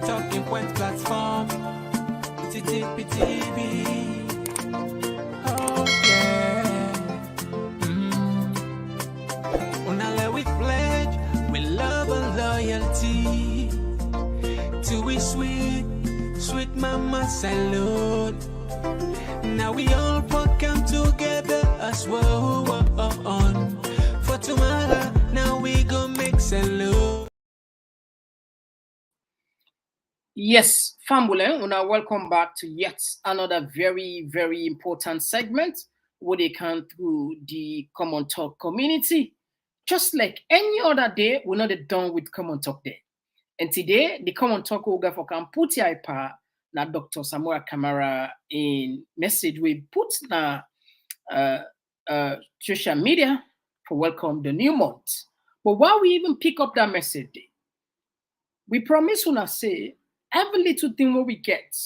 Talking Point platform. TTPTV. Oh yeah. Unale we pledge with love and loyalty to we sweet mama salute. Now we all come together as well on for tomorrow. Now we go make salute. Yes, Fambule, una welcome back to yet another very, very important segment where they come through the Komon-Tok community. Just like any other day, we're not done with Komon-Tok Day. And today, the Komon-Tok will go for Kamputi Ipa, na Dr. Samura Kamara in message we put na social media for welcome the new month. But while we even pick up that message, we promise una say, every little thing what we get,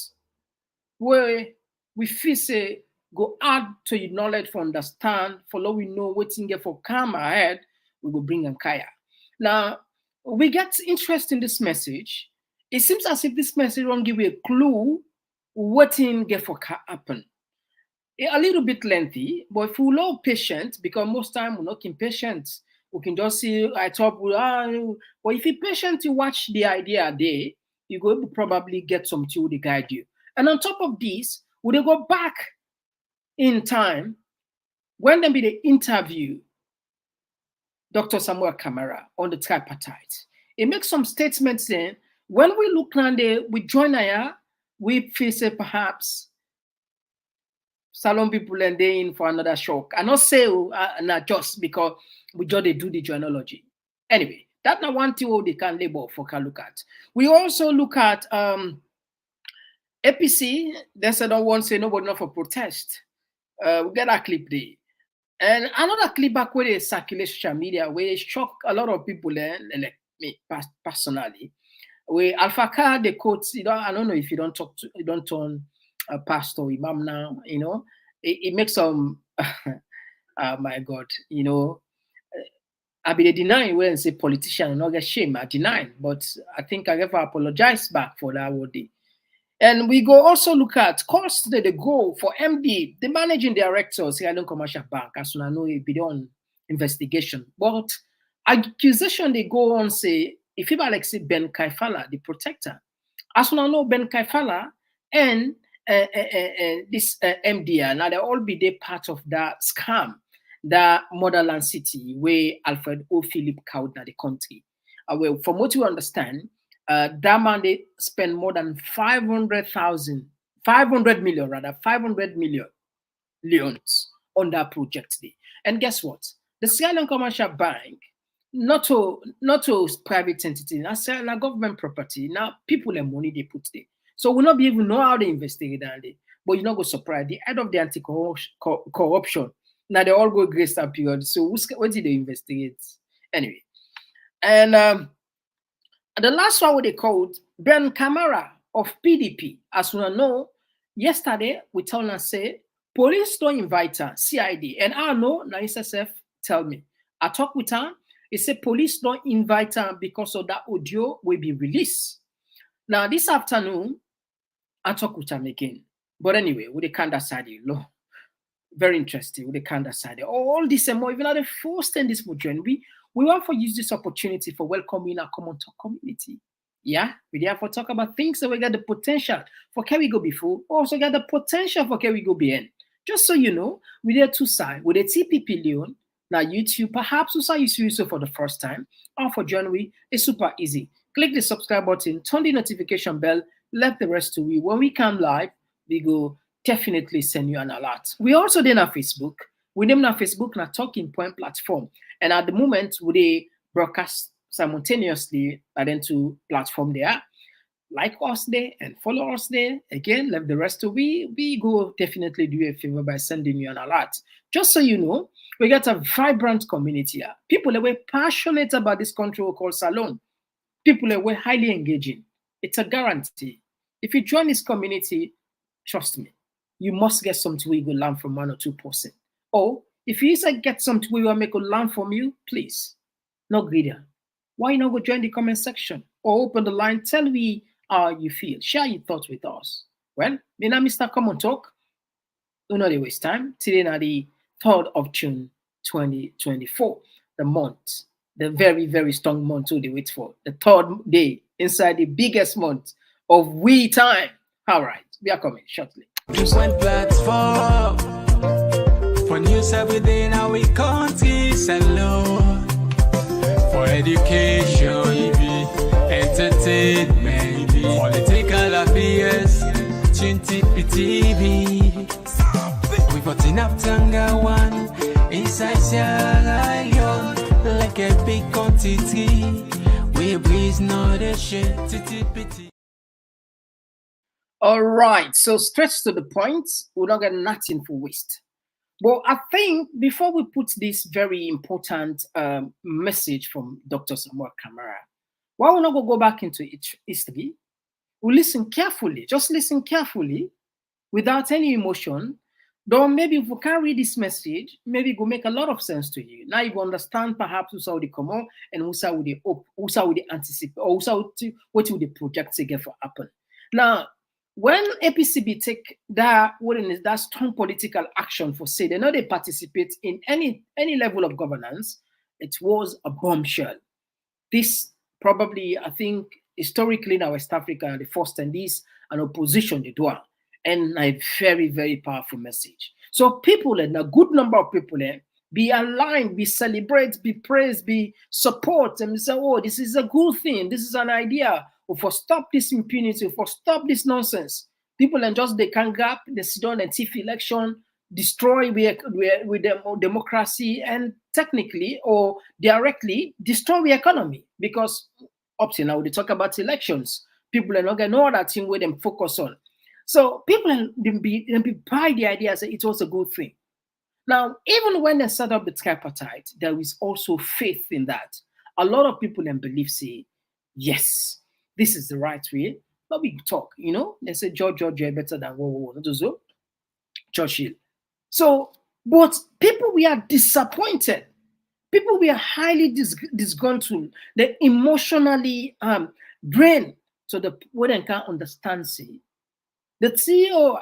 where we feel say go add to your knowledge for understand, for what we know waiting there for come ahead, we will bring them kaya. Now we get interest in this message. It seems as if this message won't give you a clue what in get for happen. A little bit lengthy, but if we love patient, because most time we're not impatient, we can just see I talk with but if you're patient to watch the idea a day, you go to probably get some tool to guide you. And on top of this, would they go back in time when they be the interview Dr. Samuar Kamara on the Tripartite? It makes some statements then. When we look around there, we join here, we face perhaps salon people and they in for another shock. I not say not just because we just do the journalogy. Anyway, that's not one thing they can label for can look at. We also look at APC. They said don't want to say nobody not for protest. We get a clip there. And another clip back where they circulate social media where it shock a lot of people like me personally. Where Alpha Car the quotes, I don't know if you don't talk to, you don't turn a pastor, imam now, it makes some oh my God, I be denying when say politician and not get shame. I deny, but I think I ever apologize back for that word. And we go also look at cost that they go for MD, the managing director, say I don't commercial bank, as soon as I know it be done investigation. But accusation they go on say if you like say Ben Kaifala, the protector, as soon as I know Ben Kaifala and this MDR, now they all be they part of that scam, that motherland city where Alfred O. Philip cowed the country. Well, from what you understand, that man they spend more than 500 million leons on that project day. And guess what? The Sierra Leone Commercial Bank, not to private entity, that's a government property. Now people and money they put there. So we'll not be able to know how they investigate that day. But you're not go surprise the head of the anti-corruption. Now they all go grace that period. So what did they investigate? Anyway. And the last one what they called Ben Kamara of PDP. As we know, yesterday we told us say police don't invite her, CID. And I know now SSF tell me. I talk with her, he said police don't invite her because of that audio will be released. Now this afternoon, I talk with him again. But anyway, with the can't decide very interesting with the can't decide all this and more, even at the first and this would join. We want to use this opportunity for welcoming our Komon-Tok community. Yeah, we therefore talk about things that we got the potential for can we go before, also got the potential for can we go beyond. Just so you know, we there two sides with the TPP Leon. Now YouTube, perhaps you saw you for the first time, or for January, it's super easy. Click the subscribe button, turn the notification bell, let the rest to we. When we come live, we go definitely send you an alert. We also then have Facebook. We name our Facebook na Talking Point platform. And at the moment, we broadcast simultaneously at then two platform there. Like us there and follow us there. Again, let the rest to we go definitely do you a favor by sending you an alert. Just so you know, we got a vibrant community here. People that were passionate about this country we call Salon. People that were highly engaging. It's a guarantee. If you join this community, trust me, you must get something we will learn from 1 or 2%. Or if you say get something we will make a learn from you, please, not greedy. Why not go join the comment section or open the line? Tell me how you feel. Share your thoughts with us. Well, me na Mr. Komon-Tok. Do not waste time. Today na the 3rd of June 2024. The month, the very, very strong month to wait for. The 3rd day inside the biggest month of we time. All right, we are coming shortly. Different platform for news every day now we country alone. For education, entertainment, political affairs, TV. We got enough Tanga one inside Sierra Leone, like a big quantity. We breeze not a shit. All right, so straight to the point, we're not getting nothing for waste. But I think before we put this very important message from Dr. Samuar Kamara, why we're not going to go back into history, we listen carefully, just listen carefully, without any emotion. Though maybe if we can read this message, maybe it will make a lot of sense to you. Now you will understand perhaps who's how they come on and who's how they hope, who's how they anticipate, or what would they project to get for happen. Now, when APCB take that strong political action for say they know they participate in any level of governance, it was a bombshell. This probably, I think, historically in West Africa, the first and this an opposition they do, and a very, very powerful message. So people and a good number of people be aligned, be celebrate, be praised, be support, and say, oh, this is a good thing, this is an idea. For stop this impunity, for stop this nonsense. People and just they can gap, they sit down and thief election, destroy with democracy, and technically or directly destroy the economy. Because up to now they talk about elections. People are not gonna know that thing where them focus on. So people be buy the idea that it was a good thing. Now, even when they set up the tripartite, there is also faith in that. A lot of people and believe say, yes, this is the right way. But we talk, you know. They say George better than Churchill. So, but people we are disappointed. People we are highly disgruntled. They emotionally drained to the what they can't understand. See, the CEO,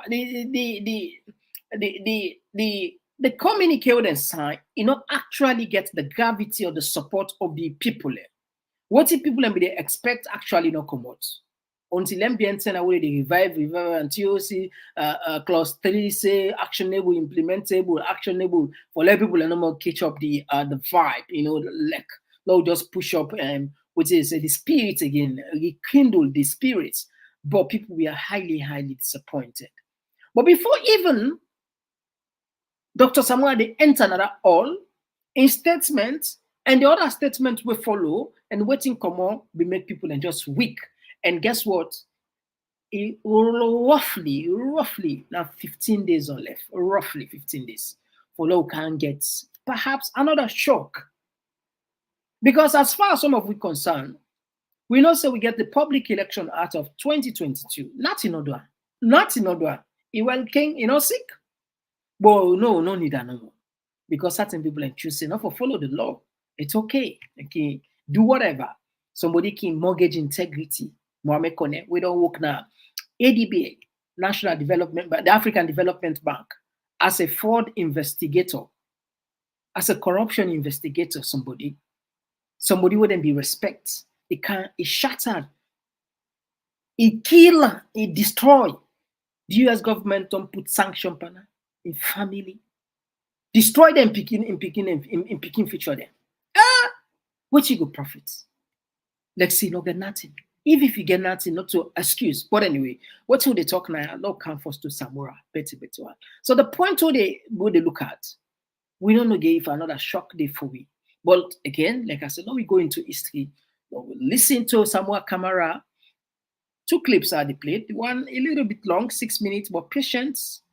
the communique and sign, actually get the gravity or the support of the people. What if people they expect actually not come out? Until them be sent away, they revive until see clause 3 say actionable, implementable, actionable for let people no more catch up the vibe, like no just push up which is the spirit again, rekindle the spirits. But people we are highly, highly disappointed. But before even Dr. Samuel they enter another all in statements. And the other statement will follow, and waiting come on, we make people and just weak. And guess what? Roughly now 15 days on left, roughly 15 days. For now, can get perhaps another shock. Because as far as some of we concerned, we know say we get the public election out of 2022. Not in order. It well came, sick. But no need that no more. Because certain people are choosing not to follow the law. It's okay. Okay, do whatever. Somebody can mortgage integrity. Mohamed Kone, we don't work now. ADB, National Development Bank, the African Development Bank, as a fraud investigator, as a corruption investigator, somebody wouldn't be respect. It shattered, it kill, it destroy. The US government don't put sanction panel in family. Destroy them in picking feature them. What you go profit? Let's see, not get nothing. If you get nothing, not to excuse. But anyway, what will they talk now? Lord come first to Samura, better. So the point where they look at, we don't know if another shock day for we. But again, like I said, now we go into history. We listen to Samuar Kamara. 2 clips are played. One a little bit long, 6 minutes, but patience.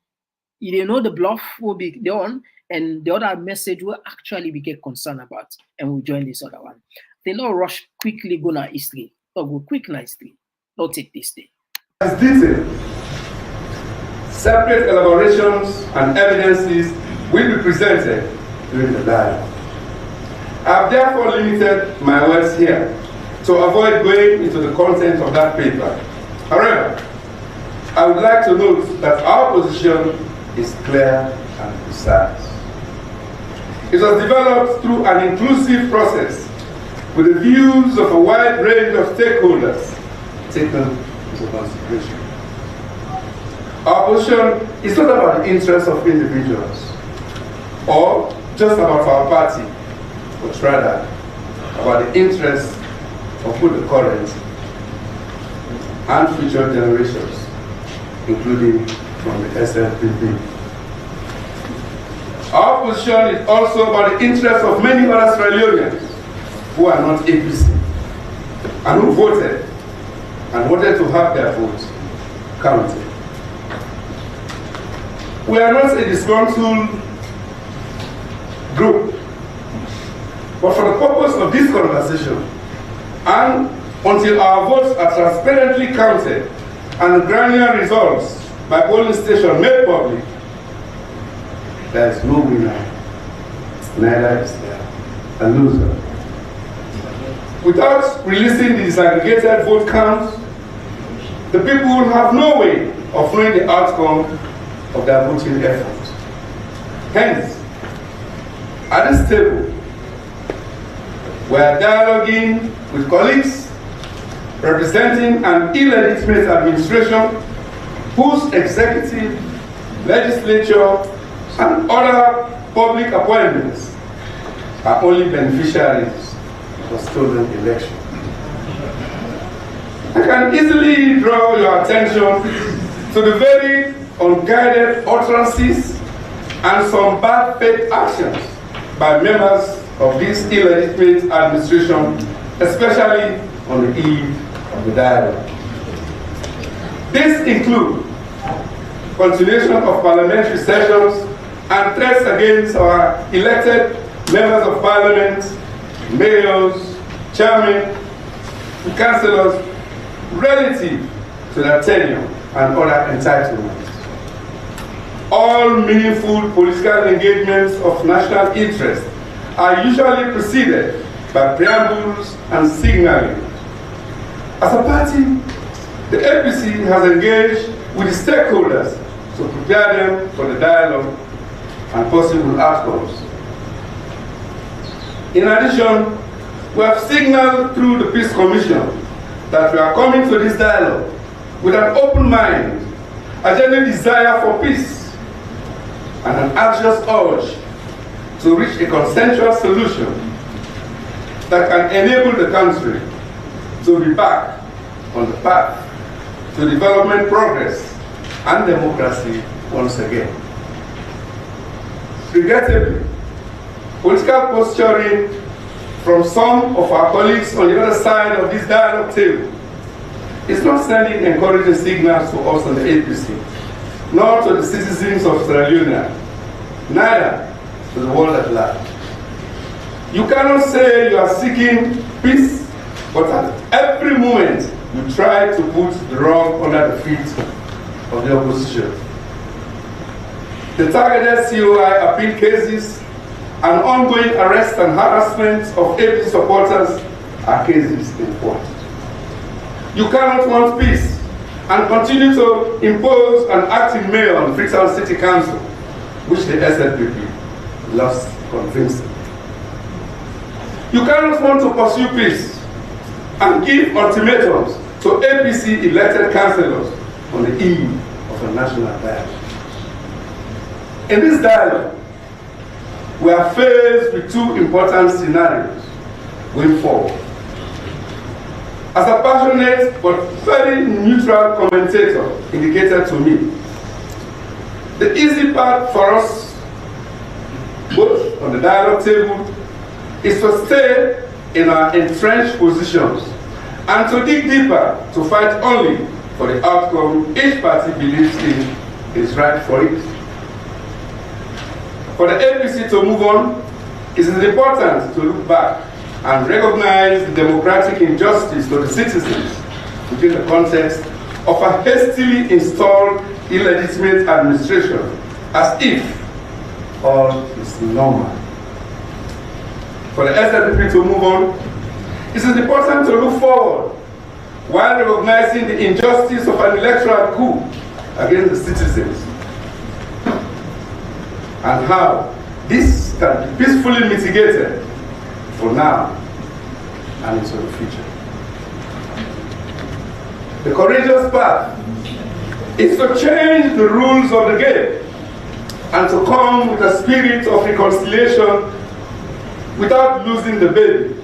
You know the bluff will be done. And the other message will actually we get concerned about, and we'll join this other one. They don't rush quickly go na history. Don't go quick na history. Don't take this day. As detailed, separate elaborations and evidences will be presented during the dialogue. I've therefore limited my words here to avoid going into the content of that paper However, I would like to note that our position is clear and precise. It was developed through an inclusive process with the views of a wide range of stakeholders taken into consideration. Our position is not about the interests of individuals or just about our party, but rather about the interests of both the current and future generations, including from the SLPP. Our position is also about the interests of many other Sierra Leoneans who are not APC and who voted and wanted to have their votes counted. We are not a disgruntled group, but for the purpose of this conversation, and until our votes are transparently counted and the granular results by polling station made public, there is no winner, neither is there a loser. Without releasing the disaggregated vote counts, the people will have no way of knowing the outcome of their voting effort. Hence, at this table, we are dialoguing with colleagues representing an illegitimate administration whose executive, legislature, and other public appointments are only beneficiaries of a stolen election. I can easily draw your attention to the very unguided utterances and some bad faith actions by members of this illegitimate administration, especially on the eve of the dialogue. These include continuation of parliamentary sessions and threats against our elected members of parliament, mayors, chairmen, and councillors relative to their tenure and other entitlements. All meaningful political engagements of national interest are usually preceded by preambles and signaling. As a party, the APC has engaged with the stakeholders to prepare them for the dialogue and possible outcomes. In addition, we have signaled through the Peace Commission that we are coming to this dialogue with an open mind, a genuine desire for peace, and an anxious urge to reach a consensual solution that can enable the country to be back on the path to development, progress, and democracy once again. Regrettably, political posturing from some of our colleagues on the other side of this dialogue table is not sending encouraging signals to us on the APC, nor to the citizens of Sierra Leone, neither to the world at large. You cannot say you are seeking peace, but at every moment you try to put the wrong under the feet of the opposition. The targeted COI appeal cases and ongoing arrest and harassment of APC supporters are cases in point. You cannot want peace and continue to impose an acting mayor on Freetown City Council, which the SLPP lost convincingly. You cannot want to pursue peace and give ultimatums to APC elected councillors on the eve of a national dialogue. In this dialogue, we are faced with two important scenarios going forward. As a passionate but very neutral commentator indicated to me, the easy part for us, both on the dialogue table, is to stay in our entrenched positions and to dig deeper to fight only for the outcome each party believes in is right for it. For the APC to move on, it is important to look back and recognize the democratic injustice to the citizens within the context of a hastily installed illegitimate administration, as if all is normal. For the SLPP to move on, it is important to look forward while recognizing the injustice of an electoral coup against the citizens, and how this can be peacefully mitigated for now and into the future. The courageous path is to change the rules of the game and to come with a spirit of reconciliation without losing the baby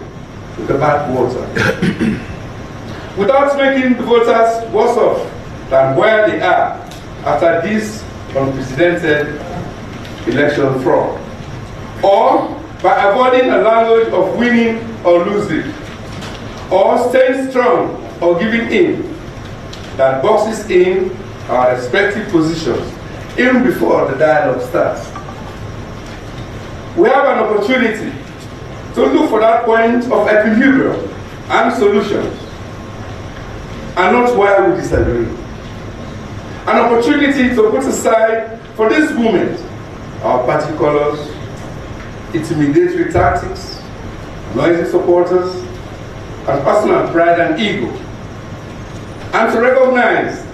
with the bad water. Without making the voters worse off than where they are after this unprecedented election fraud. Or by avoiding a language of winning or losing, or staying strong or giving in, that boxes in our respective positions even before the dialogue starts. We have an opportunity to look for that point of equilibrium and solutions, and not where we disagree. An opportunity to put aside for this moment our party colors, intimidatory tactics, noisy supporters, and personal pride and ego, and to recognize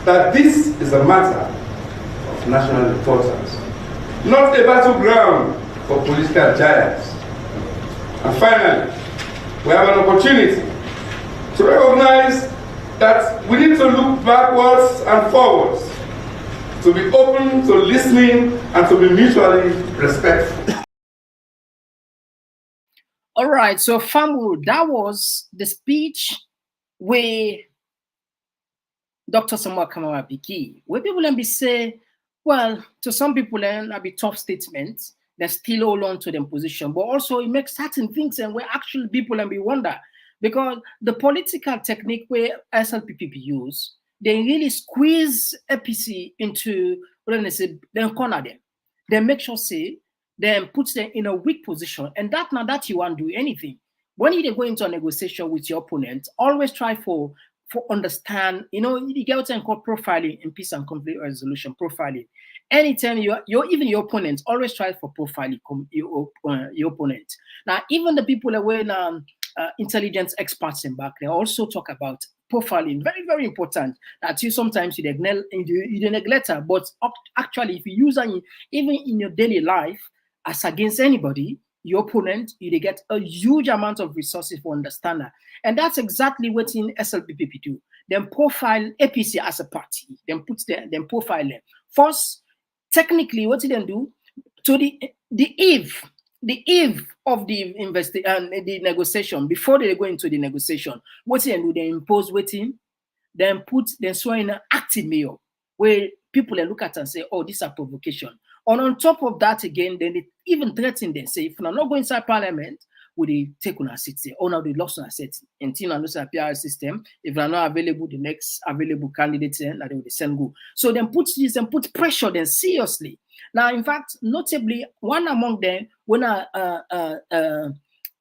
that this is a matter of national importance, not a battleground for political giants. And finally, we have an opportunity to recognize that we need to look backwards and forwards, to be open to listening and to be mutually respectful. All right, so Famu, that was the speech where Dr. Samuar Kamara Biki, where people then be say, well, to some people then a be tough statements, they still hold on to their position, but also it makes certain things and where actually people then be wonder, because the political technique where SLPP use, they really squeeze APC into, what they say, they corner them. They make sure say, then puts them in a weak position, and that now that you won't do anything. When you go into a negotiation with your opponent, always try for understand, you get what I'm called profiling in peace and conflict resolution, profiling. Anytime you're even your opponent, always try for profiling your opponent. Now, even the people that were intelligence experts in back, they also talk about profiling. Very, very important. That you sometimes you neglect her, but actually, if you use it even in your daily life as against anybody, your opponent, you get a huge amount of resources for understanding. And that's exactly what in SLPP do. Then profile APC as a party. Then profile them. First, technically, what do they do? To the eve of the the negotiation, before they go into the negotiation, what do? They impose waiting, then swear in an active mayor, where people look at and say, oh, this is a provocation. And on top of that, again, then they even threaten them, say, if you're not going inside parliament, would they take on a seat? Or now they lost on a seat. Until I lose a PR system, if they're not available, the next available candidate, then they will send go. So then put this and put pressure then seriously. Now, in fact, notably, one among them, when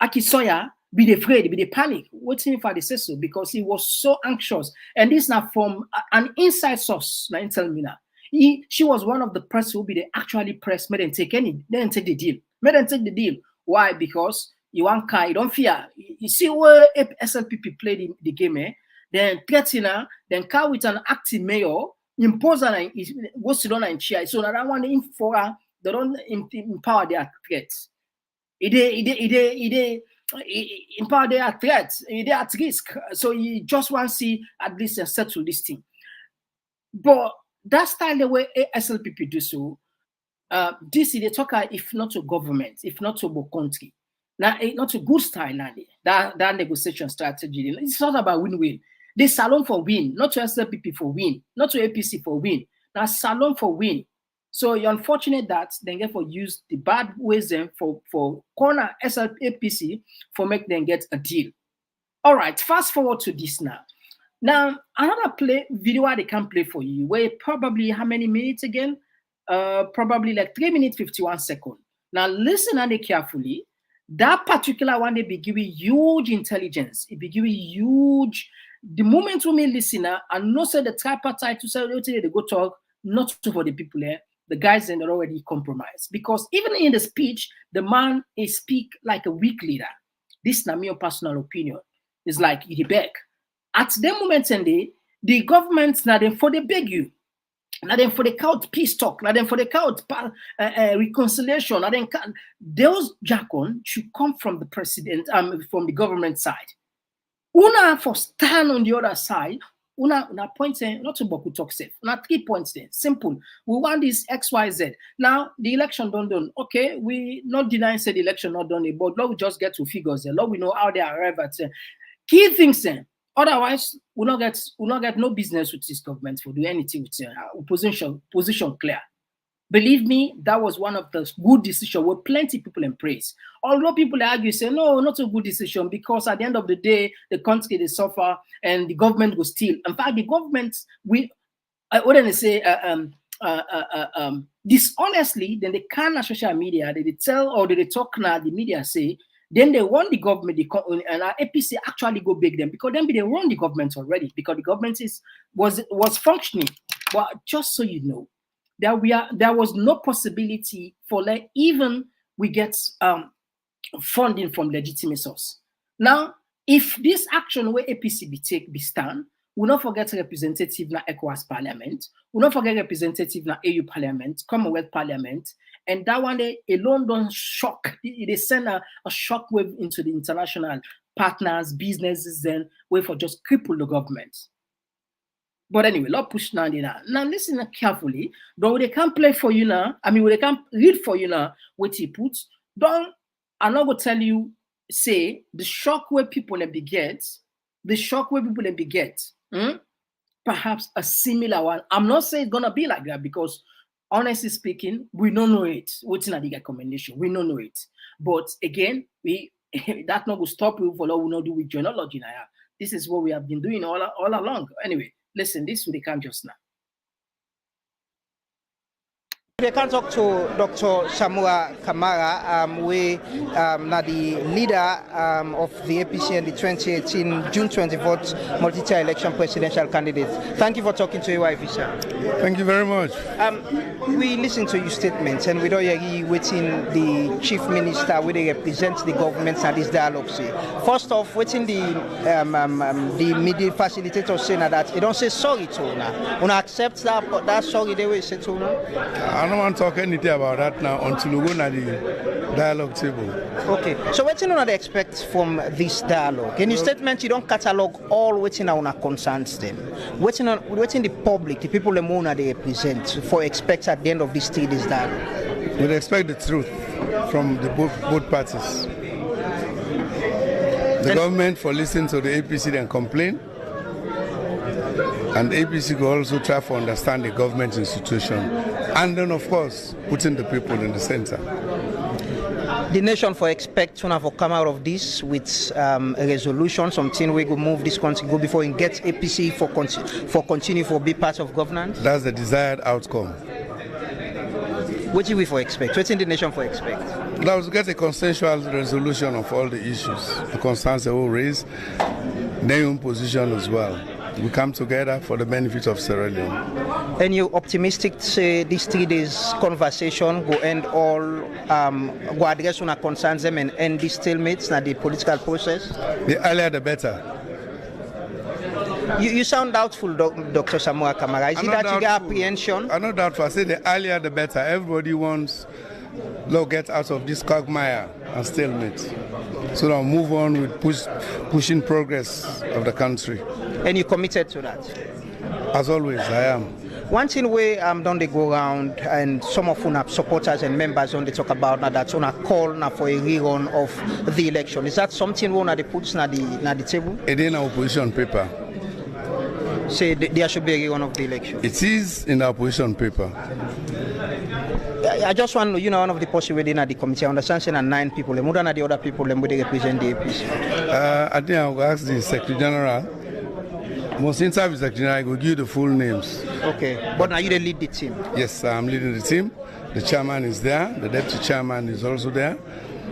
Akisoya be afraid, be the panic, waiting for the say so, because he was so anxious. And this now from an inside source, now tell me now. She was one of the press who be the actually press, made them take the deal. Made them take the deal. Why? Because you want car, you don't fear. You see where SLPP played the game, then threaten her, then car with an active mayor, impose her, goes to run and chair. So now that one for her, they don't empower their threats. They empower their threats. They at risk. So you just want to see at least settle this thing. But that style the way SLPP do so, this is the talker if not to government, if not to the country. Now, not a good style, that negotiation strategy. It's not about win-win. They salon for win, not to SLPP for win, not to APC for win. Now, salon for win. So you're unfortunate that they get for use the bad ways then for corner APC for make them get a deal. All right, fast forward to this now. Now, another video they can play for you, where probably how many minutes again? Probably like 3 minutes, 51 seconds. Now, listen at it carefully. That particular one, they be giving huge intelligence. It be giving huge. The moment we may listen, and not say the tripartite to say they go talk, not for the people there. The guys then are already compromised. Because even in the speech, the man is speak like a weak leader. This is not my personal opinion. It's like you beg. At the moment and the government now then for they beg you. Now then for the count peace talk, now then for the count reconciliation, now then those Jacon should come from the president, from the government side. Una for stand on the other side. Una points not to Boku talk safe. Una 3 points there. Simple. We want this XYZ. Now the election done. Okay, we not denying say the election not done, but now we just get to figures there. Now we know how they arrive at key things then. Otherwise, we not get no business with this government for do anything with position clear. Believe me, that was one of the good decisions where plenty of people embrace. Although people argue, say, no, not a good decision because at the end of the day, the country they suffer and the government will steal. In fact, the government, wouldn't they say, dishonestly, then they can on social media, they tell or they talk now, the media say, then they want the government, and our APC actually go beg them because then they run the government already because the government was functioning. But just so you know, there was no possibility for even we get funding from legitimate source. Now, if this action where APC be stand, we'll not forget representative na ECOWAS Parliament, we'll not forget representative na AU Parliament, Commonwealth Parliament, and that one day alone don't shock. They send a shockwave into the international partners, businesses, then wait for just cripple the government. But anyway, let's push now. Now listen carefully. Though they can't play for you now, they can't read for you now what he puts. I'm not gonna tell you, say the shockwave people they beget, perhaps a similar one. I'm not saying it's gonna be like that because honestly speaking, we don't know it. What's in the recommendation? We don't know it. But again, that not will stop you for what we not do with genealogy now. This is what we have been doing all along. Anyway, listen, this we can't just now. We can talk to Dr. Samura Kamara, we the leader of the APC and the 2018 June 24th multi-tier election presidential candidate. Thank you for talking to AYV, sir. Thank you very much. We listened to your statements and we don't agree waiting the chief minister where they represent the government at this dialogue. Say. First off, waiting the media facilitator saying that they don't say sorry to una. Una accept that sorry they will say to una? I don't want to talk anything about that now until we go to the dialogue table. Okay. So what do you expect from this dialogue? In your statement, you don't catalog all what you concerns them. What in the public, the people they represent, for expect at the end of this 3 days dialogue? We expect the truth from the both parties. The government for listening to the APC then complain. And the APC will also try to understand the government institution. And then, of course, putting the people in the center. The nation for expect to have come out of this with a resolution, something we will move this country go before it gets APC for continue for be part of governance. That's the desired outcome. What do we for expect? What's in the nation for expect? Now to get a consensual resolution of all the issues, the concerns they will raise, their own position as well. We come together for the benefit of Sierra Leone. And you optimistic say this 3 days conversation go end all go address on concerns them and end this stalemates na the political process? The earlier the better. You sound doubtful, Dr. Samuar Kamara. Is it that you get apprehension? I'm not doubtful. I say the earlier the better. Everybody wants to get out of this quagmire and stalemate. So now move on with pushing progress of the country. And you committed to that? As always, I am. One thing we don't they go around and some of our supporters and members don't they talk about now that's on a call now for a rerun of the election. Is that something we want to put na the table? It in our opposition paper. Say there should be a rerun of the election. It is in the opposition paper. I just want to know, one of the possibilities in the committee, I understand saying 9 people, more than the other people, they represent the APC. I think I will ask the Secretary General. Most interview Secretary General, I will give the full names. Okay, but now you lead the team? Yes, I'm leading the team. The chairman is there, the deputy chairman is also there,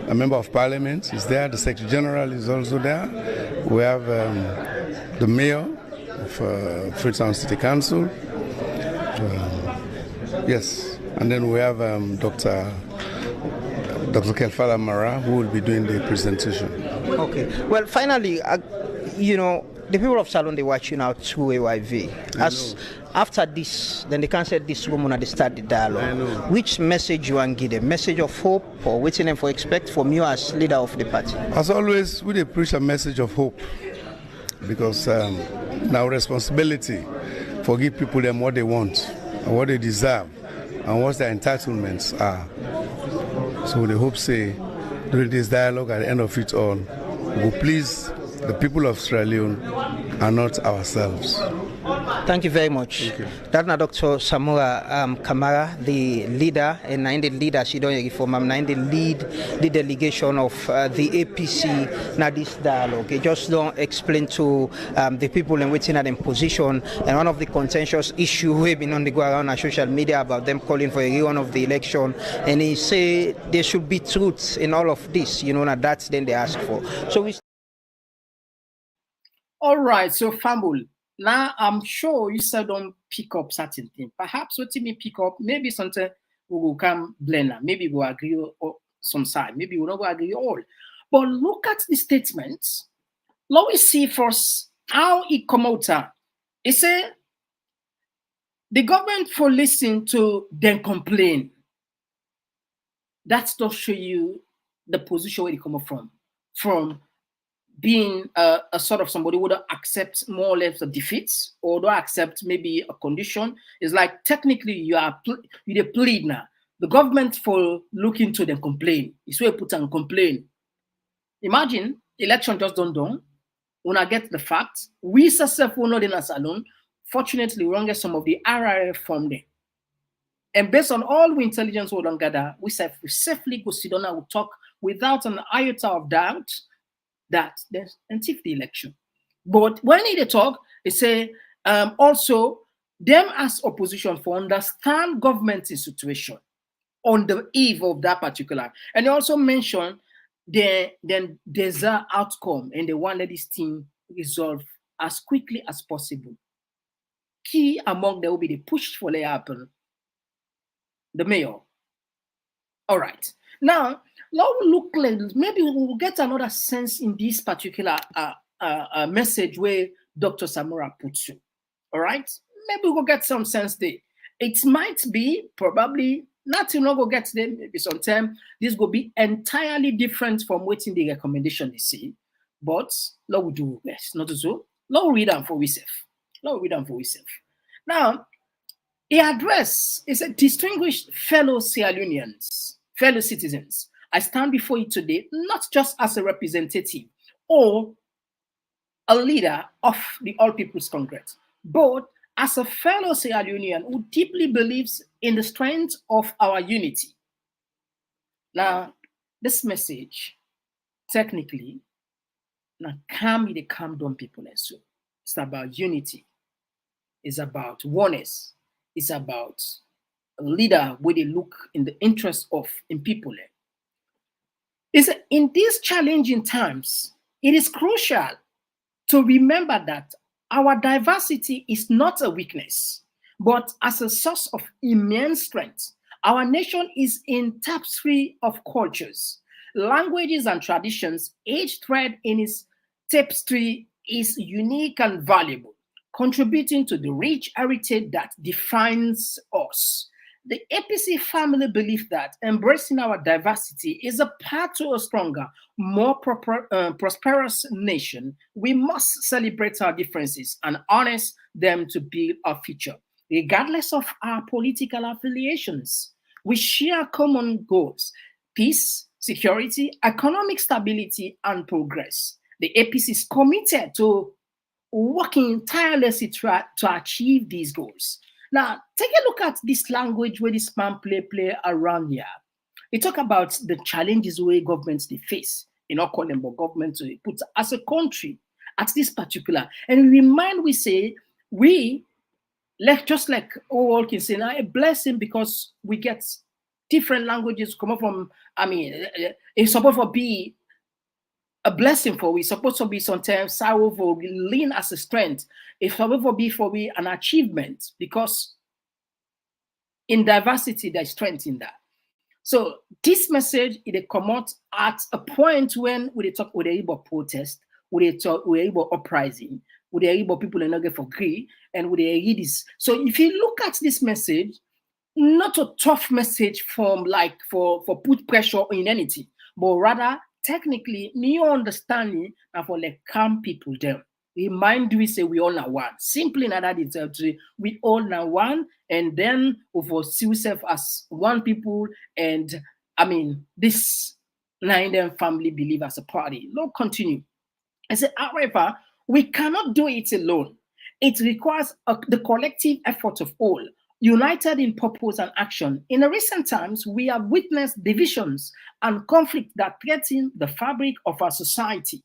a member of parliament is there, the Secretary General is also there. We have the mayor of Freetown City Council. Yes. And then we have Dr. Kamara, who will be doing the presentation. Okay. Well, finally, you know, the people of Salon, they watch you now through AYV. As after this, then they can't say this woman at the start the dialogue. Which message you want to give them? Message of hope or waiting them for expect from you as leader of the party? As always, we preach a message of hope because now responsibility for give people them what they want and what they deserve and what their entitlements are. So they hope say during this dialogue at the end of it all, we will please the people of Sierra Leone and not ourselves. Thank you very much. That's Dr. Samura Kamara, the leader, and in the leader, she don't reform. I'm in the lead, the delegation of the APC. Now this dialogue, it just don't explain to the people in waiting at them position. And one of the contentious issue we've been on the go around on social media about them calling for a rerun of the election, and he say there should be truth in all of this. You know, and that's then they ask for. So we. All right, so Fambul. Now, I'm sure you said don't pick up certain things. Perhaps what you may pick up, maybe something we will come blend. Maybe we'll agree on some side. Maybe we'll not agree all. But look at the statements. Let me see first how it come out. It said the government for listening to them complain. That's to show you the position where they come from. From being a sort of somebody who would accept more or less a defeat or don't accept maybe a condition. It's like technically you the plead now. The government for looking to them complain. It's where you put and complain. Imagine election just done. When I get the facts, we successful not in us alone. Fortunately, we don't get some of the RRF from there. And based on all the intelligence we don't gather, we safely go sit down and we talk without an iota of doubt that there's until the election. But when they talk, they say also them as opposition for understand government's situation on the eve of that particular. And they also mention then there's an outcome and they want that this thing resolve as quickly as possible. Key among them will be the push for the happen. The mayor. All right. Now, look like maybe we'll get another sense in this particular message where Dr. Samura puts you. All right, maybe we'll get some sense there. It might be probably not go get them. Maybe sometime this will be entirely different from what in the recommendation they see. But Lord will do best, not so. Lord read them for ourselves. Lord read them for ourselves. Now, the address is a distinguished fellow Sierra Leoneans, fellow citizens. I stand before you today not just as a representative or a leader of the All People's Congress, but as a fellow Sierra Leonean who deeply believes in the strength of our unity. Now, this message, technically, now calm down people and so. It's about unity. It's about oneness. It's about a leader where they look in the interest of in people. Is in these challenging times, it is crucial to remember that our diversity is not a weakness, but as a source of immense strength. Our nation is in tapestry of cultures, languages, and traditions. Each thread in its tapestry is unique and valuable, contributing to the rich heritage that defines us. The APC family believes that embracing our diversity is a path to a stronger, more prosperous nation. We must celebrate our differences and harness them to build our future, regardless of our political affiliations. We share common goals: peace, security, economic stability, and progress. The APC is committed to working tirelessly to achieve these goals. Now, take a look at this language where this man play around here. He talk about the challenges where governments they face. You know, call them government to put as a country at this particular. And remind we say we just like all can say now a blessing because we get different languages come up from. I mean, it's supposed to be a blessing for we. Supposed to be sometimes sorrow for we lean as a strength. It's supposed to be for we an achievement because in diversity there's strength in that. So this message it come out at a point when we talk with the Igbo protest would they talk, we able uprising, would they able people not get for free, and would they read this? So if you look at this message, not a tough message from like for put pressure in anything, but rather technically me understanding and for like calm people down. Remind we say we all are one. Simply not that it's we all are one, and then we see ourselves as one people, and I mean this nine family believe as a party. Lord continue. I said, however, we cannot do it alone. It requires the collective effort of all, united in purpose and action. In the recent times, we have witnessed divisions and conflict that threaten the fabric of our society.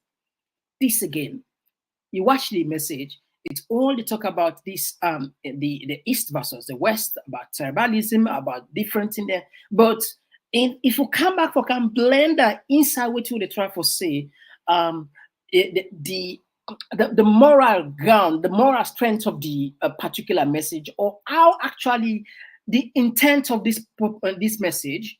This again, you watch the message, it's all they talk about this, the East versus the West, about tribalism, about different in there. But if you come back, we can blend that inside what they try to say, the moral ground, the moral strength of the particular message, or how actually the intent of this message,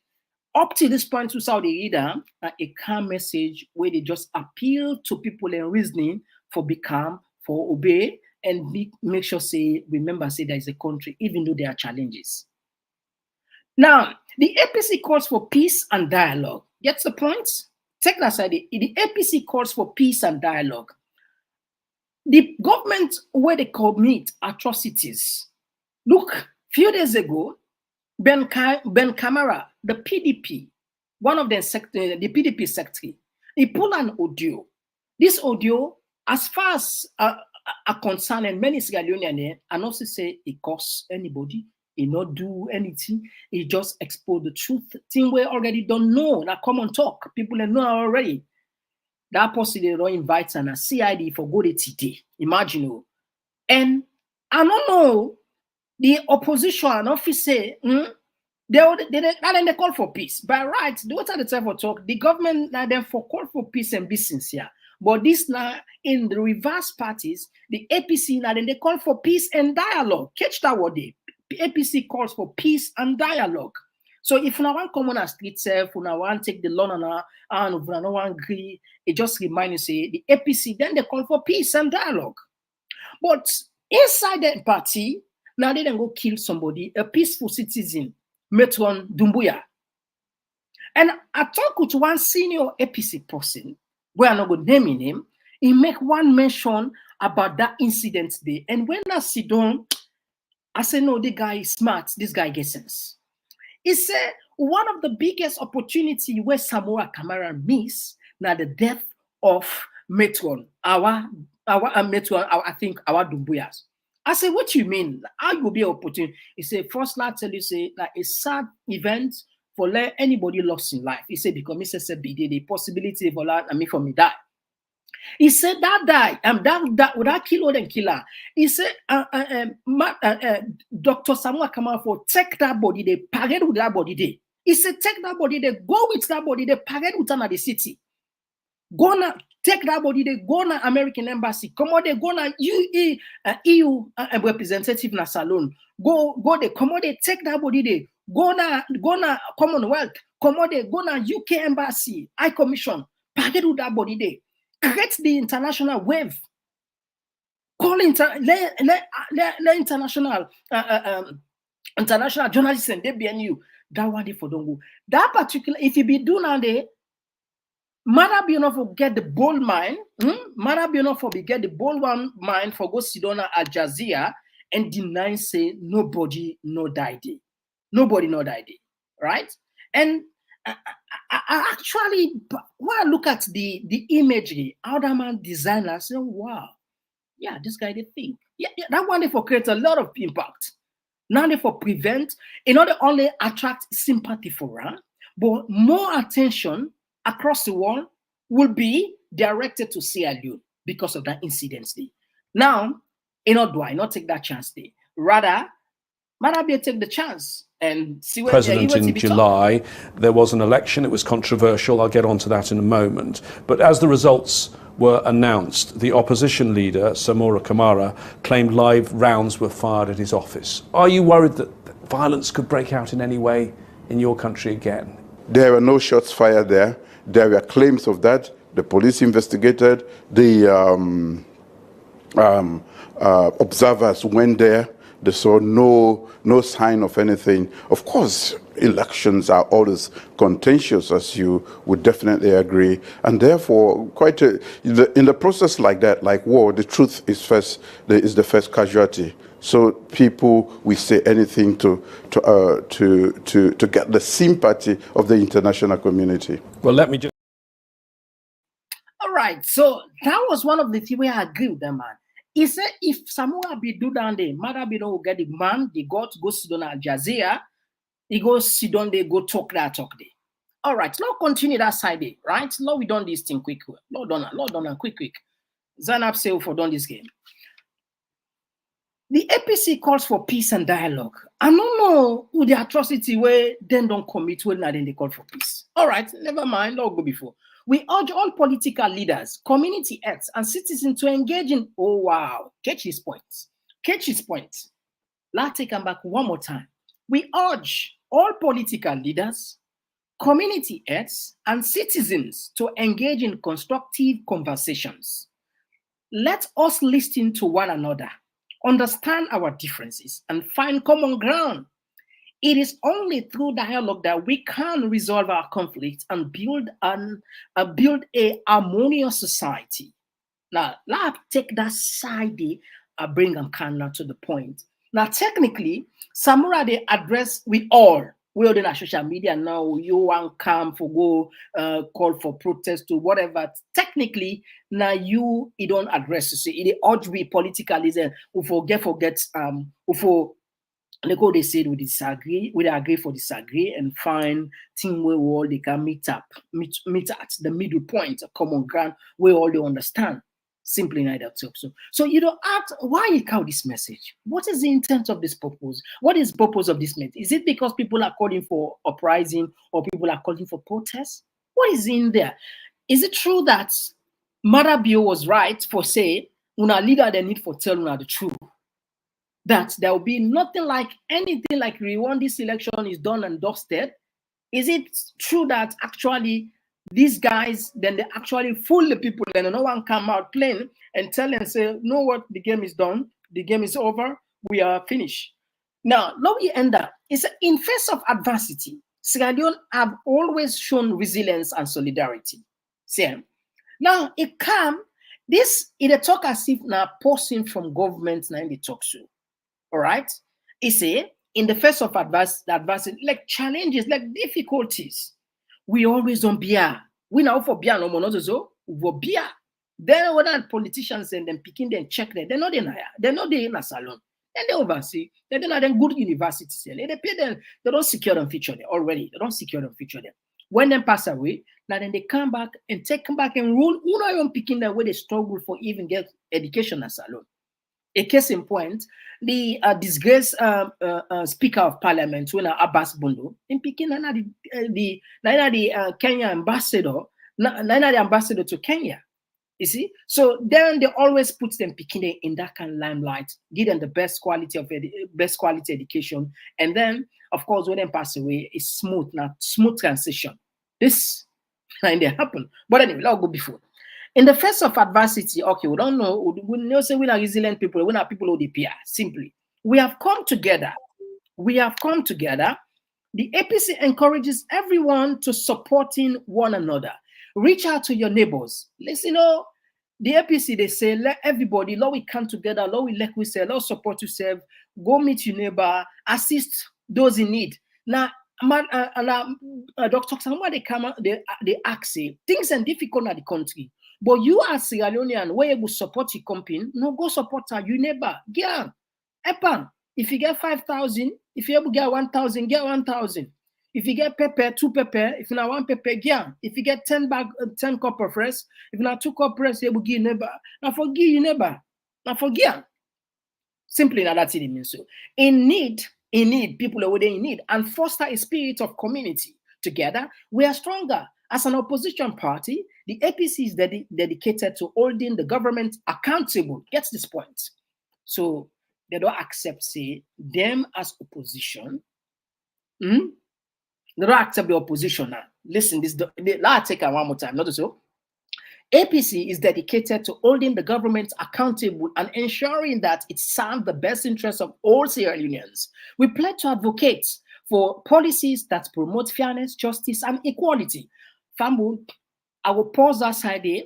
up to this point, to Saudi reader, a calm message where they just appeal to people and reasoning for become, for obey, and make sure say, remember, say there is a country, even though there are challenges. Now, the APC calls for peace and dialogue. Gets the point? Take that side. The APC calls for peace and dialogue. The government, where they commit atrocities. Look, few days ago, Ben Kamara, the PDP, one of the PDP secretary, he pulled an audio. This audio, as far as are concerned, and many Sierra Leoneans, and also say it costs anybody, he not do anything, he just expose the truth. Thing we already don't know, that Komon-Tok, people know already. That person they don't invite and a CID for go to today. Imagine. And I don't know, the opposition officer, they call for peace. By right, what are the time for talk? The government now then for call for peace and be sincere. But this now in the reverse parties, the APC now then they call for peace and dialogue. Catch that word there. APC calls for peace and dialogue. So if you want common as street self, you want take the law and if you want agree, it just reminds you say the APC then they call for peace and dialogue. But inside that party, now they then go kill somebody, a peaceful citizen, Metron Dumbuya. And I talk with one senior APC person, where I'm not going to name him, he make one mention about that incident there. And when I sit down, I say, no, the guy is smart, this guy gets sense. He said, one of the biggest opportunity where Samura Kamara missed, now the death of Metron, our Dumbuyas. I say, what you mean? How will be an opportunity? He said, first, I tell you, say, like a sad event for let anybody lost in life. He said, because Mr. Sebide, the possibility for that, for me die. He said that die, that would that kill or then killer. He said, Dr. Samuar Kamara for take that body, they parade with that body day. He said, take that body, they go with that body, they parade with them at the city. Gonna take that body, they go na American embassy. Come on, they go na EU representative na salon. Go they come on, they take that body, they go na Commonwealth. Come on, they go na UK embassy, High Commission. Parade with that body, they create the international wave. Call international journalists and DBNU. That one day for don't go. That particular, if you be doing now there, matter be enough for get the bold mind. Matter be enough for get the bold one mind for go sit down at Jazeera and deny say nobody no died. Nobody no died. Right? And I actually, when I look at the imagery, how that man designed, I say, wow, yeah, this guy did think. Yeah, that one day for create a lot of impact. Now they for prevent, in order only attract sympathy for her, but more attention across the world will be directed to Sierra Leone because of that incident. Now, do I not take that chance? Rather be take the chance and see where President in July. There was an election. It was controversial. I'll get onto that in a moment. But as the results were announced, the opposition leader, Samura Kamara, claimed live rounds were fired at his office. Are you worried that violence could break out in any way in your country again? There were no shots fired there. There were claims of that. The police investigated. The observers went there. They saw no sign of anything. Of course, elections are always contentious, as you would definitely agree, and therefore, in the process like that, like war, the truth is the first casualty. So people will say anything to get the sympathy of the international community. Well, let me just. All right, so that was one of the things where I agree with them, man. He said if Samura be do down there, Mother be don't get the man, they got to go sit down at Jazeera, he go sit down there, go talk there. All right, Lord continue that side there, right? Lord, we done this thing quick. Lord done quick. Zanab say for done this game. The APC calls for peace and dialogue. I don't know who the atrocity where then don't commit when then they call for peace. All right, never mind, Lord go before. We urge all political leaders, community heads, and citizens to engage in, oh wow, catch his point. Let's take him back one more time. We urge all political leaders, community heads, and citizens to engage in constructive conversations. Let us listen to one another, understand our differences, and find common ground. It is only through dialogue that we can resolve our conflicts and build a harmonious society. Now, let's take that side, bring them kind to the point. Now, technically, Samura, they address with all. We are on social media now. You want come for go call for protest to whatever. Technically, now you don't address to say it urge we politically who forget like how they said we agree for disagree and find thing where all they can meet at the middle point, a common ground where all they understand. Simply neither talk. So you don't ask why you call this message. What is the intent of this purpose? What is the purpose of this message? Is it because people are calling for uprising or people are calling for protest? What is in there? Is it true that Marabio was right for say una leader they need for tell una the truth? That there will be anything like we want this election is done and dusted? Is it true that actually these guys then they actually fool the people and no one come out playing and tell and say, know what, the game is done, the game is over, we are finished. Now, let me end up. It's in face of adversity, Sierra Leone have always shown resilience and solidarity. See, now it come it talk as if now posting from government now in the talk show. All right, he say in the face of adversity, like challenges, like difficulties, we always on beer. We now for beer no more not so for beer. Then when politicians and them picking them check there, they're not in here, they're not in a salon, and they oversee. They're not in good universities. They pay them. They don't secure them feature there already. They don't secure them feature there. When they pass away, now then they come back and rule. Who know even picking them where they struggle for even get education as salon. A case in point, the disgraced Speaker of Parliament, when Abbas Bondo, in picking the Kenya ambassador, the ambassador to Kenya. You see, so then they always put them picking in that kind of limelight, give them the best quality education, and then of course when they pass away, it's smooth transition. This and they happen. But anyway, let's go before. In the face of adversity, okay, we don't know. We know say we are resilient people. We are people who appear. Simply, we have come together. The APC encourages everyone to supporting one another. Reach out to your neighbors. Listen, the APC they say let everybody, Lord, we come together. Lord, we like we say, Lord, support yourself. Go meet your neighbor. Assist those in need. Now, Dr. Samura they come. They ask say things are difficult in the country. But you as Sierra Leonean, where you will support your company, no go support her, you neighbor. Yeah. Epan. If you get 5,000, if you able get 1,000, get 1,000. If you get pepper, 2 pepper, if you not 1 pepper, yeah. If you get 10 cup of rice, if you not 2 cup rice, you will give neighbor. Now forgive your neighbor. Now forgive. Simply now that's it means so. In need, people are in need, and foster a spirit of community. Together, we are stronger. As an opposition party, the APC is dedicated to holding the government accountable. Gets this point. So they don't accept, say, them as opposition. They don't accept the opposition now. Listen, let's take it one more time. Not so. APC is dedicated to holding the government accountable and ensuring that it serves the best interests of all Sierra Leoneans. We pledge to advocate for policies that promote fairness, justice, and equality. Fambu, I will pause that side there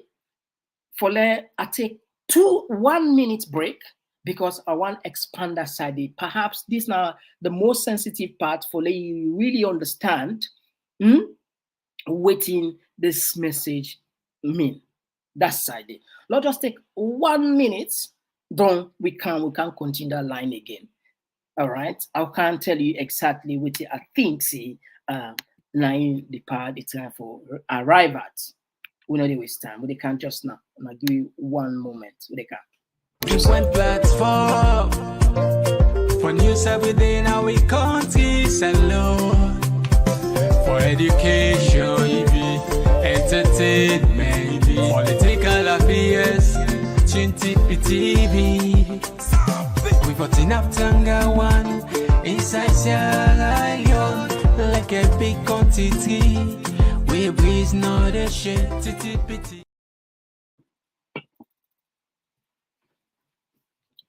for I take 1 minute break because I want to expand that side there. Perhaps this now the most sensitive part for you really understand what this message mean. That side there. Let's just take 1 minute. Then we can continue that line again. All right. I can't tell you exactly what I think. See, nine the part it's time for arrive at. We know they waste time. But they can't just now. I'm gonna give you 1 moment. They can. Just one platform for news every day. Now we can't alone for education, entertainment, political affairs, TV. We got enough Tanga one inside Sierra Leone, like a big quantity. We breeze not a shit.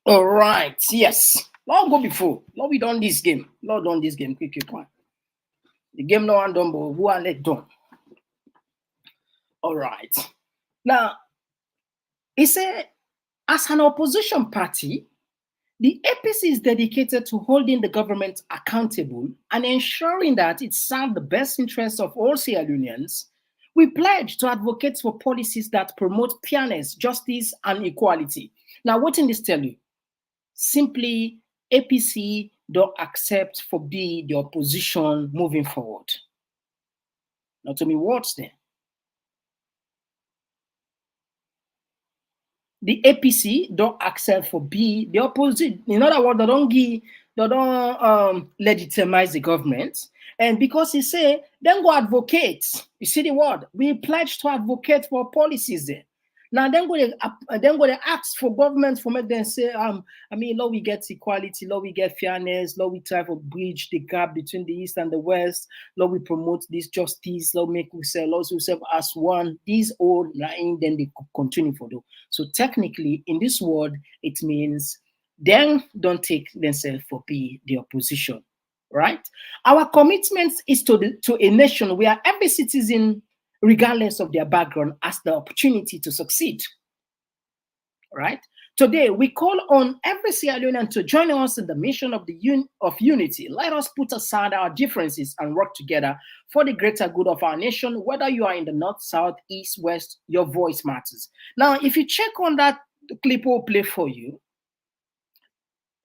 All right, yes. Lord go before. Lord we done this game. Lord done this game. Quick one. The game no one done, but who are let done. All right. Now, he said, as an opposition party, the APC is dedicated to holding the government accountable and ensuring that it serves the best interests of all Sierra Leoneans. We pledge to advocate for policies that promote fairness, justice, and equality. Now, what did this tell you? Simply, APC don't accept for be the opposition moving forward. Now, tell me what's there. The APC don't accept for be the opposite. In other words, they don't legitimize the government. And because he say, then go advocate. You see the word? We pledge to advocate for policies there. Now then go to ask for government for make them say, Lord, we get equality, Lord, we get fairness, Lord, we try to bridge the gap between the East and the West, Lord, we promote this justice, Lord, make we say, Lord, we serve as one. These all lying, then they continue for them. So technically, in this word, it means then don't take themselves for be the opposition, right? Our commitment is to a nation where every citizen, regardless of their background, has the opportunity to succeed. Right? Today, we call on every Sierra Leonean to join us in the mission of unity. Let us put aside our differences and work together for the greater good of our nation. Whether you are in the north, south, east, west, your voice matters. Now, if you check on that clip we'll play for you,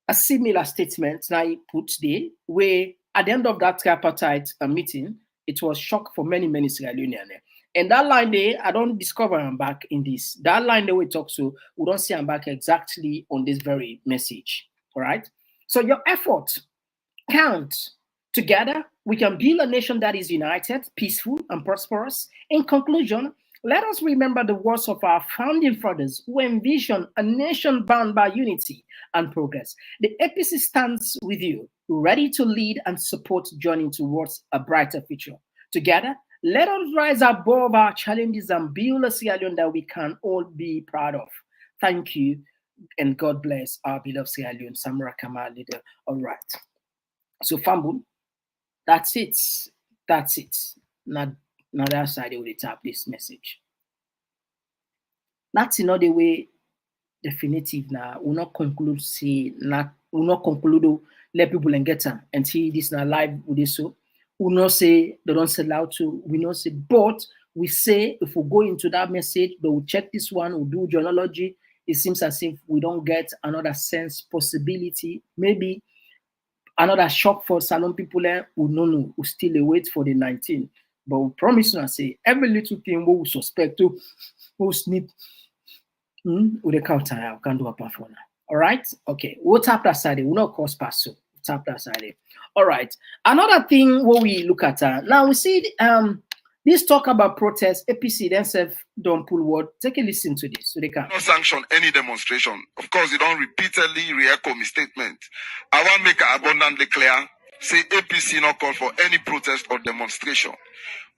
a similar statement now he put there, where at the end of that tripartite meeting, it was shock for many, many Sierra Leoneans. And that line there, I don't discover I'm back in this. That line that we talk to, we don't see I'm back exactly on this very message. All right. So your effort counts. Together, we can build a nation that is united, peaceful, and prosperous. In conclusion, let us remember the words of our founding fathers who envisioned a nation bound by unity and progress. The APC stands with you, ready to lead and support journey towards a brighter future. Together, let us rise above our challenges and build a Sierra Leone that we can all be proud of. Thank you, and God bless our beloved Sierra Leone, Samura Kamara leader. All right. So, Fambu, that's it. That's it. Now that side they will tap this message. That's another way definitive now. We'll not conclude let people and get them and see this now live with this so. We not say they don't sell out to, we not say, but we say if we go into that message, they will check this one, we'll do journalogy. It seems as if we don't get another sense possibility, maybe another shock for Salon people there. We know, we still wait for the 19. But we promise to say every little thing we will suspect to, we'll snip with the counter. I can do a performer. All right, okay, we'll tap that side, we'll not cause pass so. Tap that side. All right. Another thing what we look at now we see this talk about protest. APC themselves don't pull word. Take a listen to this so they can not sanction any demonstration. Of course, you don't repeatedly re-echo my statement. I want to make it abundantly clear. Say APC not call for any protest or demonstration.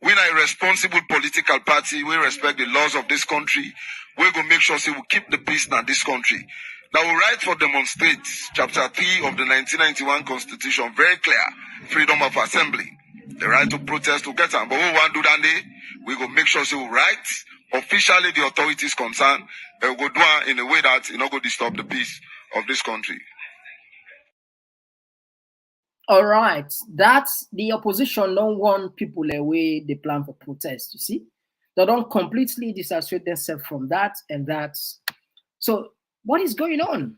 We are a responsible political party. We respect the laws of this country. We're going to make sure we keep the peace in this country. Now, we right for demonstrate, chapter 3 of the 1991 Constitution, very clear, freedom of assembly. The right to protest to get on. But we want to do that day. We go make sure we write officially the authorities concerned. And we go do it in a way that not going to disturb the peace of this country. All right, that's the opposition. Don't want people away. They plan for protest. You see, they don't completely disassociate themselves from that and that. So, what is going on?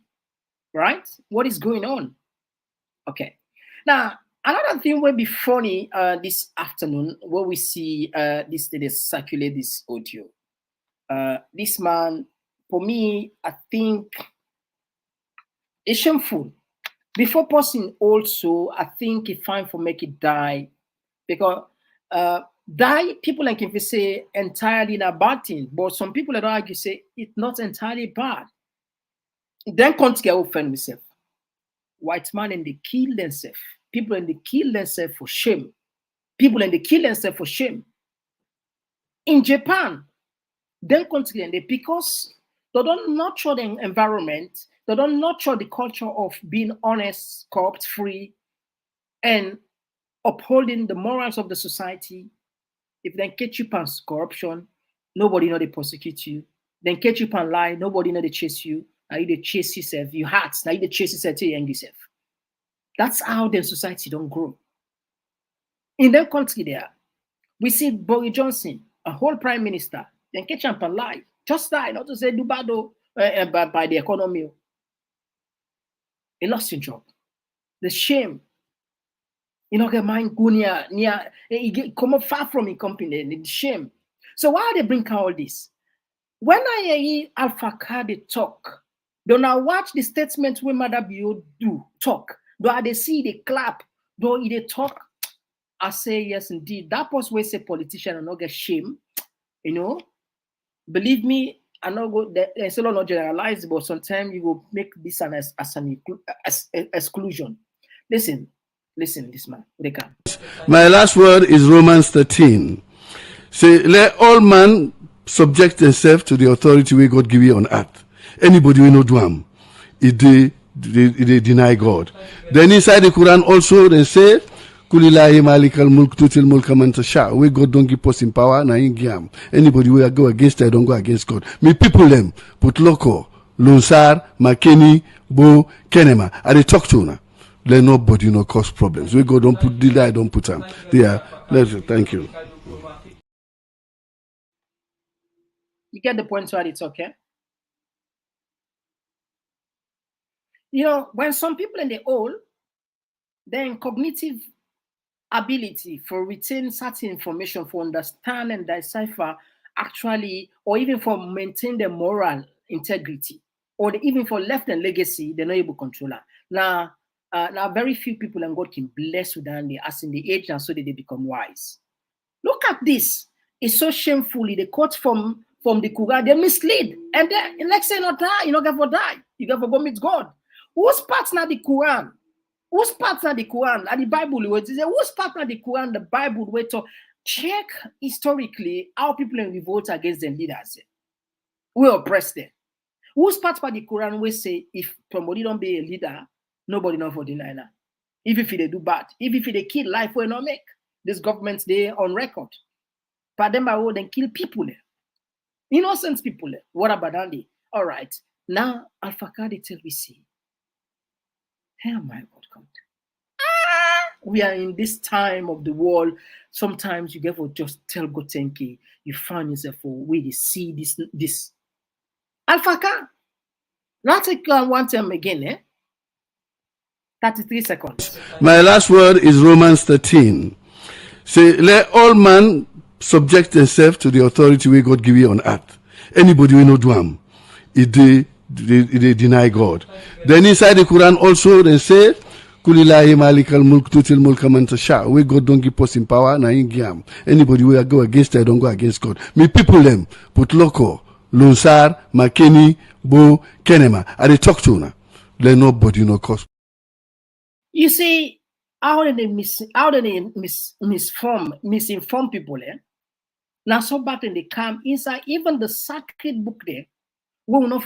Right? What is going on? Okay. Now, another thing will be funny this afternoon where we see this they circulate this audio. This man, for me, I think it's shameful. Before passing, also, I think it's fine for make it die, because die people like if you say entirely not bad thing, but some people that argue say it's not entirely bad. Then come together offend themselves. White man and they kill themselves. People and they kill themselves for shame. People and they kill themselves for shame. In Japan, then come together because they don't nurture the environment. They don't nurture the culture of being honest, corrupt-free, and upholding the morals of the society. If they catch you on corruption, nobody know they prosecute you. Then catch you on lie, nobody know they chase you. Now you they chase yourself, you heart. Now you they chase yourself till you hang yourself. That's how the society don't grow. In their country there, we see Boris Johnson, a whole prime minister, then catch him on lie. Just lie, not to say do bad by the economy. He lost his job. The shame. You know, get mind go near, he come up far from his company, the shame. So why they bring all this? When I hear Alpha Kadi talk, don't I watch the statement when Mother Bio do talk? Do I they see they clap? Do they talk? I say yes, indeed. That was where say politician and not get shame. You know, believe me. I know go there's a lot not generalized, but sometimes you will make this as an exclusion. Listen, this man. They can. My last word is Romans 13. Say, let all man subject themselves to the authority we God give you on earth. Anybody we know do am, they deny God. Then inside the Quran also they say, Kulilahi malikal mulk tutil mulka man tasha. We God don't give us in power, na in giam. Anybody will go against it, don't go against God. Me people them put loco, Lunsar, Makeni, Bo, Kenema. I they talk to na. Let nobody no cause problems. We God don't put delay, don't put them. There. Thank you. You get the point where it's okay. You know, when some people in the old, then cognitive ability for retain certain information, for understand and decipher actually, or even for maintain the moral integrity, or even for left and legacy, they're not able to control that. Now very few people and God can bless with that as in the age and so that they become wise. Look at this. It's so shamefully they quote from the Quran, they mislead. And then like say not die, you don't get for die. You get for go meet God. Whose part's not the Quran? Whose part's not the Quran? And the Bible, whose part's not the Quran? The Bible, where to check historically how people revolt against their leaders. We oppress them. Whose part's by the Quran we say if somebody don't be a leader, nobody know for deny that. If they do bad, if they kill life, will not make this government they on record. But them by all then kill people. Innocent people. What about that? All right. Now Alpha Kadi tell we see. Hey, my God. We are in this time of the world. Sometimes you get for just tell God thank you. You find yourself for where you see this. Alpha Kadi. Now take one time again, 33 seconds. My last word is Romans 13. Say, let all man subject themselves to the authority we God give you on earth. Anybody we know do am, they deny God. Then inside the Quran also they say, Kulilahi malikal mulk tutil mulka man tasha. We God don't give us in power, na in giam. Anybody will go against it, don't go against God. Me people them put loco, Lunsar, Makeni, Bo, Kenema. I they talk to na. Let nobody no cause. You see, How do they misinform people? Now, so back then they come inside even the sacred book there. We will not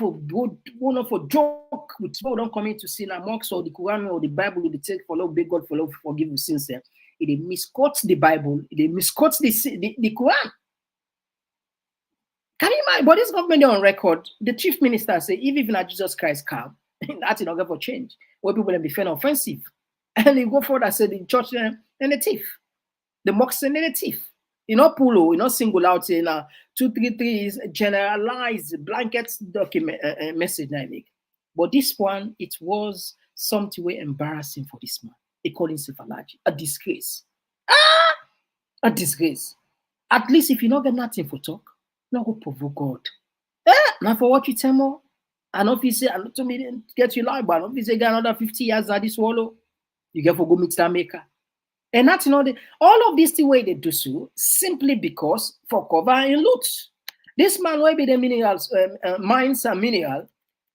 for joke with people don't come in to sin amongst or the Quran or the Bible will take for love, beg God for love, forgive you sins there. They misquote the Bible, they misquote the Quran. Can you imagine? But this government on record, the chief minister say, if even at Jesus Christ come, that's not going for change. Where people then be fair offensive. And they go forward and say the church and the thief. The moccasin and the thief. You know, pull, you know, single out in 233 is generalized blanket document message. But this one, it was something way embarrassing for this man. They call him a disgrace. A disgrace. At least if you don't get nothing for talk, not go provoke God. Now for what you tell more, and if you say, and to me get you live, but if you say get another 50 years at this swallow, you get for go meet that maker. And that's all of this the way they do so simply because for cover and loot. This man will be the minerals, mines and mineral,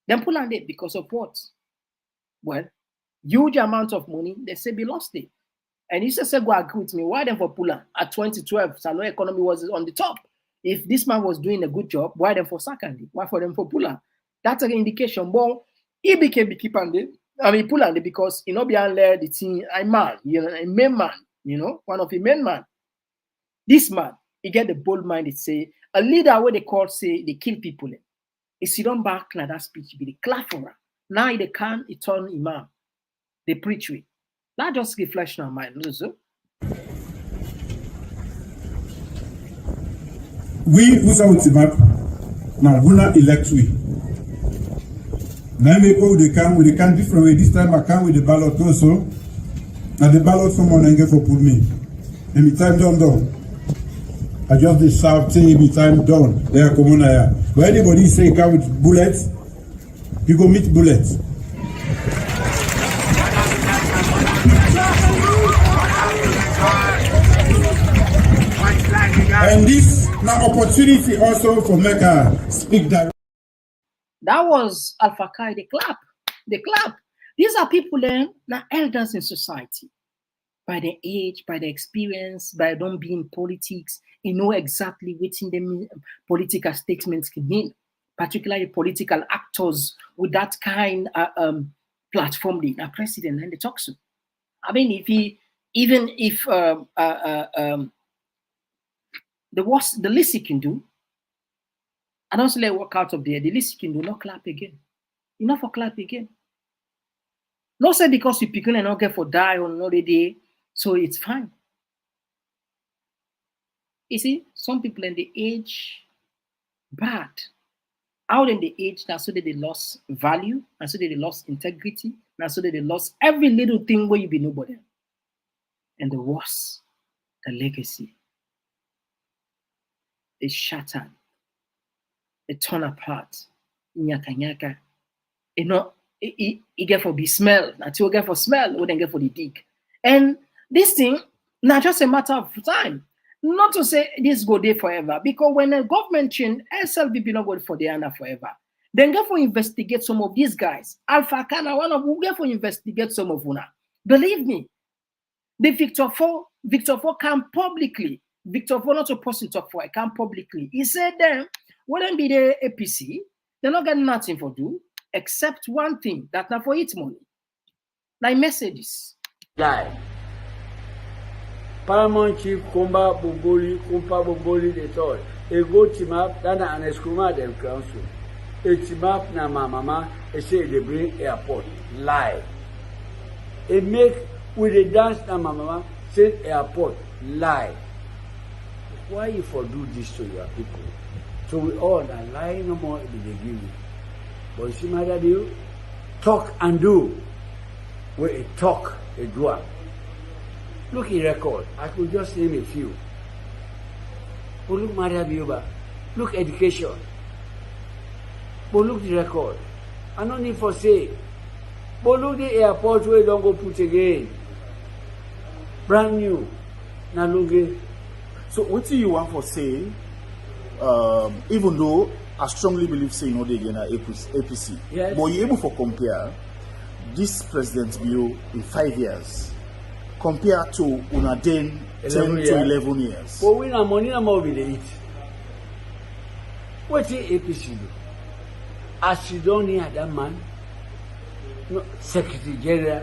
then pull on it because of what? Well, huge amount of money, they say be lost it. And he says, go agree with me. Why then for Pula at 2012? Salon economy was on the top. If this man was doing a good job, why then for Sakandi? Why for them for Pula? That's an indication. But he became the keeper. I mean, Pula because you know behind the team, a man, you know, a main man, you know, one of the main man. This man, he get the bold mind. It say a leader where they call say they kill people. He sit on back like that speech, be the clap for her. Now they can he turn imam. They preach with. That just reflection on mind. We who say ultimate now gonna elect we. Now people they can different way. This time I come with the ballot also. Now the ballot someone and get for put me. And me time done. I just the shout say me time done. They are common here. But anybody say come with bullets, you go meet bullets. And this now opportunity also for Mecca speak that. That was Alpha Kai, the clap. The clap. These are people then, now elders in society. By their age, by their experience, by them being politics, you know exactly what in them political statements can mean, particularly political actors with that kind of platform, the president and the talk to. I mean, if the least he can do, I don't say let walk out of there. The least you can do, not clap again. Enough for clap again. Not say because you pick and not get for die on another day, so it's fine. You see, some people in the age bad. Out in the age, now so that they lost value, and so that they lost integrity, now so that they lost every little thing where you be nobody. And the worst, the legacy. It's shattered. It torn apart. Nyaka. You know, it get for be smell. Until you get for smell, we then get for the dig. And this thing, not just a matter of time. Not to say this go there forever. Because when a government change, SLBP not go for the under forever. Then get for investigate some of these guys. Alpha Kana, one of who get for investigate some of una. Believe me, the Victor 4 can publicly, Victor 4 not supposed to talk for, I can publicly. He said them, wouldn't be the APC, they're not getting nothing for do, except one thing, that not for it money. Like messages. Guy. Paramount Chief Kumpa Boboli the third. A go team up, Dana and Eskuma them council. A team up na mama, a say they bring airport. Lie. A make with a dance na mama, say airport. Lie. Why you for do this to your people? So we all are lying no more in the beginning. But you see my daddy, talk and do. Where a talk, a do. Look at record. I could just name a few. But look Maria Bioba. Look education. But look the record. I don't need for say. But look the airport where don't go put again. Brand new. Now look it. So what do you want for saying? Even though I strongly believe saying no again at APC, yes. But you're able to compare this president's bill in 5 years compared to Unaden 10 to 11 years. But we na money na more with it. What is APC do? As you don't hear that man, no, Secretary General.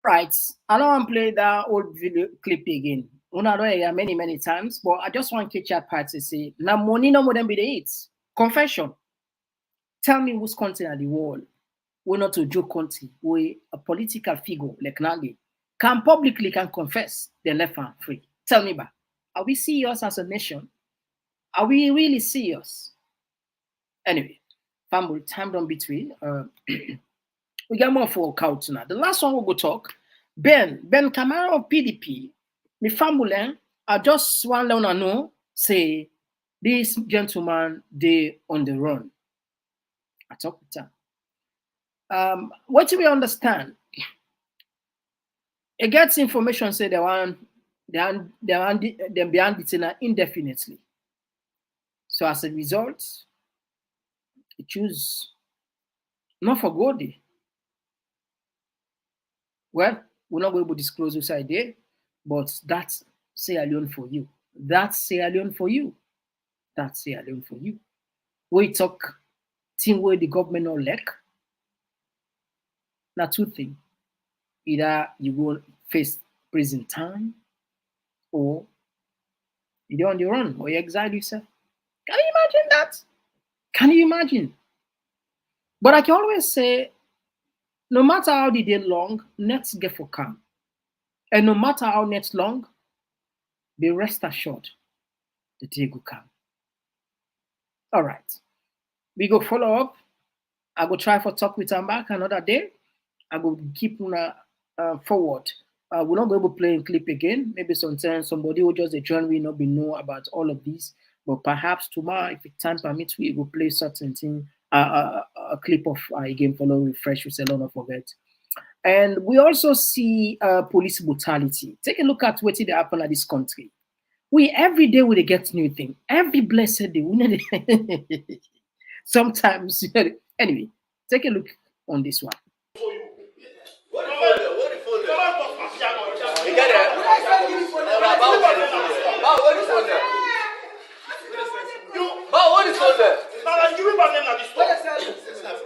Right. I don't want to play that old video clip again. Una don't hear many times, but I just want to catch that part to say, now money no more than be the it. Confession. Tell me who's country at the world. We're not a joke country. We're a political figure like Nandi. Can publicly confess the left hand free. Tell me back. Are we serious as a nation? Are we really serious? Anyway, family, time don't betray. We got more for couch now. The last one we'll go talk. Ben Kamara of PDP. My family, I just want to know, say, this gentleman, they on the run. I talk with them. What do we understand? It gets information say they be detained indefinitely. So as a result, it choose not for Godi. Well, we're not going to disclose this idea, but that's say alone for you. That's say alone for you. That's say alone for you. We talk thing where the government not lack. Now two things. Either you will face prison time or you're on the run or you exile yourself. Can you imagine that? Can you imagine? But I can always say, no matter how the day long, nets get for calm. And no matter how nets long, be rest assured the day will come. All right. We go follow up. I go try for talk with him back another day. I go keep forward. We're not going to play a clip again. Maybe sometimes somebody will just join me not be know about all of these. But perhaps tomorrow, if time permits, we will play certain thing, a clip of again follow refresh. We say don't forget. And we also see police brutality. Take a look at what did happen at this country. We every day we get new thing. Every blessed day we sometimes anyway. Take a look on this one. What is on there? You remember them at the store?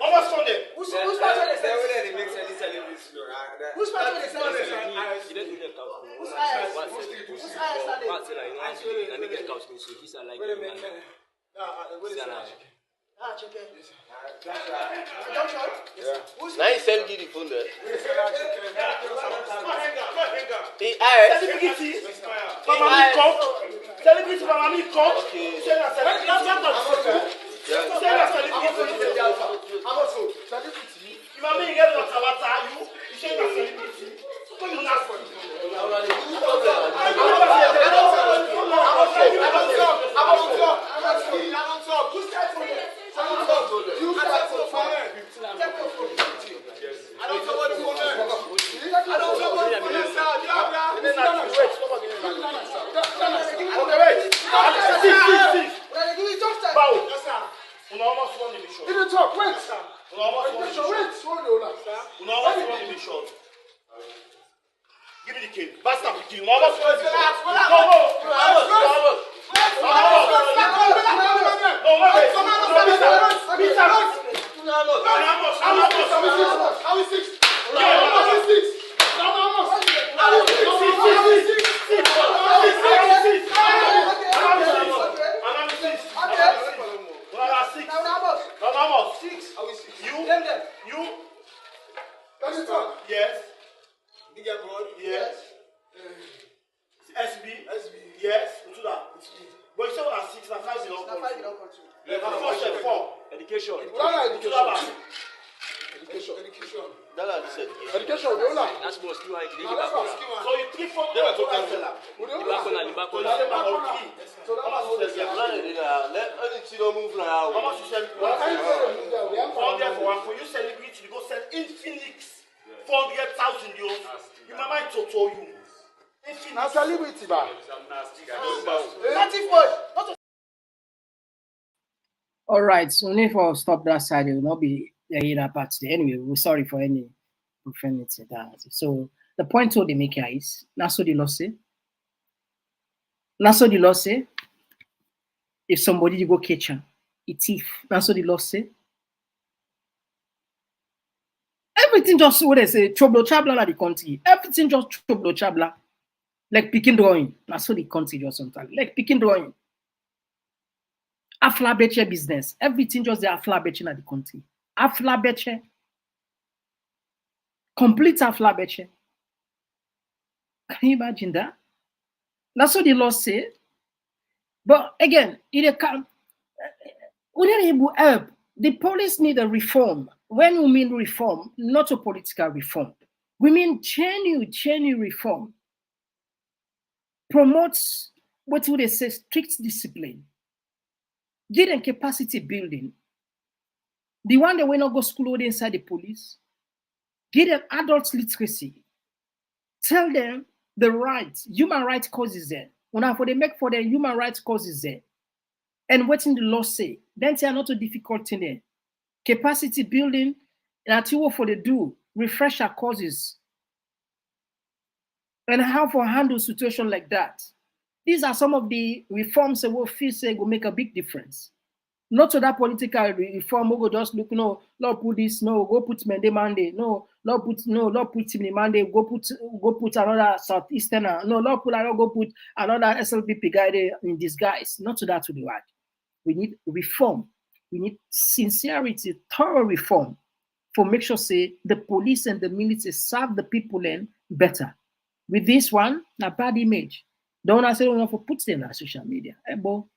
Almost on there. Who's part of the Who's part of the Now you send me the phone there. Celebrity Mama come. Give me the king. Basta the king. Yes. Yes. SB. Yes. We'll do that. But you say on 6 and 5 is not four. Education. Education. Education. That's what skill I did. So you 3 4 let you celebrity you go sell Infinix 400,000 euros. You might to you. Infinix celebrity ba. All right, so only for stop that side, it will not be that part. Anyway, we're sorry for any profanity that. So The point what they make here is, that's what the law say. That's what the law say. If somebody you go catch him, a thief, that's what the law say. Everything just what they say, trouble chabla like the country. Everything just trouble chabla. Like picking drawing. That's what the country just sometimes. Like picking drawing. Afla beche business. Everything just the afla beche at the country. Afla beche. Complete afla beche. Can you imagine that? That's what the law said. But again, it can we need able help. The police need a reform. When we mean reform, not a political reform. We mean genuine reform. Promotes what would they say strict discipline. Give them capacity building. The one that will not go school inside the police. Give them adult literacy. Tell them the rights, human rights causes there. When they make for the human rights causes there. And what in the law say, then they are not a difficult thing there. Capacity building, and that's what for they do, refresher causes. And how to handle situation like that. These are some of the reforms that will feel say will make a big difference. Not to that political reform, we'll go just look, no, Lord put this, no, go put Mende Mande, no, Lord put Timini Mande, go put another Southeasterner, no, Lord put another, go put another SLPP guy there in disguise. Not to that to the right. We need reform. We need sincerity, thorough reform for make sure say the police and the military serve the people in better. With this one, a bad image. Don't I say we for put them on social media. Ebo,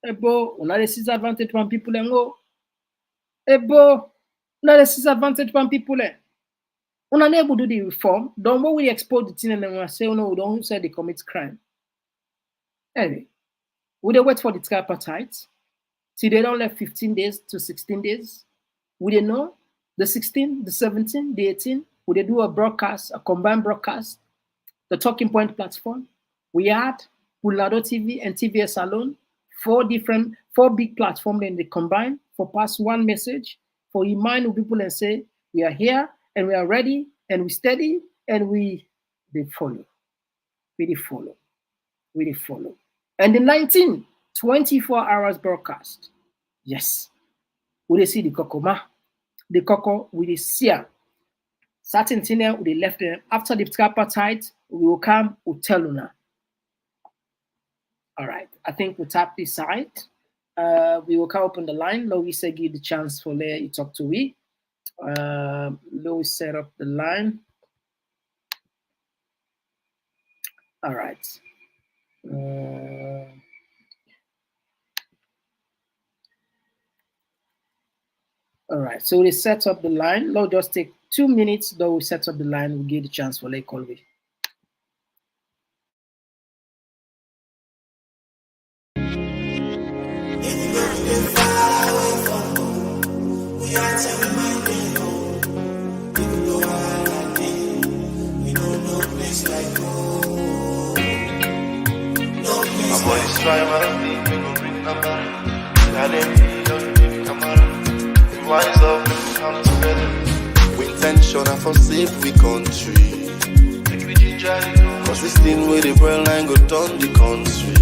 on a des disadvantages from people and go. Ebo, on a des disadvantages from people. On are able to do the reform. Don't we expose the thing and then say, oh no, we don't say they commit crime. Anyway, would they wait for the tripartite? See, they don't left 15 days to 16 days. Would they know the 16, the 17, the 18? Would they do a broadcast, a combined broadcast? The Talking Point platform. We had Pulado TV and TVS alone, four big platforms, and they combine for pass one message for remind people and say, we are here and we are ready and we steady and they follow. We follow. And the 19, 24 hours broadcast. Yes. We they see the Kokoma. The Koko, we they see her. Certain thing there, we left them. After the tripartite, we will come, we'll tell Luna. All right, I think we'll tap this side. We will come open the line. Louis say give the chance for Leah you talk to we. Louis set up the line. All right. All right, so they set up the line. Lord, just take 2 minutes, though we set up the line, we'll give the chance for Leah Colby. We intention and for safe we country. Cause this thing with the brain line go down the country.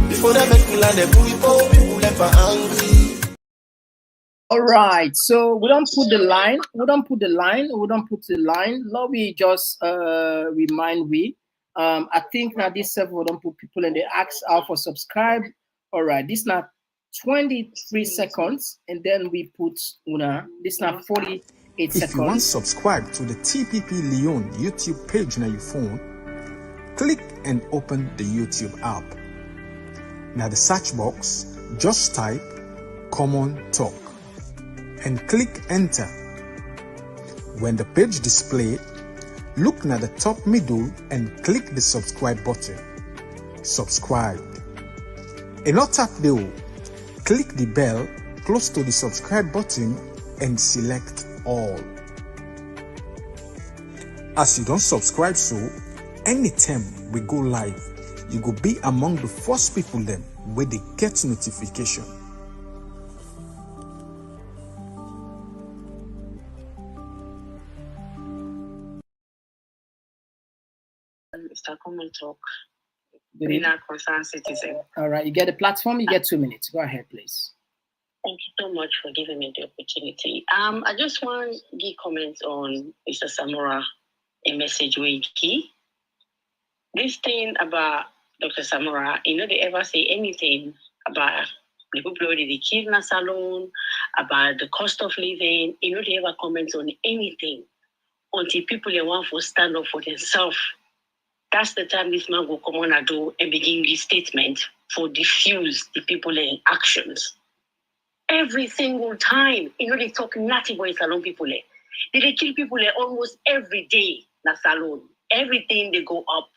Before they make me land the people never angry. All right, so we don't put the line. Lord, we just remind we. I think now this server we don't put people and they ask out for subscribe. All right, this now 23 seconds, and then we put Una. This now 48 seconds. If you want to subscribe to the TPP Lyon YouTube page on your phone, click and open the YouTube app. Now the search box, just type Komon-Tok and click enter. When the page displayed, look at the top middle and click the subscribe button. Subscribe. And not tap the click the bell close to the subscribe button and select all. As you don't subscribe, so anytime we go live, you go be among the first people then where they get notification. Mr. Komon-Tok, Good being evening. a concerned citizen. All right, you get the platform. You get 2 minutes. Go ahead, please. Thank you so much for giving me the opportunity. I just want to give comments on Mr. Samura, a message we give. This thing about Dr. Samura, they ever say anything about the people who they kill in a salon, about the cost of living, they ever comment on anything until people they want to stand up for themselves. That's the time this man will come on and do and begin his statement for diffuse the people in actions. Every single time, they talk nothing about salon people. They kill people almost every day in a salon. Everything they go up.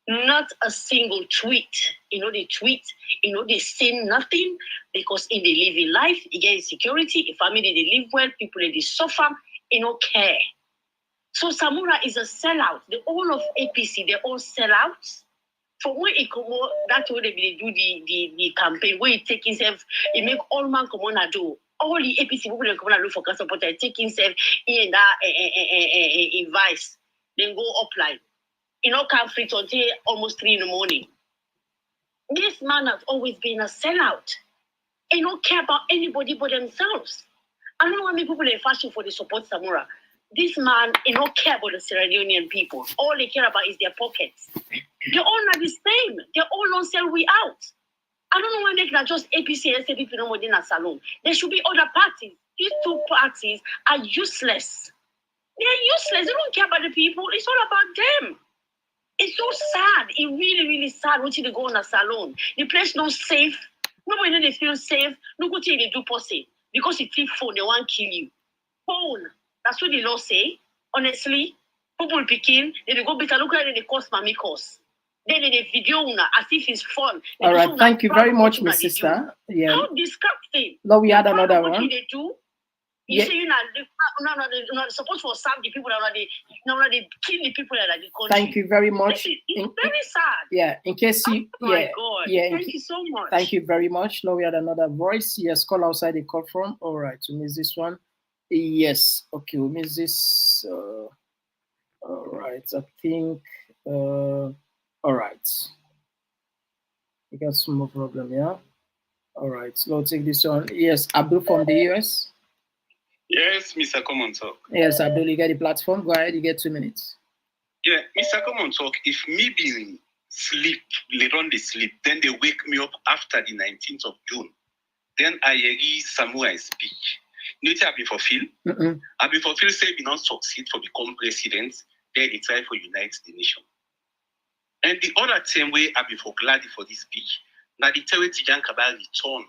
Not a single tweet. They tweet, they say nothing because in they live in life, you get insecurity, a family they live well, people they suffer, care. So Samura is a sellout. The whole of APC, they're all sellouts. For when it come on, that's what they do the campaign, where it take himself, it make all man come on and do. All the APC people they come on and do for cancer, but they take himself in that advice, then go upline. Come free until almost 3 in the morning. This man has always been a sellout. They don't care about anybody but themselves. I don't know how many people they fashion for the support Samura. This man, don't care about the Sierra Leonean people. All they care about is their pockets. They're all not the same. They're all on sell we out. I don't know why they can just APC and SAP no more than a salon. There should be other parties. These two parties are useless. They're useless. They don't care about the people. It's all about them. It's so sad. It's really, really sad when they go on a salon. The place not safe. Nobody they feel safe. No go till they do pussy. Because it take phone, they want to kill you. Phone. That's what the law say. Honestly, people picking, they go better look at it, they cost mommy cost. Then they video as if it's fun. All right, thank you very much, Miss Sister. Yeah. How disgusting. No, we had another one. They do. You say they're supposed to serve the people that they kill the people that are the country. Thank you very much. It's very sad. Yeah, in case you my God. Yeah, Thank you so much. Thank you very much. Now we had another voice. Yes, call outside the call from. All right, we miss this one. Yes, okay, we miss this. All right, I think all right. We got some more problem, yeah. All right, so let's take this one. Yes, Abdul from the US. Yes, Mr. Komon-Tok. Yes, Abdul, you get the platform. Go ahead, you get 2 minutes. Yeah, Mr. Komon-Tok, if me being sleep, later on they sleep, then they wake me up after the 19th of June. Then I hear Samura speak. You know what I've been fulfilled? I've been fulfilled, say we not succeed for become president, then they try for unite the nation. And the other same way I've been for glad for this speech, now the Terry Tijan Kabal return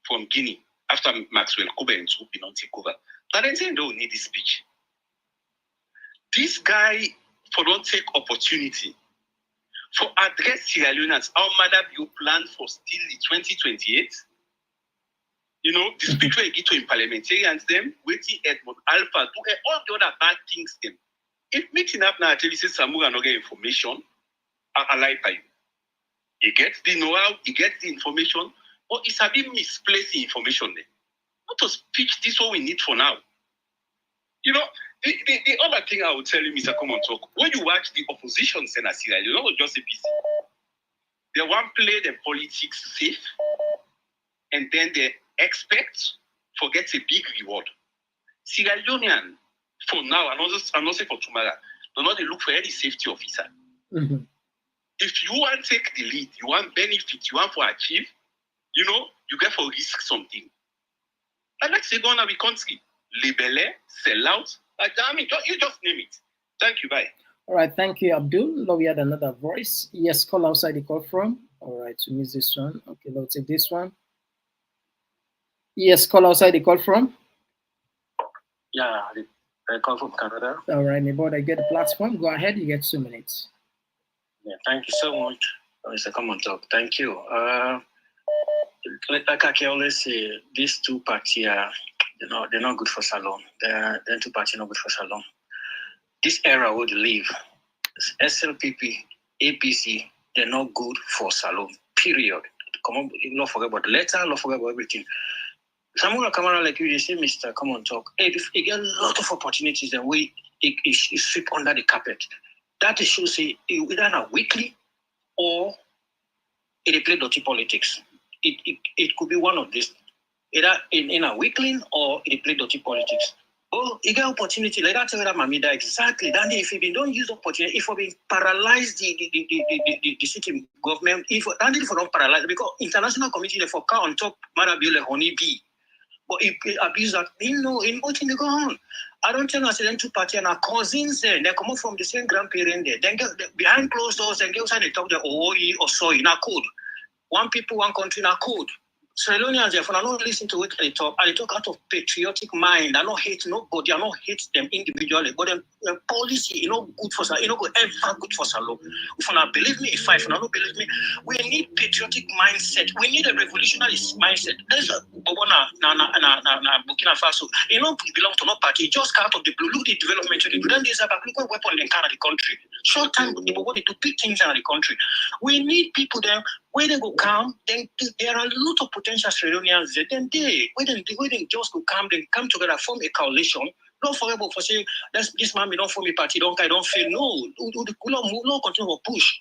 from Guinea after Maxwell Kobe and Troop not take over. But then they don't need this speech. This guy for don't take opportunity for address Sierra Leoneans, how mother you plan for still the 2028? The speech where you get to in parliamentarians them, waiting Edmund Alpha, do all the other bad things them. If meeting up now, I tell you, say Samura no get information, I lie by you. He gets the know-how, he gets the information, but it's a bit misplaced information there. Not to speak this what we need for now. The other thing I would tell you, Mr. Komon-Tok, when you watch the opposition Senate Sierra Leone, not just a PC, they want to play the politics safe, and then they expect forget a big reward. Sierra Leonean, for now, and not say for tomorrow, do not look for any safety officer. Mm-hmm. If you want to take the lead, you want benefit, you want to achieve, you get for risk something. And let's say go on our country, libele, sell out, you just name it. Thank you, bye. All right, thank you, Abdul. Now we had another voice. Yes, call outside the call from. All right, we miss this one. Okay, let's take this one. Yes, call outside the call from. Yeah, I call from Canada. All right, my brother, get the platform. Go ahead, you get 2 minutes. Yeah, thank you so much, Mr. Komon-Tok. Thank you. Like I always say, these two parties are, they're not good for salon. They're two parties not good for salon. This era would live. SLPP, APC, they're not good for salon. Period. Come on, not forget about the letter, not forget about everything. Samura Kamara, like you say, Mr. Komon-Tok, he get a lot of opportunities and we sweep under the carpet. that is should say either a weekly or it play dirty politics. It could be one of these, either in a weekly or it play dirty politics. Oh, you get opportunity like that. Mamida exactly. Then if you don't use opportunity, if we paralyze the city government, if don't paralyze because international community for on top marabile honey be, but if abuse that in what in the go on. I don't think I said them two parties and our cousins there. They come up from the same grandparent there. Then get behind closed doors and get outside they talk the OE or so in a code. One people, one country in a code. Sierra Leoneans, therefore, I don't listen to what they talk. I talk out of patriotic mind. I don't hate nobody. I don't hate them individually. But them policy, good for Salon. Go ever good for Salon. If you not believe me, if you not believe me, we need patriotic mindset. We need a revolutionary mindset. There's a Burkina Faso. Belong to no party. Just out of the blue. Look at the development. Then there's a look weapon in the country. Short time, they want to big things in the country. We need people there. Where they go come, then there are a lot of potential Sierra Leoneans there. Then they just go come, they come together, form a coalition. Not forever for say this man we don't form a party, don't fail. No, no continue to push.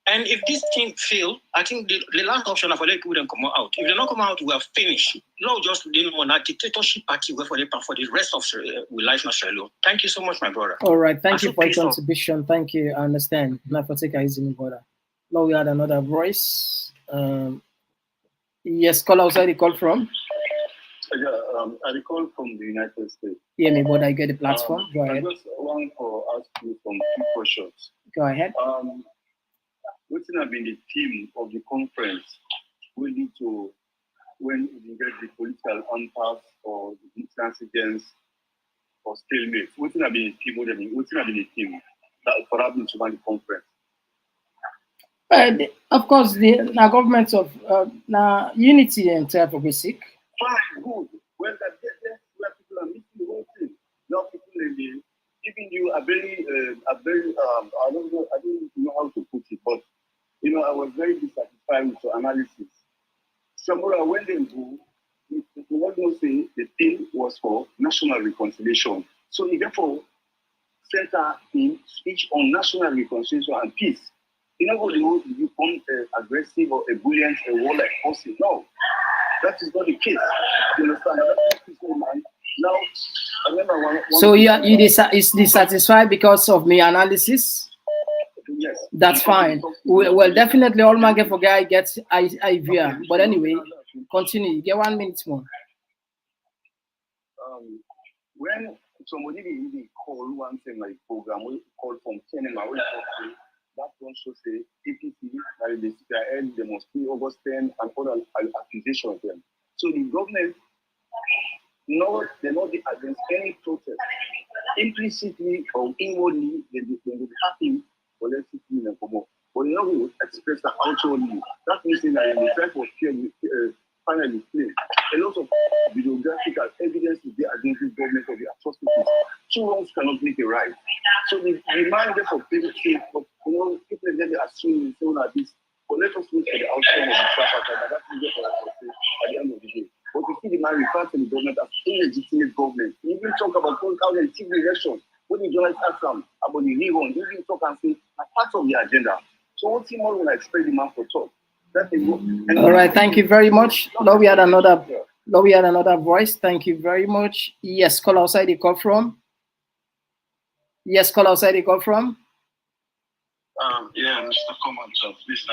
And if this thing fail, I think the last option for let people them come out. If they don't come out, we are finished. No, just on a dictatorship party for the rest of life in Sierra Leone. Thank you so much, my brother. All right, thank you for your contribution. Thank you. I understand. Not for take easy, brother. Now we had another voice. Yes, call outside the call from. Yeah, I call from the United States. Yeah, me, but I get the platform. Go ahead. I just want to ask you some few questions. Go ahead. What's have been the theme of the conference? We need to, when we get the political impasse or the intransigence or stalemate, what's have been the theme? What's have been the theme that for having to run the conference? Of course, the government of unity and self-basic. Fine, good. Well, that's where people are missing the whole thing. Now people are giving you a very, I don't know how to put it, but I was very dissatisfied with your analysis. Samura, when they go, you want say the theme was for national reconciliation. So he therefore center in speech on national reconciliation and peace. What you become aggressive or ebullient, a warlike person. No, that is not the case. You understand? Now, I remember one so you dissatisfied because of my analysis? Yes. That's fine. Well, definitely all my for guy gets idea. But anyway, continue. You get 1 minute more. When somebody really call one thing like program, we call from Kenema, that one should say APC, like the CPIL, they must be August 10 and other accusations of them. So the government, they're not against any protest. Implicitly or inwardly, they will be happy for let's see them come up. But we will express that outwardly. That means that in the type of fear finally play. A lot of videographical evidence is there against the government of the atrocities. Two wrongs cannot make a right. So the demand for people people then assume so like this. But let us look at the outcome of the Tripartite. That's what I say at the end of the day. But we see the man referred to the government as illegitimate government. We even talk about how they take the election. When the journalists ask them about the rerun, they even talk and say as part of the agenda. So what's more when I expect the man for talk? All right, thank you very much. Now we had another voice. Thank you very much. Yes, call outside the call from. Yes, call outside the call from. Yeah, Mr. Komon-Tok. This is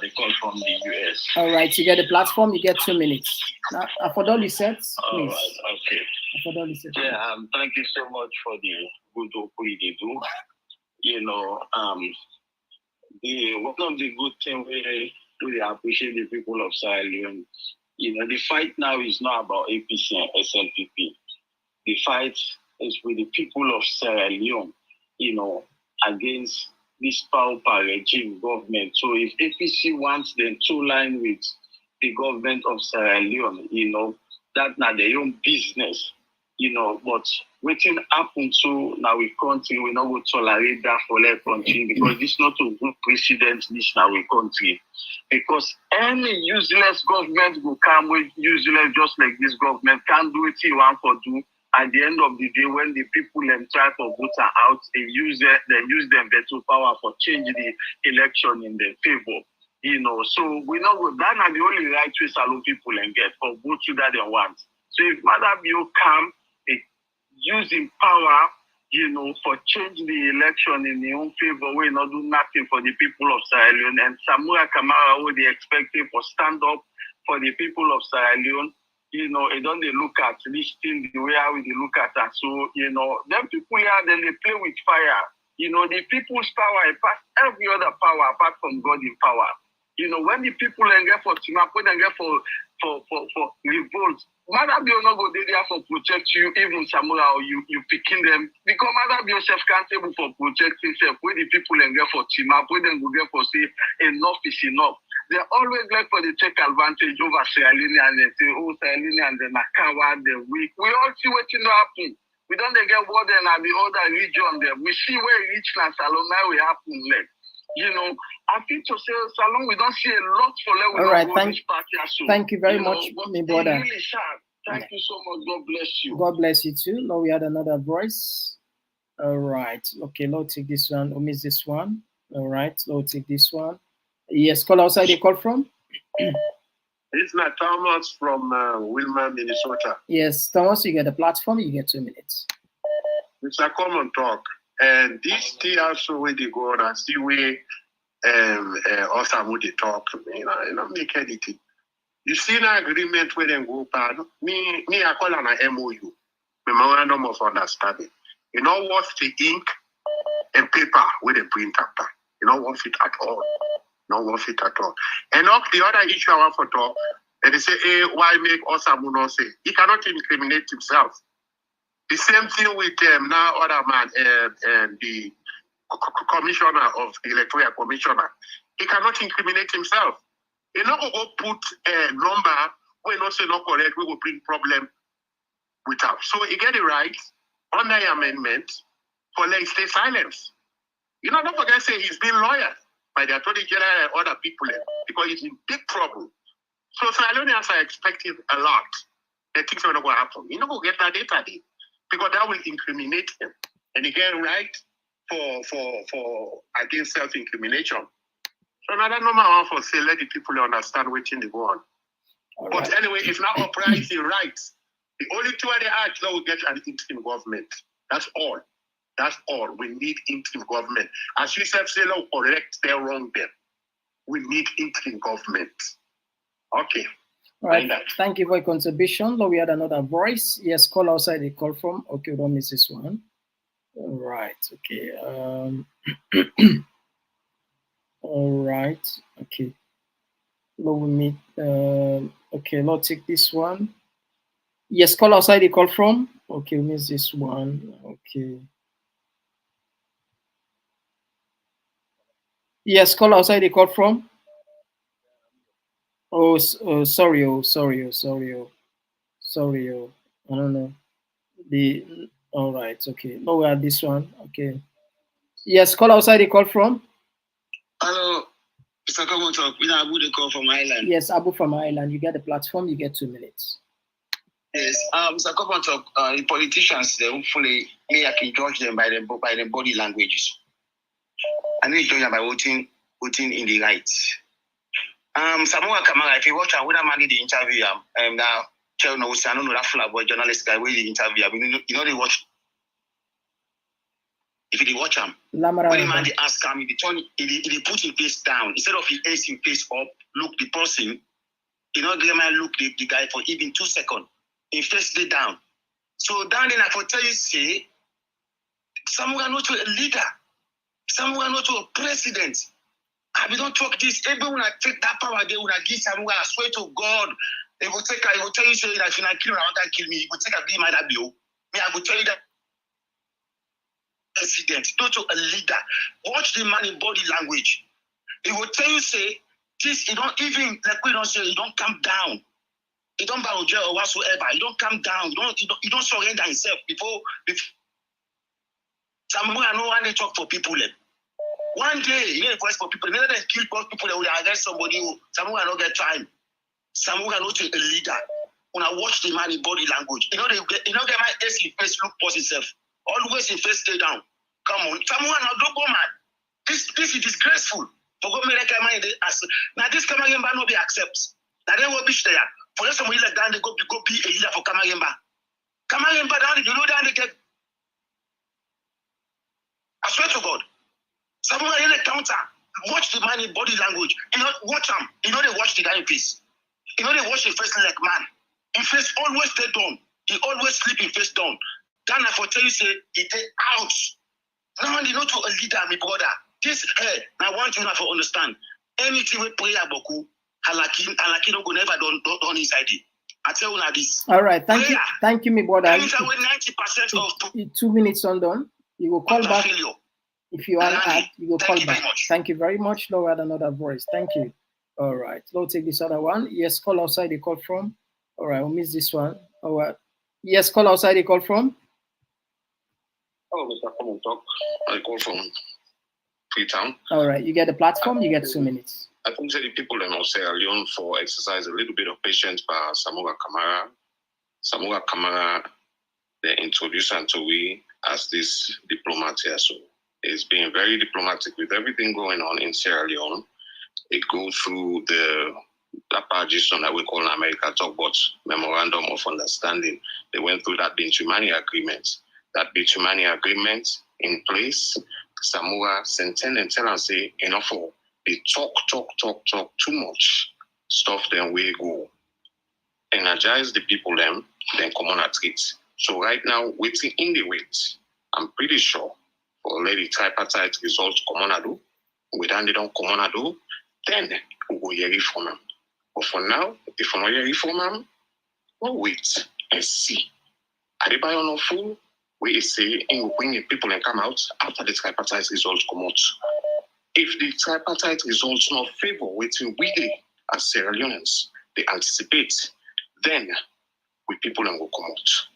they call from the US. All right, you get the platform. You get 2 minutes. Now, for all you said, please. All right, okay. Yeah, thank you so much for the good work they do. One of the good things we appreciate the people of Sierra Leone. The fight now is not about APC and SLPP. The fight is with the people of Sierra Leone, against this power regime government. So if APC wants them to line with the government of Sierra Leone, that's not their own business, but waiting happen to now we country, we not will tolerate that for their country because this not a good precedent this now we country. Because any useless government will come with useless just like this government can't do it you want to do at the end of the day, when the people try for vote out, they use them veto power for change the election in their favor. So we know that are the only right way Salon people get for vote to that they want. So if Madabio come, using power, for change the election in their own favor, we not do nothing for the people of Sierra Leone. And Samura Kamara, who they expecting for stand up for the people of Sierra Leone, it don't they look at this thing the way how they look at that. So, them people here, then they play with fire. The people's power pass every other power apart from God in power. When the people get for team up, when they get for revolt, Madabio not go there for protect you, even Samura or you picking them. Because Madabio self can't able for protecting self. When the people get for team up, when they go get for say enough is enough. They always like for the take advantage over Sierra Leone and they say, oh, Sierra Leone and then Akawa, the weak. We all see what's going to happen. We don't get what then at the other region there. We see where it reach and Salon now we happen like. I think to say Salon, we don't see a lot for level. All right, thank you very much, my brother. Really sharp. Thank you so much. God bless you. God bless you too. Now we had another voice. All right. Okay, let's take this one. We'll miss this one. All right, let's take this one. Yes, call outside. You call from? It's not Thomas from Wilmer, Minnesota. Yes, Thomas, you get the platform. You get 2 minutes. It's a Komon-Tok. And this thing also where they go on and see where also would they talk. Not make anything. You see an agreement where they go pan. Me, I call on a MOU. Memorandum of Understanding. You know what's the ink and paper where they print up? You know what's it at all? Not worth it at all. And the other issue I want to talk, and they say, hey, why make Osamuno say? He cannot incriminate himself. The same thing with now other man and the commissioner of the electoral commissioner. He cannot incriminate himself. He not go put a number where not say not correct, we will bring problem with us. So he get it right on the amendment for like stay silence. Don't forget say he's been lawyered by the Attorney General and other people because he's in big trouble. So Salonians are expecting a lot. The things are not going to happen. You're not going to get that data because that will incriminate him. And again, right for against self-incrimination. So another number one for say let the people understand what they go on. But anyway, if not uprising rights, the only two they act now will get an interim government. That's all. That's all. We need interim government. As you said, say, no, correct, they're wrong there. We need interim government. Okay. All right. Thank you for your contribution. Now we had another voice. Yes, call outside the call from. Okay, don't miss this one. All right. Okay. All right. Okay. Now we meet. Okay, let's take this one. Yes, call outside the call from. Okay, we miss this one. Okay. Yes, call outside the call from. Oh, sorry. I don't know. All right. Okay. No, we have this one. Okay. Yes, call outside the call from. Hello, Mr. Komon-Tok. Abu the call from Ireland. Yes, Abu from Ireland. You get the platform. You get 2 minutes. Yes, Mr. Komon-Tok. The politicians, they hopefully me I can judge them by the body languages. I need to judge them by voting in the rights. Samuar Kamara, if you watch her, when I did the interview, now tell no, I don't know that full about journalist guy where the interview. They watch. If you watch him, when the man they ask him, he put his face down instead of his face up. Look the person, the man look the guy for even 2 seconds. He face lay down. So down then I can tell you say, Samuel not to a leader. Samuel not to a president. I we don't talk this. Everyone I take that power, they will give Samuel. I swear to God, they will take. I will tell you say that if you not kill me, I want to kill me. You will take a be my bill. Me, I will tell you that president, not to a leader. Watch the man in body language. He will tell you say this. You don't even like we don't say. You don't calm down. You don't bow jail or whatsoever. You don't calm down. You don't surrender himself before Samuel. No one they talk for people. One day, you know, voice for people. Never they kill people. They will arrest somebody. Samuel not get time. Samuel not a leader. when I watch the man in body language, you know get my face look positive. Always in face stay down. Come on, Samuel, now don't go mad. This is disgraceful. For go me like now this Kamayemba no be accept. Now they will be there. For them somebody like that they go be a leader for Kamayemba. Kamayemba down you know down they get. I swear to God. Samuel in the counter. Watch the man in body language. You know, watch him. You know they watch the guy in face. You know they watch the face like man. His face always stay down. He always sleep in face down. Then I for tell you say he take out. Now you know to a leader, my brother. This now I want you to understand. Anything we pray about halaki no go never done inside it. I tell you now this. All right, thank you, my brother. Anytime with 90% of 2 minutes on done. You will call back. If you are at, you will call back. Thank you very much. Lord, add another voice. Thank you. All right. Let's take this other one. Yes, call outside the call from. All right, we'll miss this one. All right. Yes, call outside the call from. Oh, Mr. Komon-Tok. I call from Freetown. All right. You get the platform. You get 2 minutes. I think that the people in Sierra Leone for exercise a little bit of patience by Samura Kamara. Samura Kamara, they introduced we as this diplomat here. So it's been very diplomatic with everything going on in Sierra Leone. It goes through the Tripartite that we call in America talk about memorandum of understanding. They went through that Bintumani agreement. That Bintumani agreement in place, Samura sent and tell and say enough for they talk too much stuff. Then we go energize the people them, then come on at it. So right now, waiting in the wait. I'm pretty sure for already tripartite results come on do. We don't come on do, then we go hear it from them. But for now, if we not hear it from them, we'll wait and see. Adebayo no fool, we say and we bring the people and come out after the tripartite results come out. If the tripartite results not favor waiting we do as Sierra Leoneans, they anticipate, then we people and will come out.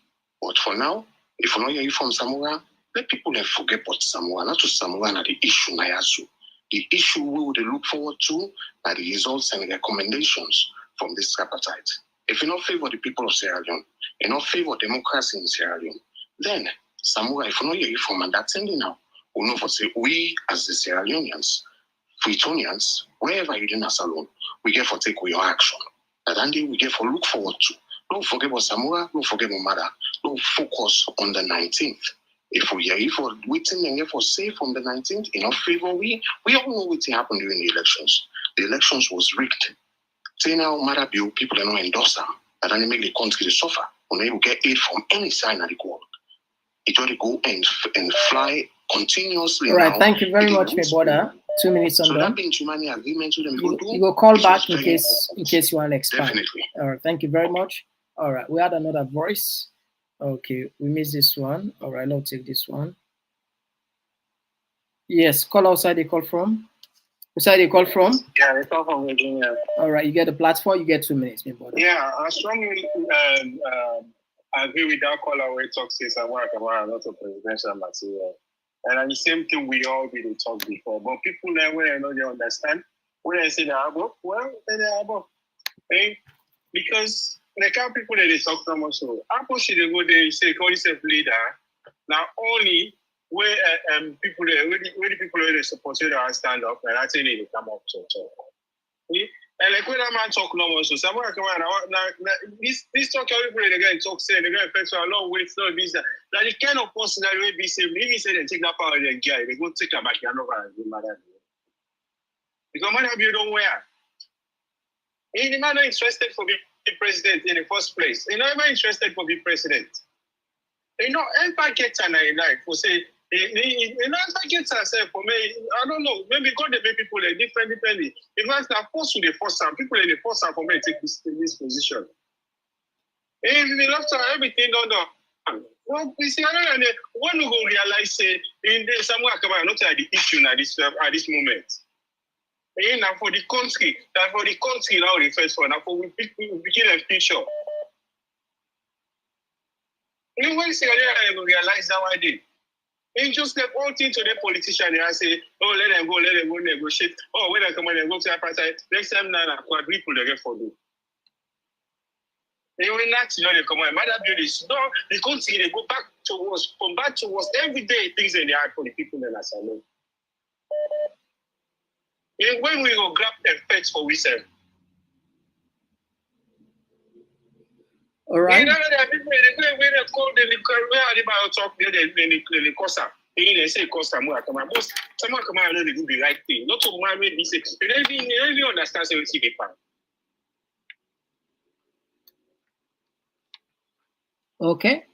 But for now, if we not hear from Samura, let people forget about Samura, not to Samura, not the issue Nayasu. The issue we would look forward to are the results and recommendations from this tripartite. If you not favor the people of Sierra Leone, you not favor democracy in Sierra Leone, then Samura, if you not hear from and that's ending now, we know for say we as the Sierra Leoneans, Freetonians, wherever you're in a salon, we get for take your action. And then we get for look forward to. Don't forget about Samura, don't forget about Mother. Don't focus on the 19th. If we are here for waiting and here for say from the 19th, in our favor, we all know what happened during the elections. The elections was rigged. Say now, Mother Bill, people are not endorse them. And then they make the country suffer. When they will get aid from any side of the world. It ought to go and fly continuously. All right, now. thank you very much, my brother. 2 minutes on done. You will call back in case you want to expand. Definitely. All right, thank you very much. All right, we had another voice. Okay, we missed this one. All right, let's take this one. Yes, call outside the call from. Outside the call from? Yeah, they call from Virginia. All right, you get the platform, you get 2 minutes, my brother. Yeah, I strongly agree with that caller where he talks to Samuar Kamara, not a presidential material. And the same thing we all did talk before. But people now, when I know they understand, when I say they're above, well, then they're above. Okay? Because the kind of people that they talk to also, Apple should go there, say, call yourself leader. Now, only where people there, where the people that they support you to stand up, and that's when they come up to talk. Okay? And like when that man talk normal, so Samuel Kamara, this talk everybody they're going to talk, say they're going to fetch a long way, so this that. Now the kind of person that will be saved, even say they take that power of their guy, they go take that back, you're not going to do matter. Because man have you don't wear. The man not interested for being president in the first place. You're not even interested for being president. You know, everybody gets an life for say, you know, everybody gets herself for me. I don't know, maybe God they make people like different. If that's not forced to the first time, people in the first time for me take this position. If they love to everything done. Well, we see, when we go realize, say, in the Samuar Kamara, not at the issue at this moment. And now for the country now the first one, now for we begin a future. And when you see I realize that I did. And just like all things to the politician, and I say, oh, let them go negotiate. Oh, when I come on and go to the apartheid, next time now, quadruple the get for you. They will not, they come on. Mother buildings, no, they country, they go back to worse, from back to worse. Every day, things in the heart for the people in Asylum. When we will grab the pets for we sell. All right. We know that people, they call the where are they about to talk, the Costa. They say Costa, Samura Kamara. Most Samura Kamara know they do the right thing. Not to marry this. They don't even understand so we see the pan. Okay.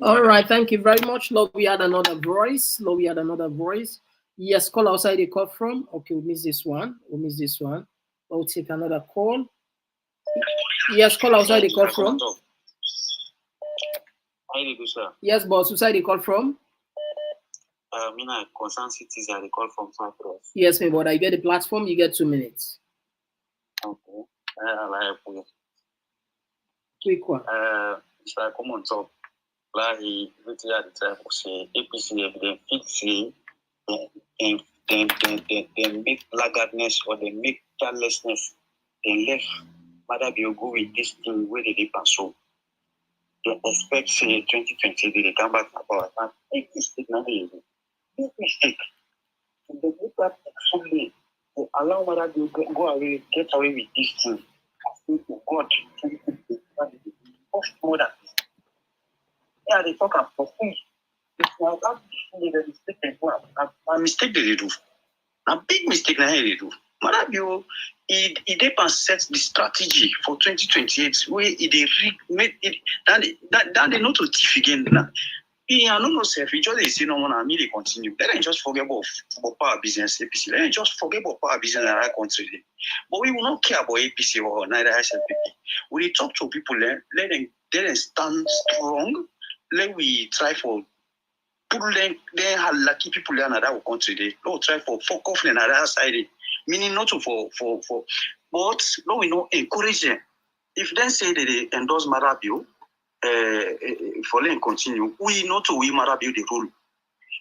All right. Thank you very much. Lord, we had another voice. Yes, call outside the call from. Okay, we missed this one. We'll take another call. Yes, call outside the call from. Yes, boss. Outside the call from. Mina concerned citizen, they call from Cyprus. Yes, my brother. You get the platform. You get 2 minutes. Okay. I'll help Quick one. Mr. Komon-Tok, like he retired the time of say APC, they fix it, they make laggardness or they make carelessness, they left Mother Biogo with this thing where they pass so. They expect say 2020 they come back to power. And big mistake now they do. Big mistake. And they look at extremely. They allow Mother Biogo go away, get away with this thing. I think to God, 2020 more than this. Yeah, they talk about for free. It's like that the mistake they do. A mistake they do. A big mistake they do. Marabio, he did set the strategy for 2028 where he made it that they not to thief again. He I don't know if he just say no one and me they continue. Let them just forget about power business APC. Let them just forget about power business in our country. But we will not care about APC or neither SLPP. We talk to people, let them stand strong. Let we try for people they have lucky people in another country. They no try for focus on another side. Meaning not to for but no we know encourage them. If they say that they endorse Marabio, for them continue, we know to we Marabio the rule.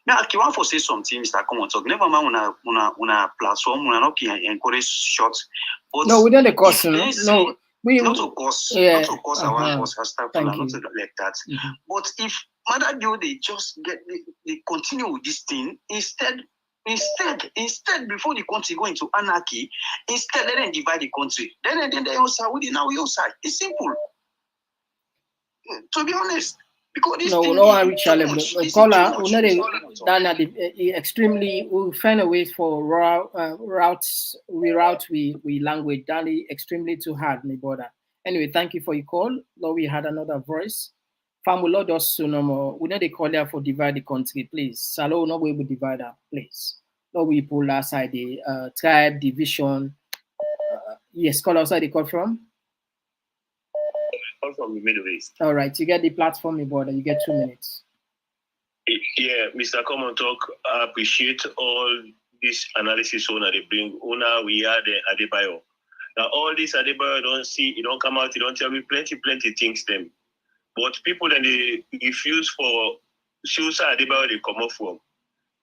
Now I want to say something, Mr. Komon-Tok. Never mind on a platform, we are not encourage shots. But no, we don't the cause. No, we not to cause, yeah. Not to cause our cause hashtag not to like that. Mm-hmm. But if Marabio they just they continue with this thing instead before the country go into anarchy, instead let them divide the country. Then they also now we also it's simple. To be honest, because this no, thing no, I reach caller. We extremely we find a way for routes. We language. That is extremely too hard, my brother. Anyway, thank you for your call. Lord, we had another voice. Family Lord also no more. We know they call there for divide the country, please. Salo no way we divide that, please. No we pull aside the tribe division. Yes, call outside the call from. Call from the Middle East. All right, you get the platform, my brother. You get 2 minutes. Yeah, Mr. Komon-Tok, I appreciate all this analysis owner they bring. Owner we are the Adebayo. Now all this Adebayo don't see, it don't come out, it don't tell me plenty things them. But people then they refuse for Shusa Adebayo they come off from.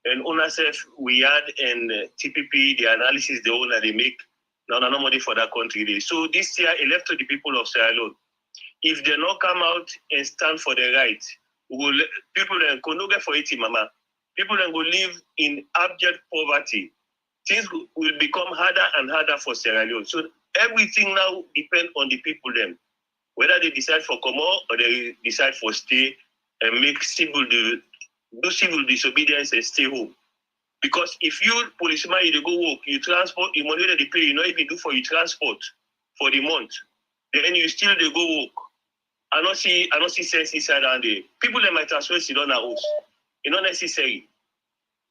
And owner said we had and TPP the analysis the owner they make no money for that country. So this year it left to the people of Sierra Leone. If they not come out and stand for the right, people then go no get for it, mama. People then go live in abject poverty. Things will become harder and harder for Sierra Leone. So everything now depends on the people then. Whether they decide for Komor or they decide for stay and make do civil disobedience and stay home. Because if you policeman you go work, you transport, you money that they pay, you not even do for your transport for the month, then you still they go work. I don't see sense inside and there. People that might as well sit on a house. It's not necessary.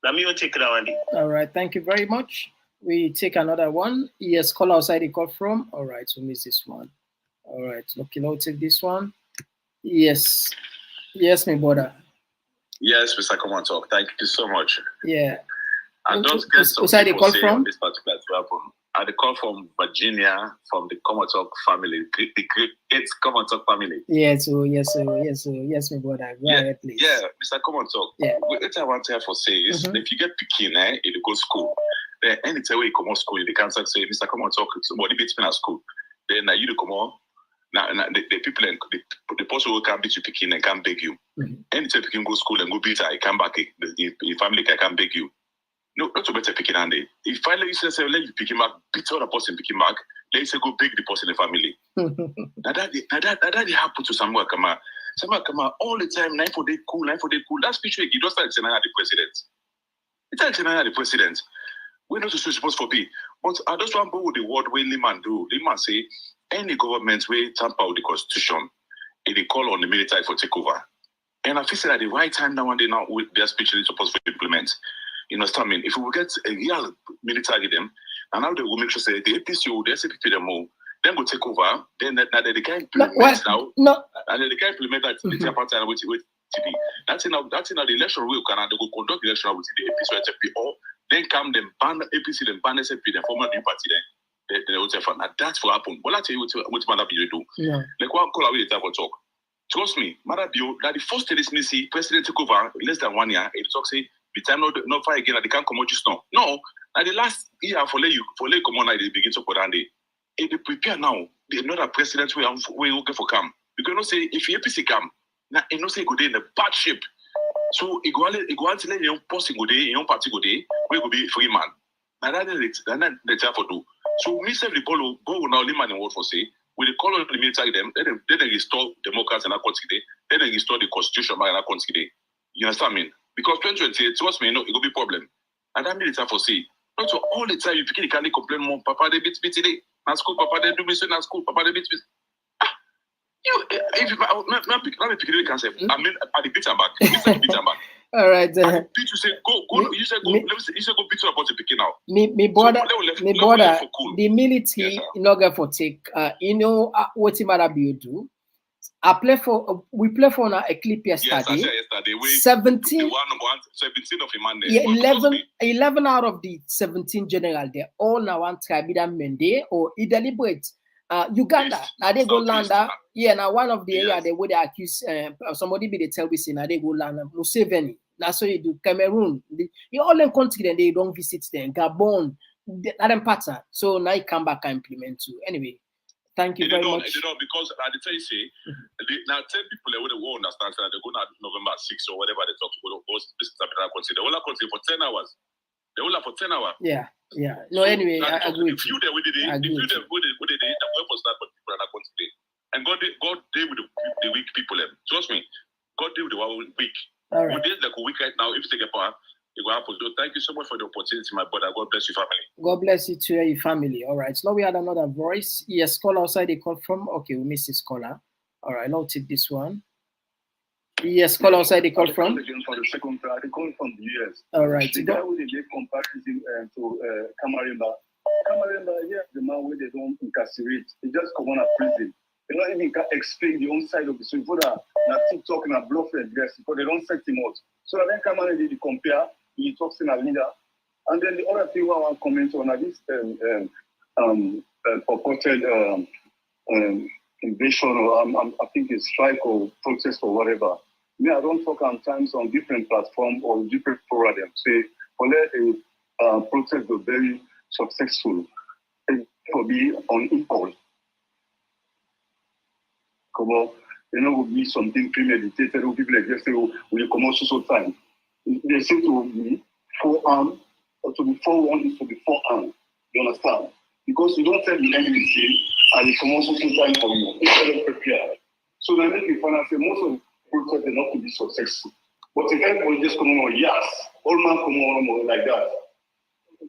Let me take that one. All right, thank you very much. We take another one. Yes, call outside the call from. All right, we miss this one. All right, okay, now take this one. Yes, my brother. Yes, Mr. Komon-Tok, thank you so much. Yeah. I don't get some people say on this particular album. I call from Virginia, from the Komon-Tok family, it's Komon-Tok family. Yes, my brother. Go ahead, please. Yeah, Mr. Komon-Tok. Yeah. What I want to have for say is, if you get Pekin, you go school. Then anytime you come out school, they can say, Mr. Komon-Tok, somebody beats me at school. Then you come on, Now the people and the person who can beat you picking and can beg you. Anytime you can go school and go beat her, I come back. The family can beg you. No, not to better picking and they. If finally you say let you pick him up, beat other person pick him back, let you say go beg the person in the family. Now that happened to Samuar Kamara. Samuar Kamara all the time, 9 for day cool. That speech he does like Senaya the president. It's like Senaya the president. We're not supposed to be. But I just want to go with the word where Liman do. Liman say any government will tamper with the constitution and they call on the military for takeover. And I feel that at the right time now and they now with their speech is supposed to implement. You know what I mean? If we will get a real military them, and now they will make sure say the APC or the SCP them all, then go take over, then they can implement now. No. And then they can implement that the Tripartite with TP. That's in the election will Canada go conduct the election with the APC or SCP or then come them ban APC, then ban SCP, then form a new party then. They will say, that's what happened. Well, I tell you what Madabio do. Yeah. Like one call away the type of talk. Trust me, Madabio, that the first thing is me see president took over less than 1 year. It talk say the time not fire again, they can't come out just now. No, and the last year for lay come on, they begin to put on the. If they prepare now, they know that president will okay for come. You cannot say if APC come, now you know say go day in a bad shape. So equality let your post go day, your party go day, we will be free man. Now that's the time for do. So me say the ball go now Liman and what for say. When they call on the military them, then they restore democracy in our country, then they restore the constitution in our country. You understand me? Because 2028, trust me, it will be a problem. And that military for say, not so all the time you can't complain more, Papa they beat today. Na school, Papa they do me so na school, Papa they beat me. If not pick can say, I mean at the beat and back. Beat and back. All right. You say go. You say go. You say go beat you about the picking out. Me brother, the military not going for take. You know what Madabio do? We play for a clip yesterday. Yes, yesterday. 17 of a man there. Yeah, 11 out of the 17 general there all now one tribe either Mende or deliberate. Uganda, now they go land. Yeah, now one of the area they would accuse somebody be the tell us now they go land. Museveni, that's what you do. Cameroon, you all in country then they don't visit them. Gabon, that pattern. So now you come back and implement too. Anyway, thank you very much. They don't because I tell you say now 10 people they will understand that they go now November 6 or whatever they talk to go this country. They will have country for 10 hours. They will have for 10 hours. Yeah. No, so, anyway, I agree. If you there with the day, if you there with the day, the way for start for people that are going today. And God deal with the weak people. Trust me, God deal with the weak. All right. We did like a week right now. If you take a power, it will happen. So thank you so much for the opportunity, my brother. God bless your family. God bless you too, your family. All right. So now we had another voice. Yes, caller outside they call from. Okay, we missed this caller. All right, now take this one. Yes, call outside they call from. Again for the second time, they call from the US. All right. The guy with the comparison to Kamara. Kamara, yeah, the man where they don't incarcerate. They just come on a prison. They don't even explain the own side of the story. For that, TikTok and a bluff and dress because they don't set him out. So then Kamara did compare. He talks in a leader, and then the other thing I want to comment on this purported invasion or I think it's strike or protest or whatever. Me, I don't talk sometimes on different platforms or different forums. Say, for a protest was very successful. It will be on impulse. Come on, will be something premeditated. Or people like just say, "Oh, we come out so time." They say to be forearm or to be forearm to be forearm. You understand? Because you don't tell the enemy, say, and it's almost so time for you. It's prepared. So then make me find out say most of the protests are not to be successful. But if everybody just come on, yes, all man come on like that.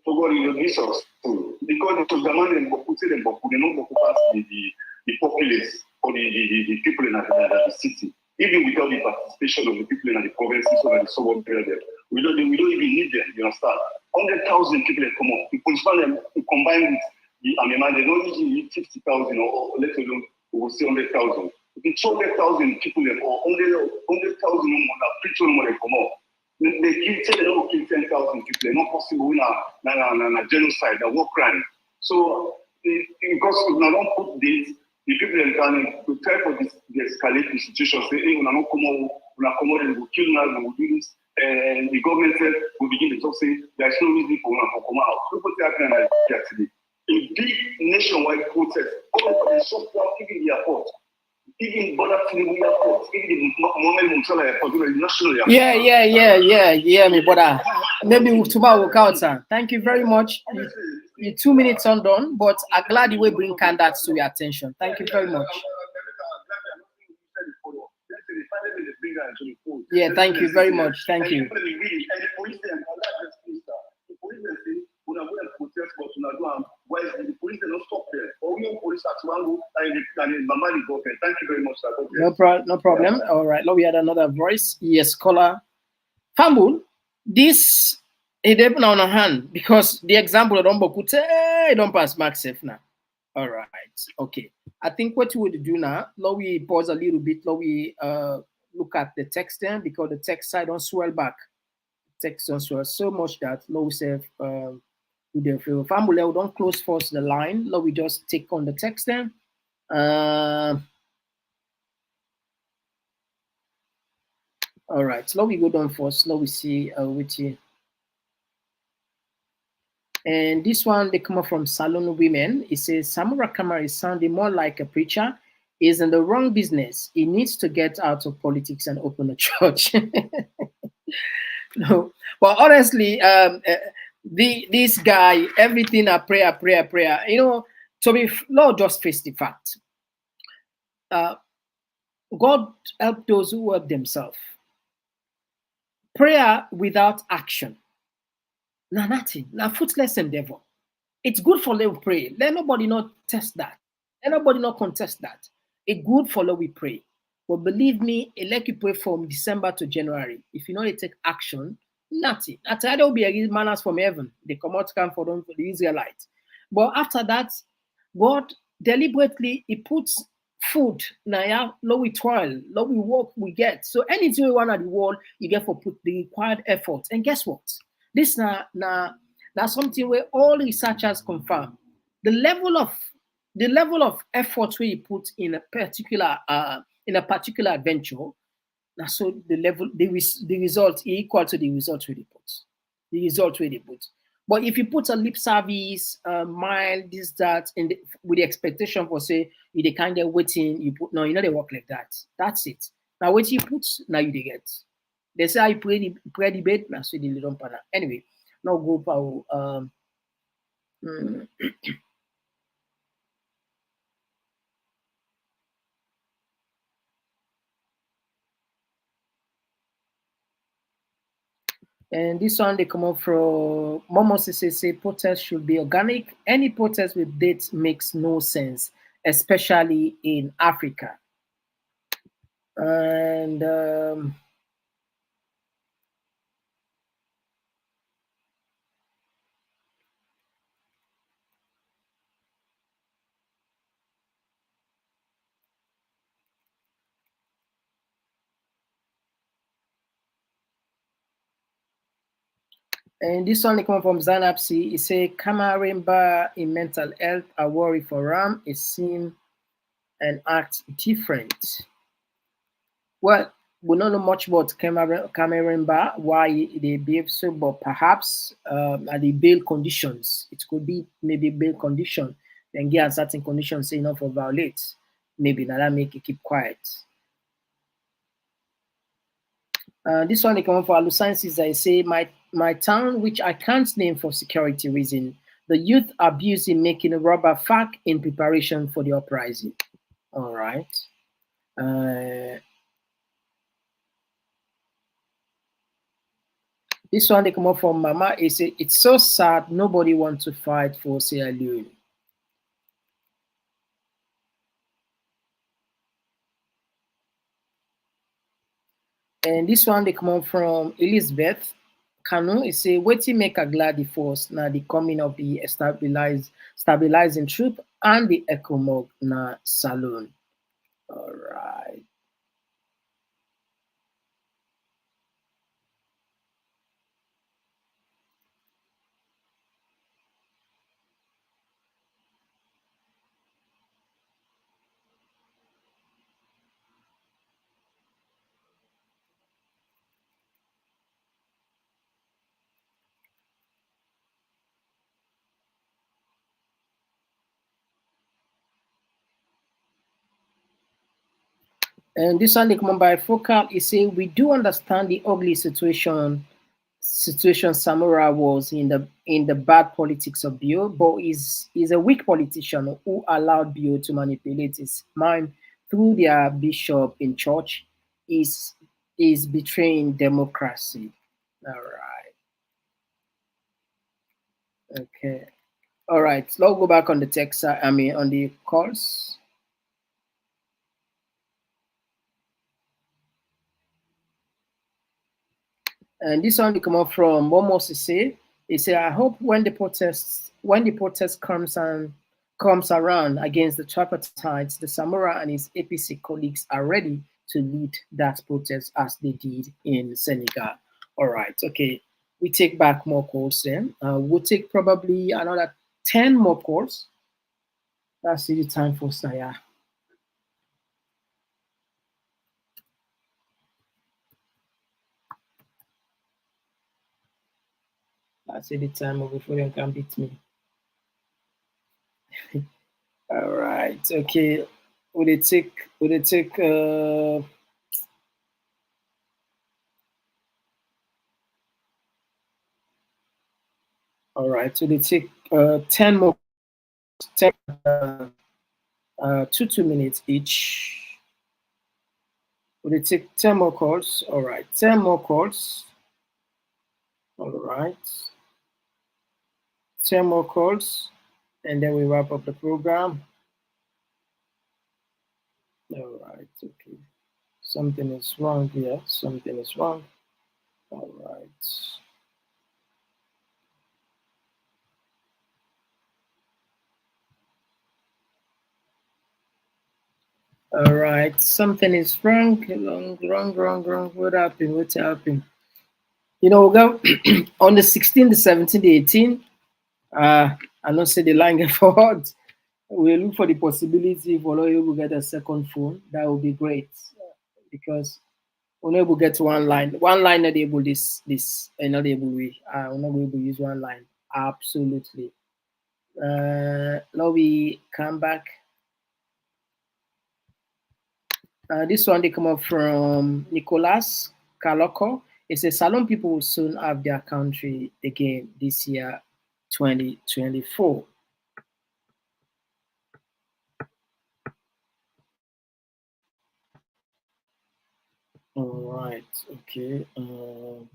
So God will be successful. Because it was the man in Boku, they don't pass the populace or the people in the city. Even without the participation of the people in the provinces or the suburb area, we don't even need them, you understand? 100,000 people that come up. The police them combine with the man, they don't usually need 50,000 or let alone we will say 100,000. If it's 100,000 people or 100,000 that preach on what they come up. They kill 10,000 people. It's not possible in a genocide, a war crime. So because we don't put this, the people in Ghana to try for this, the escalate the situation, say, hey, we will kill now, we will do this. And the government said, we begin to talk, say, there's no reason for us to come out. Look what's happening in Nigeria today. a big nationwide protest. All of the shop down, even the airport, even border Tinubu airport, even the Mohammed Mumtala airport, the national airport. Yeah, me brother. Maybe tomorrow will count, sir. Thank you very much. You're 2 minutes undone, but I'm glad you will bring candidates to your attention. Thank you very much. Yeah, thank you very much. Thank you. Thank you very much, sir. No problem. All right, now we had another voice. Yes, caller. Humble, this it depends on a hand because the example of Dombokute don't pass max safe now. All right, okay. I think what we would do now, now we pause a little bit, now we look at the text then because the text side don't swell back. Text don't swell so much that now we say with the family we don't close first the line, now we just take on the text then. All right, so now we go down first, now we see which and this one, they come up from Salon Women. It says, Samura Kamara is sounding more like a preacher. He's in the wrong business. He needs to get out of politics and open a church. No, but honestly, this guy, everything a prayer. You know, to be Lord, just face the fact. God help those who help themselves. Prayer without action. Now nothing. Now fruitless endeavor. It's good for them pray. Let nobody not test that. Let nobody not contest that. It's good for them we pray. But believe me, it like you pray from December to January. If you know they take action, nothing. After that, there will be a manners from heaven. They come out come for them for the Israelites. But after that, God deliberately He puts food. Now, yeah, low we toil, low we work, we get. So anything we want at the world, you get for put the required effort. And guess what? This now that's something where all researchers confirm the level of effort we put in a particular adventure. Now, so the result equal to the result we put. The result we put. But if you put a lip service, mile, this, that, with the expectation for say you the kind of waiting, you put no, you know they work like that. That's it. Now what you put, now you get. They say I pray the bed, now so the little partner. Anyway, now go for and this one they come up from Momo say protest should be organic. Any protest with dates makes no sense, especially in Africa. And this one they come from Zanapsi. He say Kamarimba in mental health a worry for Ram. It seem and act different. Well, we don't know much about Kamarimba, why they behave so, but perhaps at the bail conditions. It could be maybe bail condition. Then get certain conditions say enough for violate. Maybe now that make it keep quiet. This one they come for Alusansis. I say my town, which I can't name for security reason, the youth abusing making a rubber fact in preparation for the uprising. All right. This one they come up from Mama. It say it's so sad nobody wants to fight for Sierra Leone. And this one they come up from Elizabeth Kanu. It say waiting make a glad the force now the coming of the stabilizing troop and the ECOMOG na saloon. All right. And this one they come on by focal is saying we do understand the ugly situation Samura was in the bad politics of Bio, but is a weak politician who allowed Bio to manipulate his mind through their bishop in church is betraying democracy. All right. Okay. All right. Let's go back on the text. I mean on the calls. And this one will come up from Momos say. He said, I hope when the protest comes around against the tripartites, the Samura and his APC colleagues are ready to lead that protest as they did in Senegal. All right, okay. We take back more calls then. We'll take probably another 10 more calls. That's the time for Saya. That's the time before they can beat me. All right, okay. Would it take all right, so they take 10 more 10 2 minutes each. Would it take 10 more calls? All right, 10 more calls. All right, 10 more calls, and then we wrap up the program. All right, okay. Something is wrong here. Something is wrong. All right. All right, something is wrong. Wrong. What happened? What happened? You know, go on the 16th, the 17th, the 18th. I don't say the line get forward. We look for the possibility for Oloyo will get a second phone. That would be great because we're not able to get one line. One line not able this not able we. We're not able to use one line. Absolutely. Now we come back. This one they come up from Nicolas Kaloko. It says Salon people will soon have their country again this year, 2024. All right. Okay. All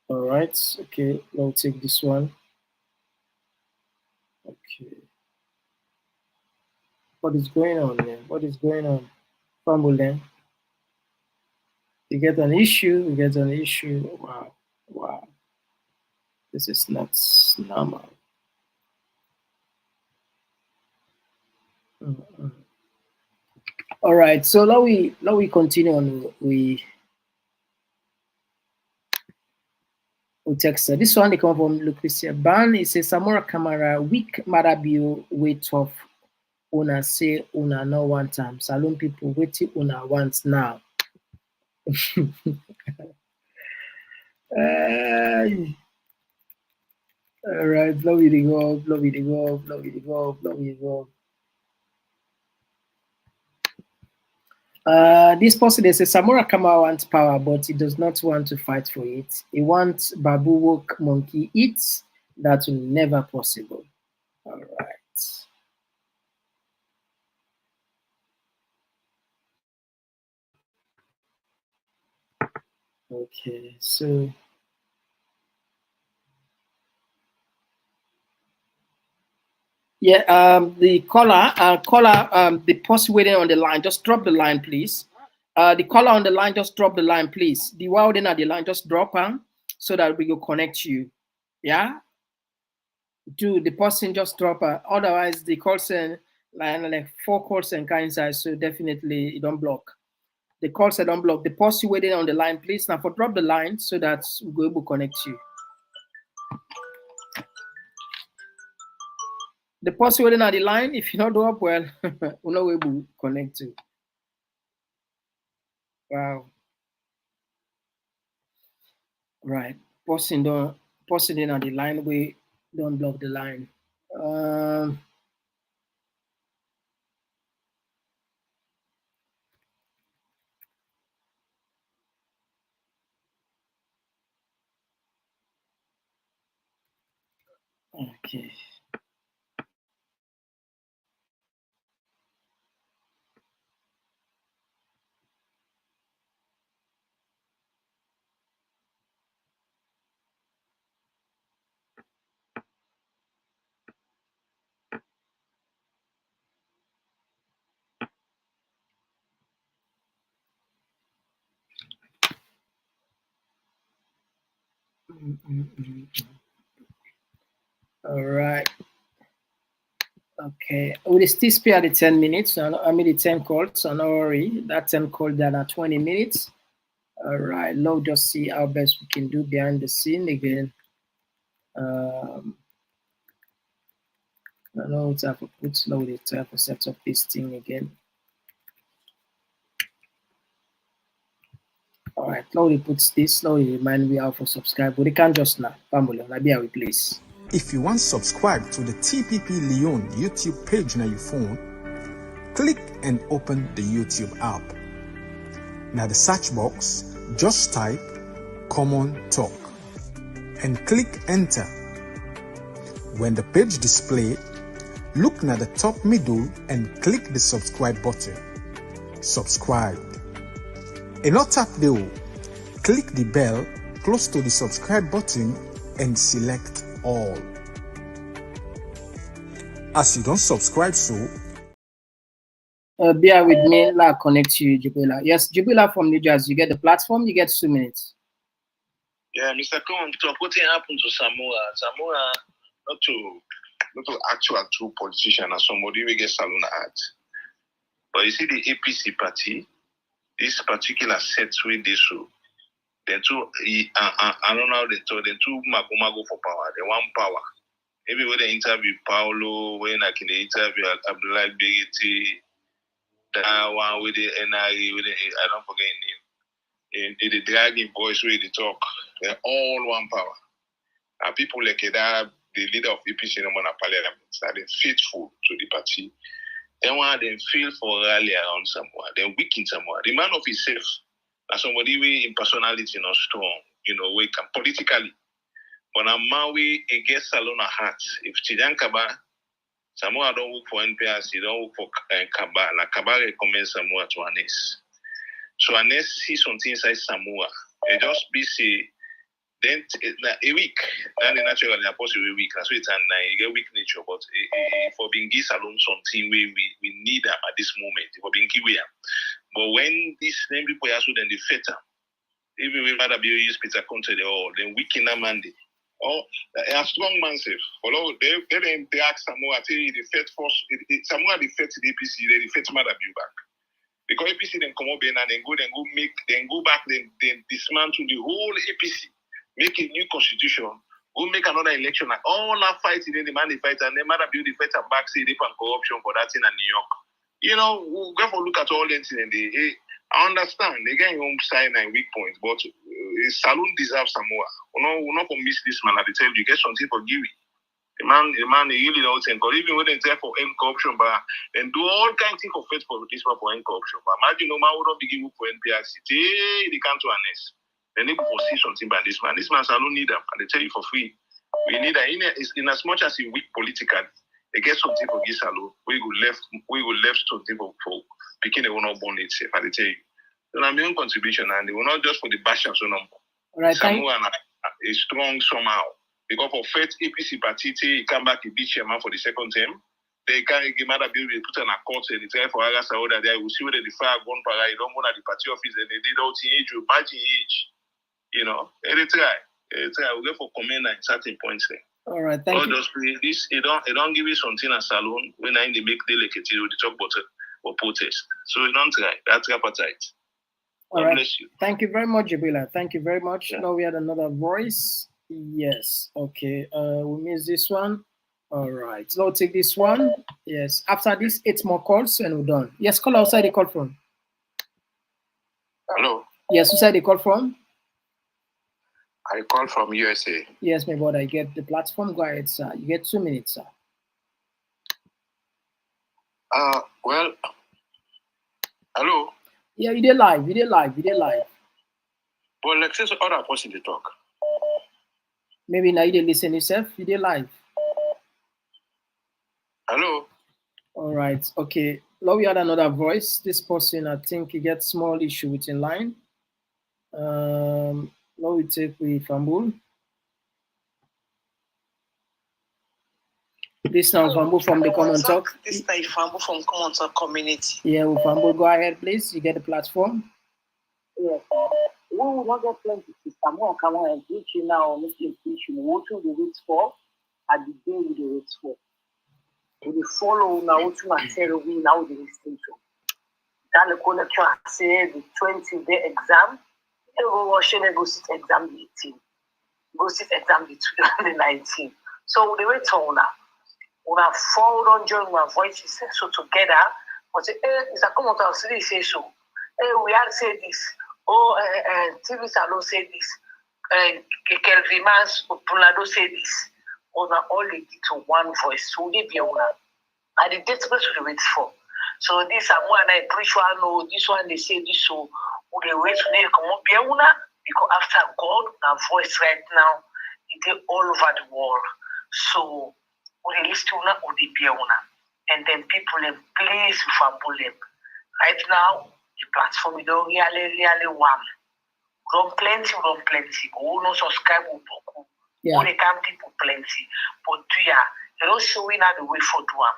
right. Okay. We'll take this one. Okay. What is going on there? What is going on? Fumble then. You get an issue. You get an issue. Wow. Wow. This is not normal. All right. So now we continue on. We text. This one they come from Lucretia Ban. It says Samura Kamara weak marabio wait off. Una say una no one time. Salon people waiting una want now. All right, blow it go. This person they say Samura Kamara wants power, but he does not want to fight for it. He wants Babu Woke monkey eats. That will never possible. All right. Okay, so yeah, the caller, the person waiting on the line, just drop the line, please. The caller on the line, just drop the line, please. The one waiting at the line, just drop so that we will connect you. Yeah. Do the person just drop her? Otherwise, the call center like 4 calls and kind size, so definitely you don't block. The calls don't block. The person waiting on the line, please now for drop the line so that we'll be able to connect you. The person waiting on the line, if you not do up well, we're not able to connect you. Wow. Right. Person in on the line, we don't block the line. Okay. All right. Okay. We'll still spare the 10 minutes. I mean the 10 calls. So no worry. That 10 calls that are 20 minutes. All right. Let's just see how best we can do behind the scene again. I know it's have to put slowly to have to set up this thing again. All right, slowly puts this, slowly remind me how to subscribe, but they can't just now. Family, I'll be with please. If you want to subscribe to the TPP Lyon YouTube page on your phone, click and open the YouTube app. Now the search box, just type Komon-Tok and click enter. When the page display, look at the top middle and click the subscribe button. Subscribe. And not tap the click the bell close to the subscribe button and select all. As you don't subscribe, so bear with me. I'll connect you, Jubila. Yes, Jubila from New Jersey. You get the platform. You get 2 minutes. Yeah, Mr. Komon-Tok, what happened to Samura? Samura, not to actual true politician, as somebody we get Salon at. But you see the APC party, this particular set with this show. Then two, I don't know how they told them two mago for power. They want power. Maybe when they interview Paulo, when I can interview Abdullah Begeti, that one with the NRA, with the, I don't forget his name. In the dragging voice where they talk, they're all one power. And people like that, the leader of APC in the parliament, are they faithful to the party. Then one they feel for rally around someone, then weaken someone. The man of himself, as somebody way in personality not strong, we can politically. But a man we against Salona heart. If Chidan Kaba, Samura don't work for NPS, he don't work for Kaba. La Kaba recommends Samura to Anes. So Anes sees something inside Samura. It just be say then a week. And naturally possibly a week. That's why it's you get weak nature, but for being given alone something we need them at this moment. For being given. But when these same people are so then the feta, even we rather be use Peter Conte or then weaken that mandate. Or a strong man safe. Follow they ask Samuel the fed force Samuel the fed the APC, they the fed mother back. Because APC then come up and then go back, then dismantle the whole APC, make a new constitution, go make another election, and all that fighting in the man the fight, and then mother build the fight and back say they pan corruption for that in New York. We'll go for look at all that in the I understand they get home side and weak points, but Saloon deserves Samoa. We're not gonna miss this man. I tell you, get something for Giri. The man, he really don't think. Even when they say for end corruption, but then do all kinds of things for faith for this one for end corruption. But imagine no man would not be given for NPRC. They can't to Anes. Then they go for see something by this man. This man Saloon need them, and they tell you for free. We need that in as much as he weak politically. They get something for Gisalo. We will left something for picking the one of born itself. I tell you. So I'm your contribution, and they will not just for the bash and so number. Right, Samuel is strong somehow. Because for first APC party, he come back to be chairman for the second term. They can't give mother bill, they put on a court and they try for Aga Saoda there. We see whether the fire gone para, you don't go to the party office and they did all age, you imagine age. They try. We go for comment in certain points there. All right, thank you. Just this, it don't give you something a salon when I they make delicate with the talk bottle or protest. So you don't try. That's Tripartite. All right. Bless you. Thank you very much, Jabila. Thank you very much. Yeah. Now we had another voice. Yes. Okay. We missed this one. All right. So I'll take this one. Yes. After this, 8 more calls and we're done. Yes, call outside the call from. Hello. Yes, who said the call from? I call from USA. Yes, my brother. I get the platform. Go ahead, sir. You get 2 minutes, sir. Well, hello. Yeah, you did live. But like say other person to talk. Maybe now you did listen yourself. You did live. Hello. All right. Okay. Now we had another voice. This person, I think, he gets small issue with in line. Now we take with Fambul. This now Fambul from the Komon-Tok. This is Fambul from Komon-Tok community. Yeah, Fambul, go ahead, please. You get the platform. Yes. We will not get plenty to Samura Kamara and reaching now on this issue. What will we wait for? At the day we will wait for. We will follow now what we are saying we now the distinction. Then the collector say the 20-day exam. They will watch and go sit exam the 18. Go sit exam the 19. So they wait on now. We have followed on join my voices so together. But say, it's a common talk. Say so. We had said this. TV Salon said this. Kelvin Mans, Punado said this. On all they did to one voice. So they be one. And the database we wait for. So this one I preach one. No, this one they say this. So we wait for them come up be one. Because after God, our voice right now, it is all over the world. So we listen to una, we be una. And then people in place for them. Right now, the platform is really warm. Run plenty. Who no subscribe with Boku. Who they can people plenty. But they don't show in the way for do am.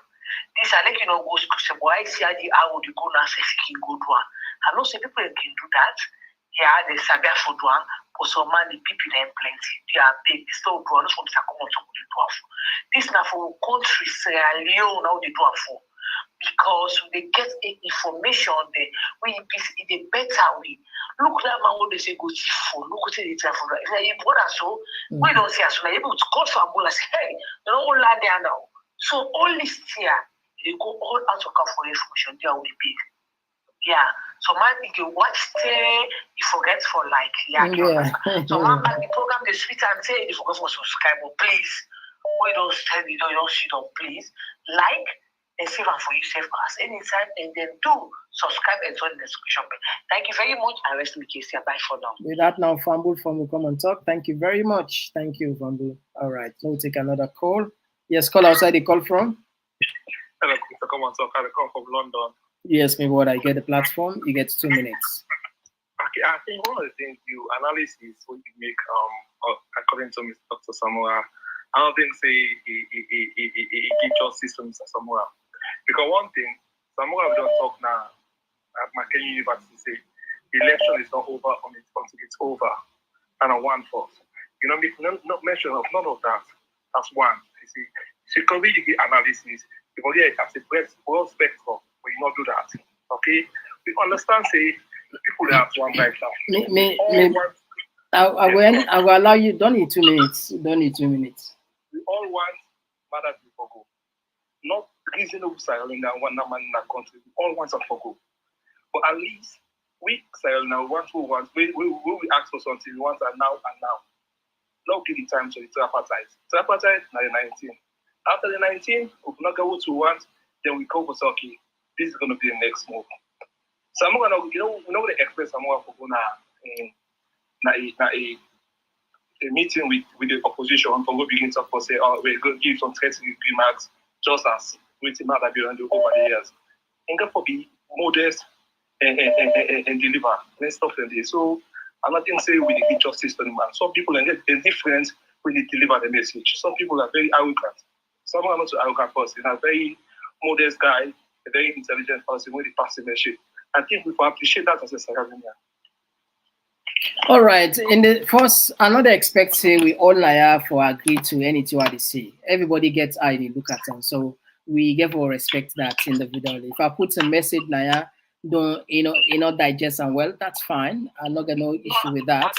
This I like go school. Why see how they go now say can go do am. I know say people can do that. Yeah, they sabi for do am. But some man the people them plenty. They are big. They still do not from the Komon-Tok they do am for. This now for country Sierra Leone now they do am for. Because they get information there, we in a better way. Look that man what they say go for. Look what they tell for. If you brother so, we don't see as soon as able to call for Angola say, hey, they don't all land there now. So all this year, they go all out to come for information. They are only big. Yeah. So man, if you watch there, you forget for like So man, the program they sweet and say you forget for subscribe. But please, we don't tell you don't see them. Please like. And save for yourself as anytime, and then do subscribe and turn the description. Thank you very much. I rest my case here. Bye for now. With that now, Fambul from the Komon-Tok. Thank you very much. Thank you, Fambul. All right, we'll take another call. Yes, call outside the call from. Hello, Mr. Komon-Tok. I call from London. Yes, maybe what I get the platform. You get 2 minutes. Okay, I think one of the things you analysis what you make according to Mr. Dr. Samura, I don't think say he give justice to Mr. Samura. Because one thing, Samura we don't talk now at McKinney University say the election is not over until it's over. And on one force. You know, not mention of none of that. That's one. You see, security analysis, you forget as a broad spectrum, we not do that. Okay? We understand say people that have one right now. I will allow you, don't need 2 minutes. Don't need 2 minutes. We all want matters to go. Not reasonable Sahel in one man in that country. We all want to go. But at least we Sahel now want we ask for something we want now and now. Not give the time to the Tripartite. Tripartite now the 19. After the 19, we not get what we want, then we go for okay, this is gonna be the next move. Samura now, you know, we know the express Samura for a meeting with the opposition for go begin to say, oh, we're going to give some threats remarks just as with him that we do over the years. And therefore be modest and deliver and stuff like this. So I'm not going to say we need justice to the man. Some people are different when they deliver the message. Some people are very arrogant. Some are not so arrogant person. A very modest guy, a very intelligent person when they pass the message. I think we appreciate that as a Saharaui. All right. In the first, another expect say we all liar for agree to anything what they say. Everybody gets ID look at them. So we give or respect that individually. If I put a message liar, don't digest and well, that's fine. I'm not gonna no issue with that.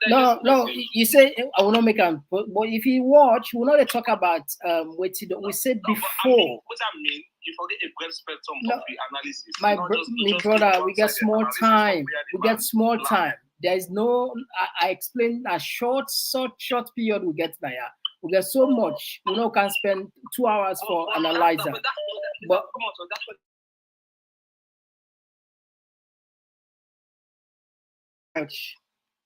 No, you say I will not make a but if you watch, we're not talk about what we said before. What I mean, you forget a great spectrum of the analysis. My brother, we get small time. We get small time. There is no, I explained a short period we get there. We get so much, can spend 2 hours for analyzing. But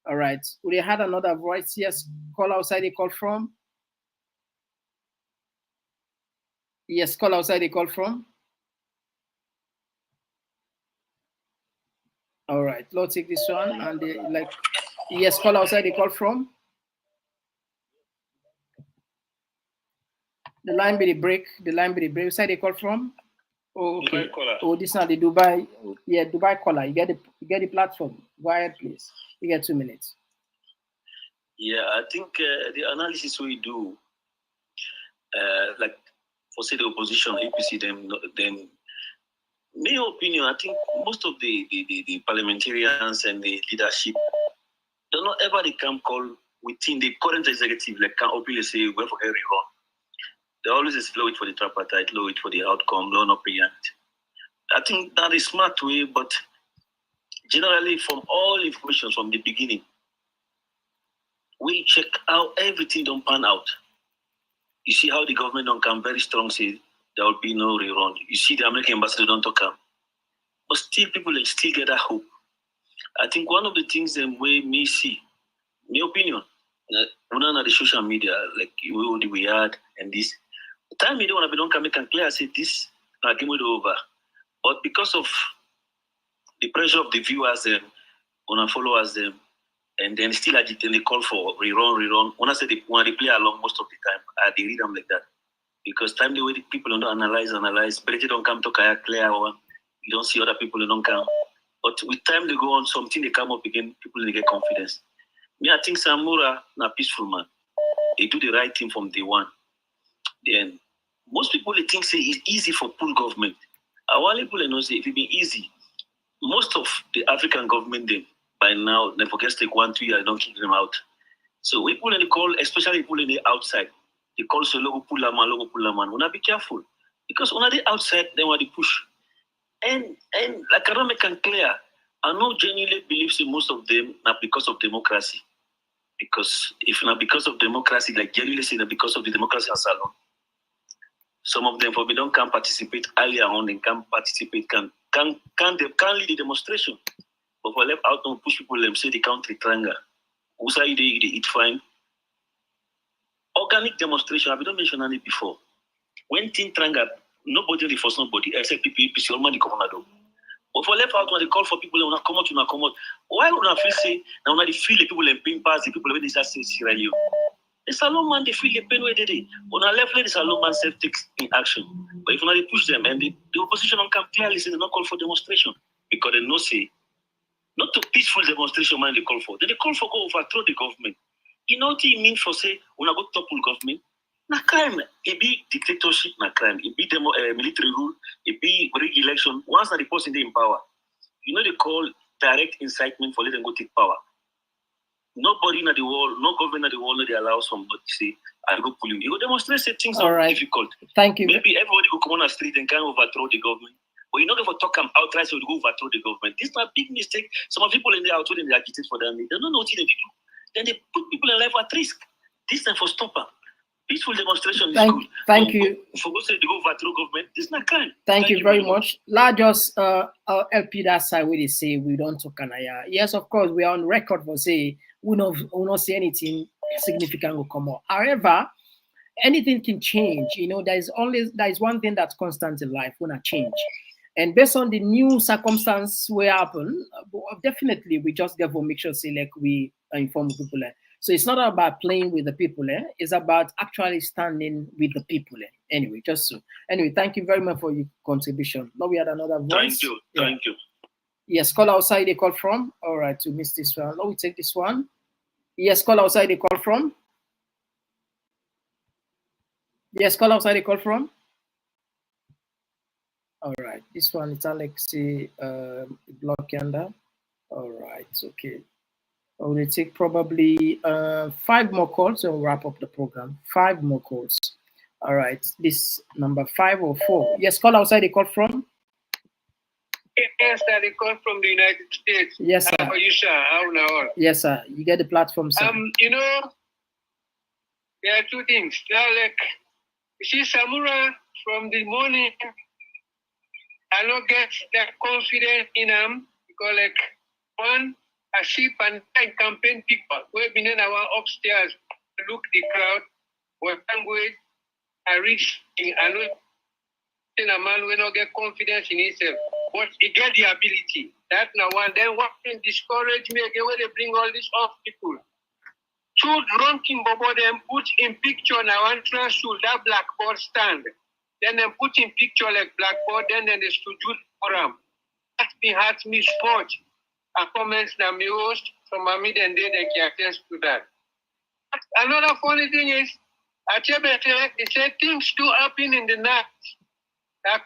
all right. We had another voice. Yes, call outside. They call from. Yes, call outside the call from. All right, let's take this one and yes, call outside the call from. The line be the break. The line be the break. Outside the call from. Oh, okay. Oh, this is the Dubai. Yeah, Dubai caller. You get the platform. Go ahead, please. You get 2 minutes. Yeah, I think the analysis we do, like for say the opposition, APC, them. My opinion, I think most of the parliamentarians and the leadership do not ever they can call within the current executive like can openly say we're for every wrong. They always say low it for the tripartite, low it for the outcome, low not opinion. I think that is smart way, but generally from all information from the beginning, we check how everything don't pan out. You see how the government don't come very strong, say there will be no rerun. You see the American ambassador don't talk come. But still people still get that hope. I think one of the things that we see, my opinion, when on the social media, like we had and this, time me don't come make and clear, I say this argument over. But because of the pressure of the viewers, them, gonna followers them, and then still agitate they call for rerun. When I say when they play along most of the time, they read them like that. Because time the way the people don't analyze, but they don't come to clear one. You don't see other people who don't come. But with time they go on, something they come up again, people they get confidence. Me, I think Samura na peaceful man. They do the right thing from day one. Then most people they think say it's easy for poor government. Our people they know say if it be easy, most of the African government them by now they forget take 1-2 years, don't kick them out. So we people in the call, especially people in the outside, they call so logo pull man. Wanna be careful. Because when they outside, they want to push. And like I don't make it clear, I know genuinely believes in most of them not because of democracy. Because if not because of democracy, like genuinely say that because of the democracy as alone, some of them for me don't can participate earlier on and can participate, can lead the demonstration. But for left out and push people them say the country triangle. Who say they eat fine? Organic demonstration, I've not mentioned it before. When thing triangle, nobody reforce nobody except people APC or money come on. But for left out when they call for people who come out. Why would I feel say now when they feel the people in pain pass the people when they just say Sierra Leone? The salon man they feel the pain where they did. On our left the salon man self takes in action. But if not they push them and the opposition don't come clearly say they not call for demonstration. Because they know say not to peaceful demonstration man they call for. Then they call for go overthrow the government. You know what it means for say when I go topple government? Na crime, it be dictatorship, na crime. It be military rule, it be rig election. Once the person in power, you know they call direct incitement for let them go take power. Nobody in the world, no government in the world, they allow somebody to say, I'll go pull you. You go demonstrate say things are difficult. Thank you. Maybe everybody will come on the street and can overthrow the government. But you're not going to talk them outright so they go overthrow the government. This is a big mistake. Some people in the outside, they agitate for them. They don't know what they do. Then they put people in life at risk. This time for stopper. Peaceful demonstration is good. Thank you. For go say they go overthrow government, this is not crime. Thank you very much. Let us LP that side where they say we don't talk Kanaya. Yes, of course, we are on record for say we not see anything significant will come up. However, anything can change. You know, there is one thing that's constant in life, when I change. And based on the new circumstance will happen, definitely we just get to make sure say like we inform people. So it's not about playing with the people, it's about actually standing with the people. Anyway, just so. Anyway, thank you very much for your contribution. Now we had another voice. Thank you. Yes, call outside they call from. All right, to miss this one. Now we take this one. Yes, call outside they call from. Yes, call outside they call from. All right, this one is Alexi Blockender. All right, okay. I will take probably 5 more calls and we'll wrap up the program. 5 more calls. All right, this number 5 or 4. Yes, call outside the call from. Yes, sir, they call from the United States. Yes, sir. How are you, sir? How now? Yes, sir. You get the platform, sir. You know, there are 2 things. Now, like, you see, Samura from the morning, I don't get that confidence in him because, like, one, I see Pantai campaign people who have been in our upstairs, look the crowd, what language, I reach, I know Then a man will not get confidence in himself, but he get the ability. That now one. Then what can discourage me again when they bring all these off people? Two drunken bobo them put in picture now one school that blackboard stand. Then they put in picture like blackboard. Then they studio forum. That me hurt me sport. A comments now me host from a mid and day they can attest to that. Another funny thing is, they say things do happen in the night that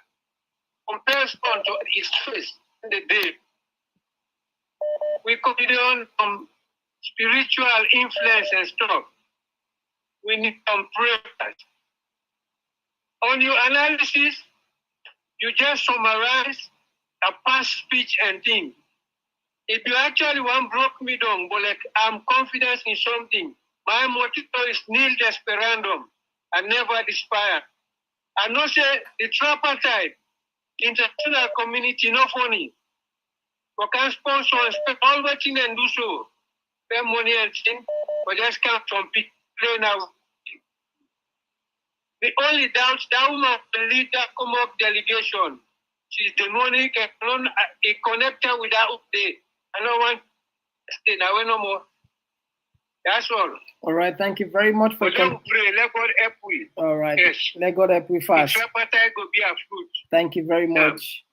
compares on to his face in the day. We consider on spiritual influence and stuff. We need some prayers. On your analysis, you just summarize a past speech and thing. If you actually want broke me down, but like I'm confident in something, my motto is nil desperandum and never despair. I know say the tripartite, the international community, no funny. We can sponsor and spend all what you can do so. Spend money and things, but just can't compete play now. The only doubt that woman will lead that Komon-Tok delegation. She's demonic and connected with that update. I don't want to stay now no more. That's all. All right, thank you very much for don't pray. Let God help we. All right. Yes. Let God help we fast. The tripartite go be a fruit. Thank you very much.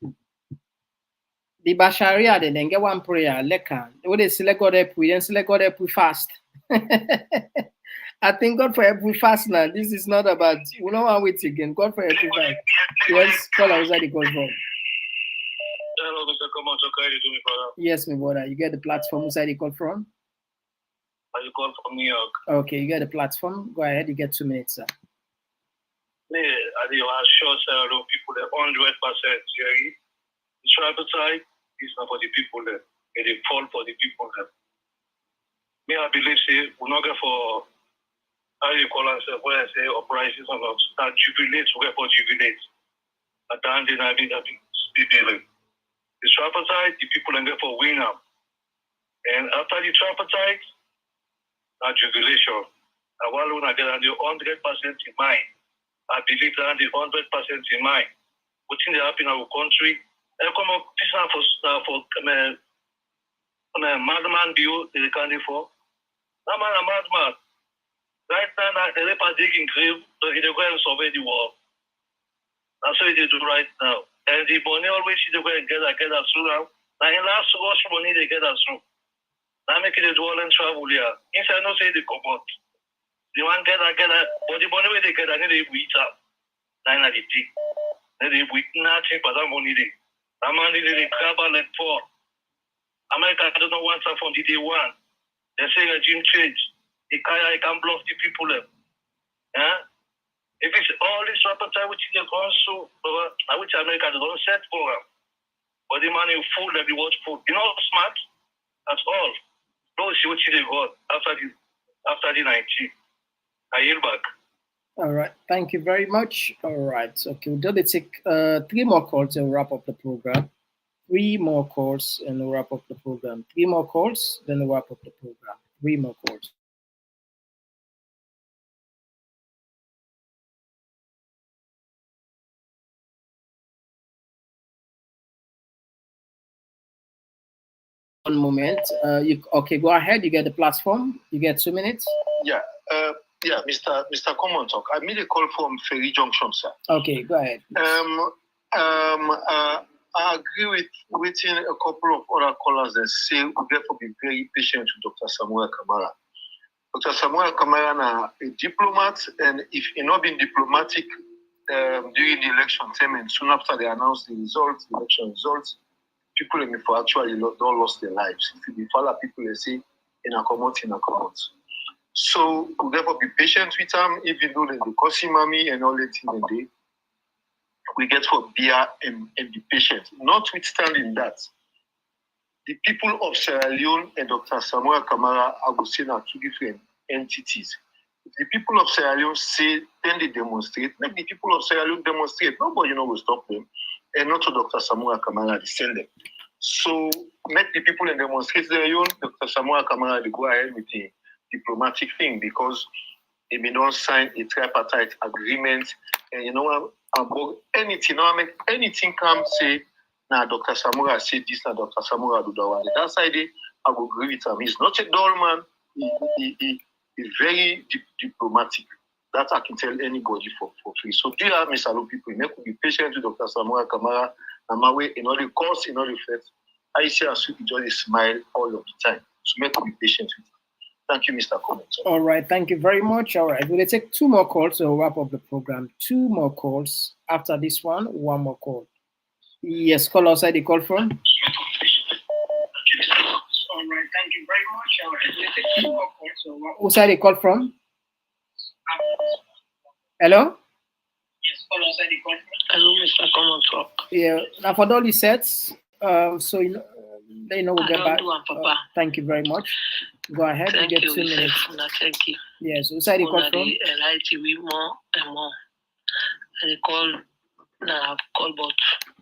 The Basharia then get one prayer. What they say, let God help we, then say let God help we fast. I think God for help we fast now. This is not about we don't want to wait again. God for help we fast. Yes, call outside the call phone. Hello, Mr. Komon-Tok. How you doing, brother? Yes, my brother. You get the platform inside the call from? You call from New York. Okay, you get the platform. Go ahead. You get 2 minutes, sir. Yeah, I think I'm sure people that 100%. The tripartite is not for the people there. They fall for the people there. Me, I believe say we're not going for how you call ourselves when I say uprisings or not. That jubilate, we're for jubilate. At the end, I mean, the tripartite, the people are going for win up. And after the tripartite, jubilation. I want to get on the 100% in mind. I believe that the 100% in mind. What things happen in our country? I come up for madman bill they can do for. That man a madman. Right now, they are digging grave, so they go and survey the war. That's what they do right now. And the money always they go and get us through now. Now in last rush money they get us through. Now make it a dual and travel here. Inside no say they come out. The one get but the money where they get, I need to eat up. 990. They eat nothing but that money they. That money they grab like for. America don't know what's up from the day one. They say regime change. I can bluff the people there. Yeah? If it's all this tripartite which they go so which America don't set for them. But the money full that they watch food. You know smart? That's all. Don't see what they got after the 19. I yield back. All right. Thank you very much. All right. Okay. We'll just take 3 more calls and wrap up the program. 3 more calls and we'll wrap up the program. 3 more calls, then we'll wrap up the program. 3 more calls. One moment. Okay, go ahead. You get the platform. You get 2 minutes. Yeah, Mr. Komon-Tok. I made a call from Ferry Junction, sir. Okay, go ahead. I agree with waiting a couple of other callers that say we therefore be very patient with Dr. Samuar Kamara. Dr. Samuar Kamara is a diplomat, and if he not been diplomatic during the election time and soon after they announced the election results, people in for actually don't lost their lives. If you follow people, they say in a commot. So we therefore be patient with them, even though they cause him money and all that in the day. We get for beer and be patient. Notwithstanding that, the people of Sierra Leone and Dr. Samuar Kamara, I would say, are 2 different entities. If the people of Sierra Leone say, then they demonstrate, make the people of Sierra Leone demonstrate. Nobody will stop them. And not to Dr. Samuar Kamara, they send them. So, make the people and demonstrate their own. Dr. Samuar Kamara, they go ahead with the diplomatic thing because they may not sign a tripartite agreement. And about anything. I mean, anything come say, now Dr. Samura said this, now Dr. Samura do that one. That side, I will agree with him. He's not a dull man. He's very diplomatic. That I can tell anybody for free. So dear Mr. Hello people, you could be patient with Dr. Samuar Kamara, and my way in all the course, in all the facts. I see us just smile all of the time. So make be patient with him. Thank you, Mr. Komon-Tok. All right, thank you very much. All right, we'll take 2 more calls to wrap up the program. 2 more calls. After this one, 1 more call. Yes, call outside the call from. All right, thank you very much. All right, we'll take 2 more calls. Outside the call from. Hello? Yes, call outside the call from. Hello, Mr. Komon-Tok. Yeah, now for all the sets, so you know, we'll get back. Thank you very much. Go ahead. Thank you get you, 2 minutes. Thank you. Yes, outside the call from. We more and more. And the call now call bot.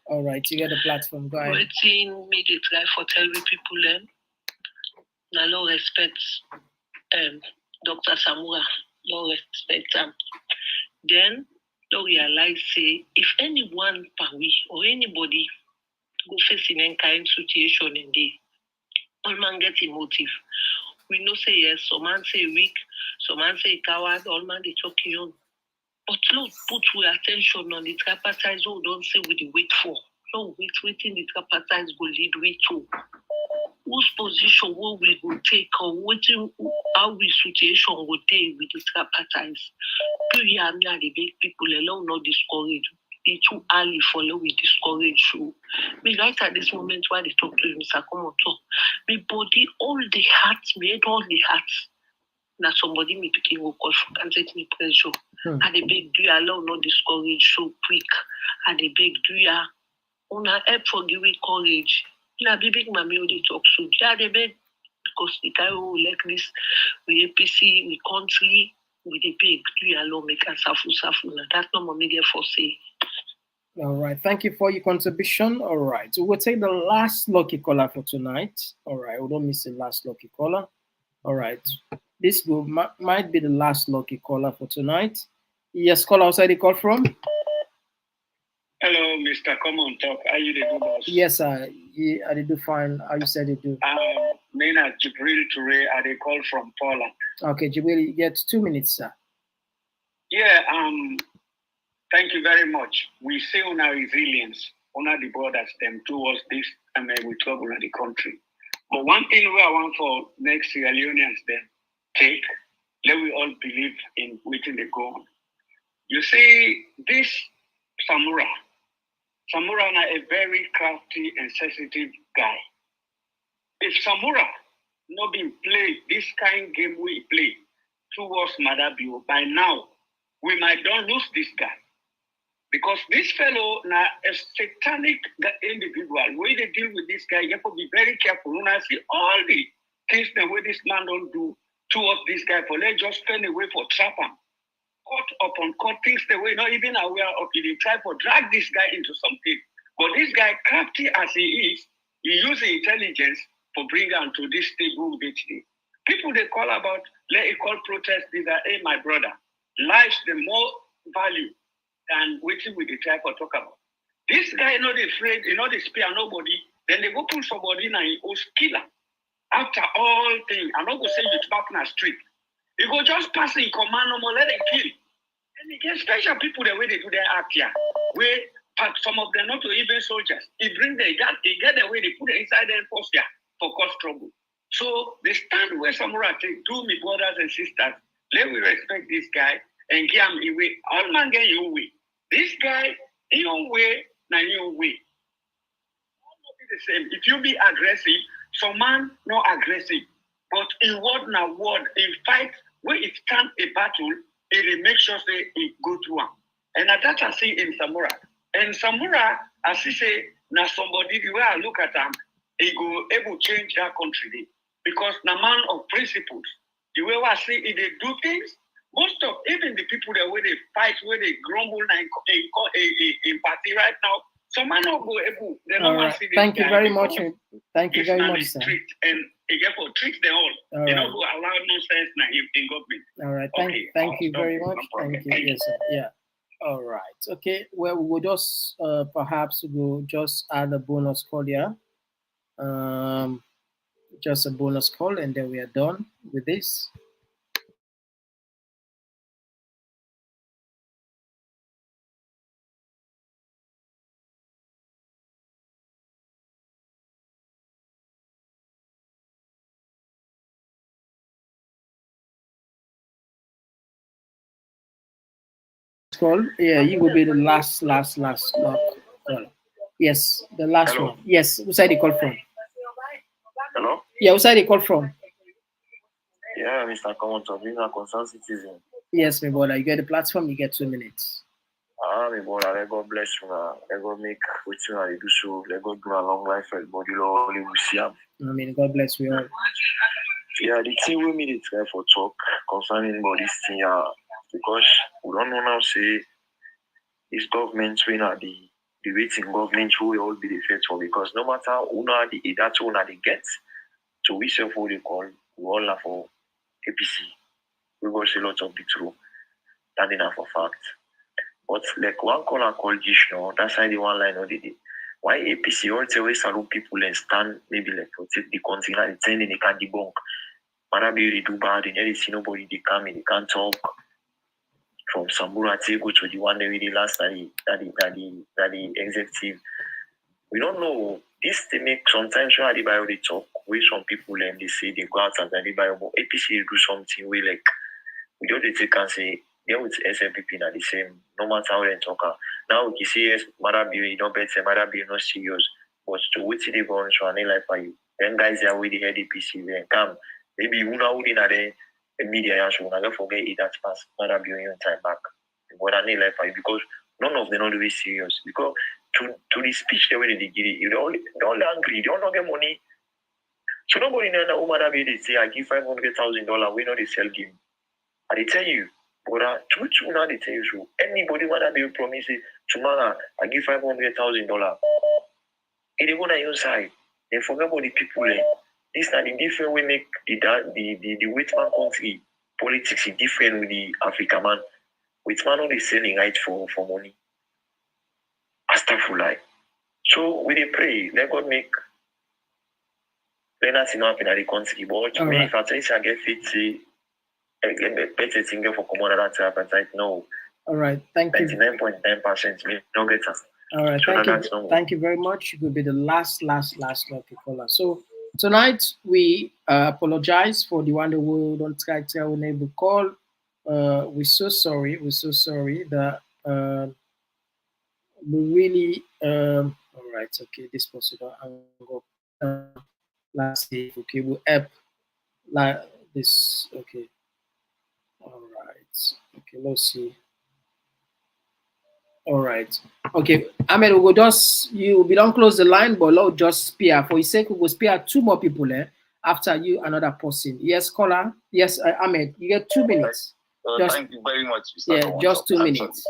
All right, you get the platform. Go ahead. Waiting me to try for tell people then. Now no respect Dr. Samura. No respect them. Then no realize say if anyone or anybody go facing any kind of situation in the all man get emotive. We know say yes, some man say weak, some man say coward, all man they talking on. But Lord, put your attention on the tripartite, so don't say we wait for. No, waiting the tripartite go lead way to. Whose position will we go take or waiting how we situation will take with the tripartite. You hear me, the big people alone not discourage. It's too early for you, we discourage you. Me right at this moment while they talk to you, Mr. Komon-Tok, me body all the hearts, made all the hearts. Now somebody me picking will call for can take me pressure. And the big do you allow not discourage so quick. And the big do you on a help for giving courage. Na big mommy only talk so. Yeah, the big because the guy who like this with APC, with country, with the big do you allow make us safu. That's not mommy there for say. All right, thank you for your contribution. All right, so we'll take the last lucky caller for tonight. All right, we don't miss the last lucky caller. All right, this might be the last lucky caller for tonight. Yes, call outside the call from. Hello, Mr. Komon-Tok. How you do, boss? Yes, sir. Yeah, I did do fine. How you said you do? Nina Jibril Toure, I did call from Poland. Okay, Jibril, you get 2 minutes, sir. Yeah, thank you very much. We see on our resilience, on the borders, them towards this, and we trouble in the country. But one thing we want for next Sierra Leoneans then take, let we all believe in waiting the go on. You see, this Samura is a very crafty and sensitive guy. If Samura not been played this kind of game we play towards Madabio, by now we might don't lose this guy. Because this fellow now a satanic individual. When they deal with this guy, you have to be very careful. When I see all the things the way this man don't do towards this guy, for let's just turn away for trap him. Caught upon caught things the way not even aware of it. They try to drag this guy into something. But this guy, crafty as he is, he uses intelligence to bring him to this stage who they today. People they call about, let it call protest, these are, hey, my brother, life's the more value than waiting with the try to talk about. This guy not afraid, he not spare nobody, then they go pull somebody and he goes kill him. After all things, I'm not going to say it's back in the street. He go just pass in command, no more, let them kill. And he get special people the way they do their act here. Where some of them not even soldiers. He bring them, he get the way they put it inside their post here for cause trouble. So they stand where Samura take, do me brothers and sisters, let me respect this guy and give him away. All man get your way. This guy, your way, na your way. All not be the same. If you be aggressive, some man not aggressive. But in word na word, in fight, when it stand a battle, it make sure say it go through one. And that I see in Samura. And Samura, as he say, now somebody, the way I look at him, he go able to change that country. Because the man of principles, the way I see it, they do things, most of, even the people that where they fight, where they grumble in party right now, some man not go able, they don't want to see this. Thank you very much. Thank you very much, sir. And he get for treat them all. They don't go allow nonsense now in government. All right. Thank you very much. Thank you. Yes, sir. Yeah. All right. Okay. Well, we will just perhaps we'll just add a bonus call here. Just a bonus call, and then we are done with this. Call. Yeah, you will be the last call. Yes, the last Hello. one. Yes, who side you call from? Hello? Yeah, who side you call from? Yeah, Mr. Komon-Tok, being a concerned citizen. Yes, my brother. You get the platform. You get 2 minutes. My brother, let God bless you. Let God make what you are do so. Let God give a long life for body, Lord, we see him. I mean, God bless you all. Yeah, the thing we need to try for talk concerning about this thing, because we don't know now, say, this government, we know the waiting government will all be the faithful, because no matter who know that's who they get, so we self what they call, we all have for APC. We got a lot of the truth. That's enough for fact. But like one call Gishno, that's why the one line of the day. Why APC always salute people and stand maybe like protect the country and then they can debunk. Maybe they do bad, they never see nobody, they come in, they can't talk. From Samura to go to the one that we did last that the executive. We don't know. This they make sometimes when they buy the talk, where some people and they say they go out and they buy, but APC do something we like we don't take and say they with SLPP na the same, no matter how they talk. Now we can see yes, Marabi, you don't bet Marabi not serious, but to wait till they go on so and they like for you. Then guys are with the head APC, then come. Maybe you know who the media show, never forget it that pass Marabi your time back. But I need like for you because none of them are really serious. Because to the speech the way they give it, they're all angry, they don't get money. So nobody knows that Marabi they say I give $500,000, we know they sell game. And they tell you, brother, true now they tell you so. Anybody wanna be promise tomorrow I give $500,000. If they go on your side, they forget about the people there. This is the different way make the white man country politics is different with the African man. White man only selling right for money. Astagfirullah. So we they pray, let God make let us not happen at the country. But All me, right. if I tell you I get 50 better thing for common that Tripartite, no. All right. Thank you. 99.9% me no get us. All right. So Thank you very much. You will be the last lucky caller. So tonight we apologize for the one that we don't try to enable call. We're so sorry. We're so sorry that we really all right. Okay, this possible angle. Let's see. Okay, we'll help like this. Okay. All right. Okay, let's see. All right. Okay, Ahmed, we will just you don't close the line, but Lord just spare for his sake. We will spare 2 more people after you, another person. Yes, caller. Yes, Ahmed, you get 2 minutes. Thank you very much, Mr. Yeah, just 2 minutes.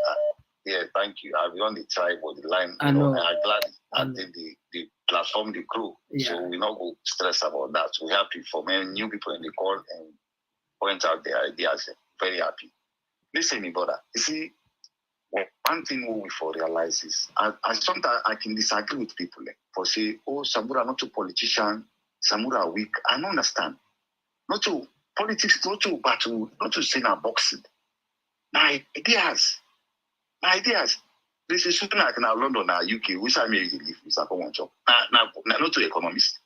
Yeah, thank you. I've on the tribe or the line. I know. I'm glad I did the platform, the crew. Yeah. So we not go stress about that. We happy for many new people in the call and point out their ideas. Very happy. Listen, me brother. You see, one thing we for realize is I sometimes I can disagree with people for say, oh, Samura not a politician, Samura weak. I don't understand. Not to politics, not to battle, not to say na boxing. My ideas. This is something like now London, now UK, which I may live, Mr. Komon-Tok. Now, not to economists.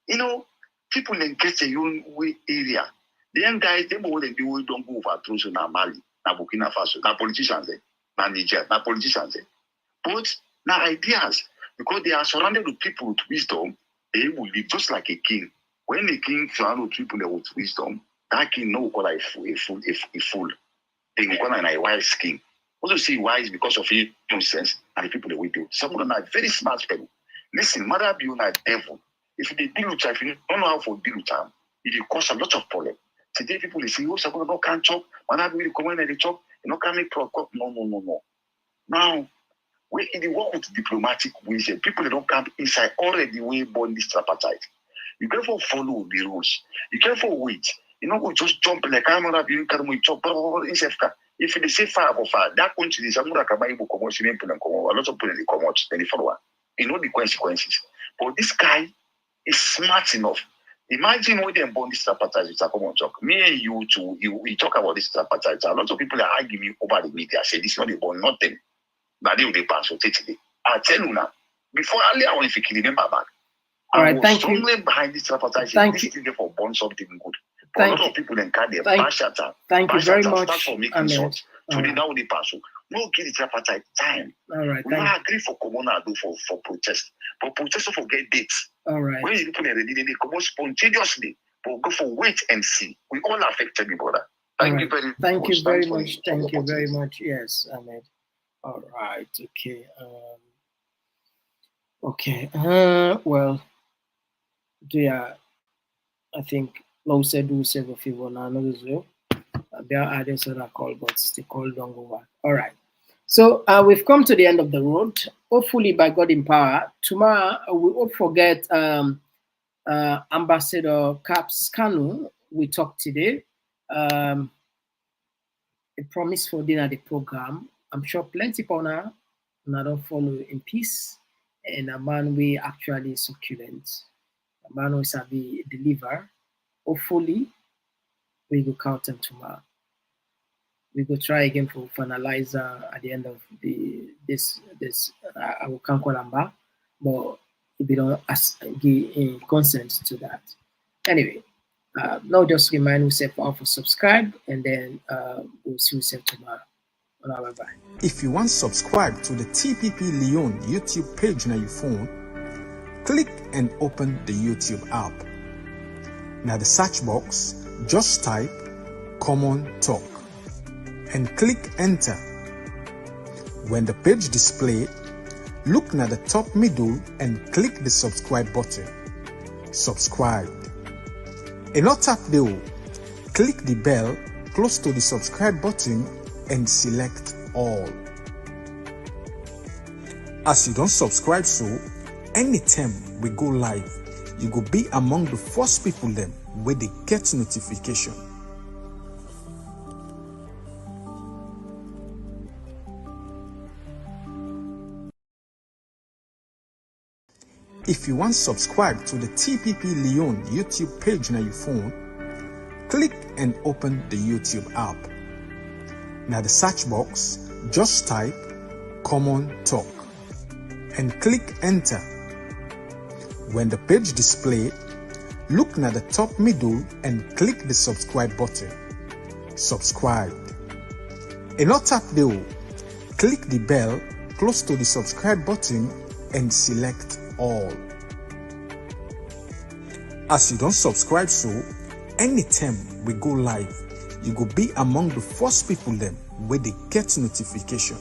You know, people then get their own way area. The young guys, they will don't go overthrow so now Mali, now Burkina Faso, now politicians, now Niger, now politicians. But now ideas, because they are surrounded with people with wisdom, they will live just like a king. When a king surrounded with people with wisdom, that king no call a fool. They will call a wise king. Also say wise because of his sense and the people that we do. Some of them are very smart people. Listen, mother be a devil. If they deal with them, if you don't know how to deal with them, it will cause a lot of problem. Today people they say, oh, someone no can't chop, mother will come in and they chop, you know, can't make problem. No. Now, we in the work with diplomatic ways, people that don't come inside already way born this tripartite. You careful follow the rules. You careful wait. You know, we just jump like I'm not being carried chop in Sefka. If they say far of far, that country is Samura Kamara will come out, a lot of people they come out, then follow. You know the consequences. But this guy is smart enough. Imagine when they born this tripartite with Komon-Tok. Me and you too, we talk about this tripartite. A lot of people are arguing over the media. Say this is not the born nothing. But they will be pass today. I tell you now, before earlier on, if you can remember back, all right, thank you. Strongly behind this tripartite. Thank you. This for born something good. Thank a lot of people in Canada, thank you very much. Start for making shots. So they now they pass. No give the tripartite time. All right, we don't agree for Komona do for protest. But protest don't forget dates. All right. When people are ready, they come out spontaneously. But go for wait and see. We all affected, me brother. Thank you very much. Thank you very much. Thank you very much. Yes, Ahmed. All right. Okay. Okay. Well, yeah. I think Low said do save a few now. There are others that are called, but the call don't go back. All right. So we've come to the end of the road. Hopefully, by God in power, tomorrow we won't forget Ambassador Caps Kanu. We talked today. A promise for dinner the program. I'm sure plenty people now don't follow in peace, and a man we actually succulent. A man who sabi deliver. Hopefully, we will count them tomorrow. We will try again for finalizer at the end of this I will can't call them back, but if we don't give consent to that. Anyway, now just remind yourself to subscribe, and then we'll see you tomorrow. Bye. If you want to subscribe to the TPP Lyon YouTube page on your phone, click and open the YouTube app. Now the search box, just type Komon-Tok and click enter. When the page displayed, look at the top middle and click the subscribe button. Subscribe. And not tap the click the bell close to the subscribe button and select all. As you don't subscribe, so anytime we go live, you go be among the first people them where they get notification. If you want to subscribe to the TPP Lyon YouTube page on your phone, click and open the YouTube app. Now the search box, just type Komon-Tok and click enter. When the page displayed, look at the top middle and click the subscribe button. Subscribe. And not tap the click the bell close to the subscribe button and select all. As you don't subscribe, so anytime we go live, you go be among the first people them where they get notification.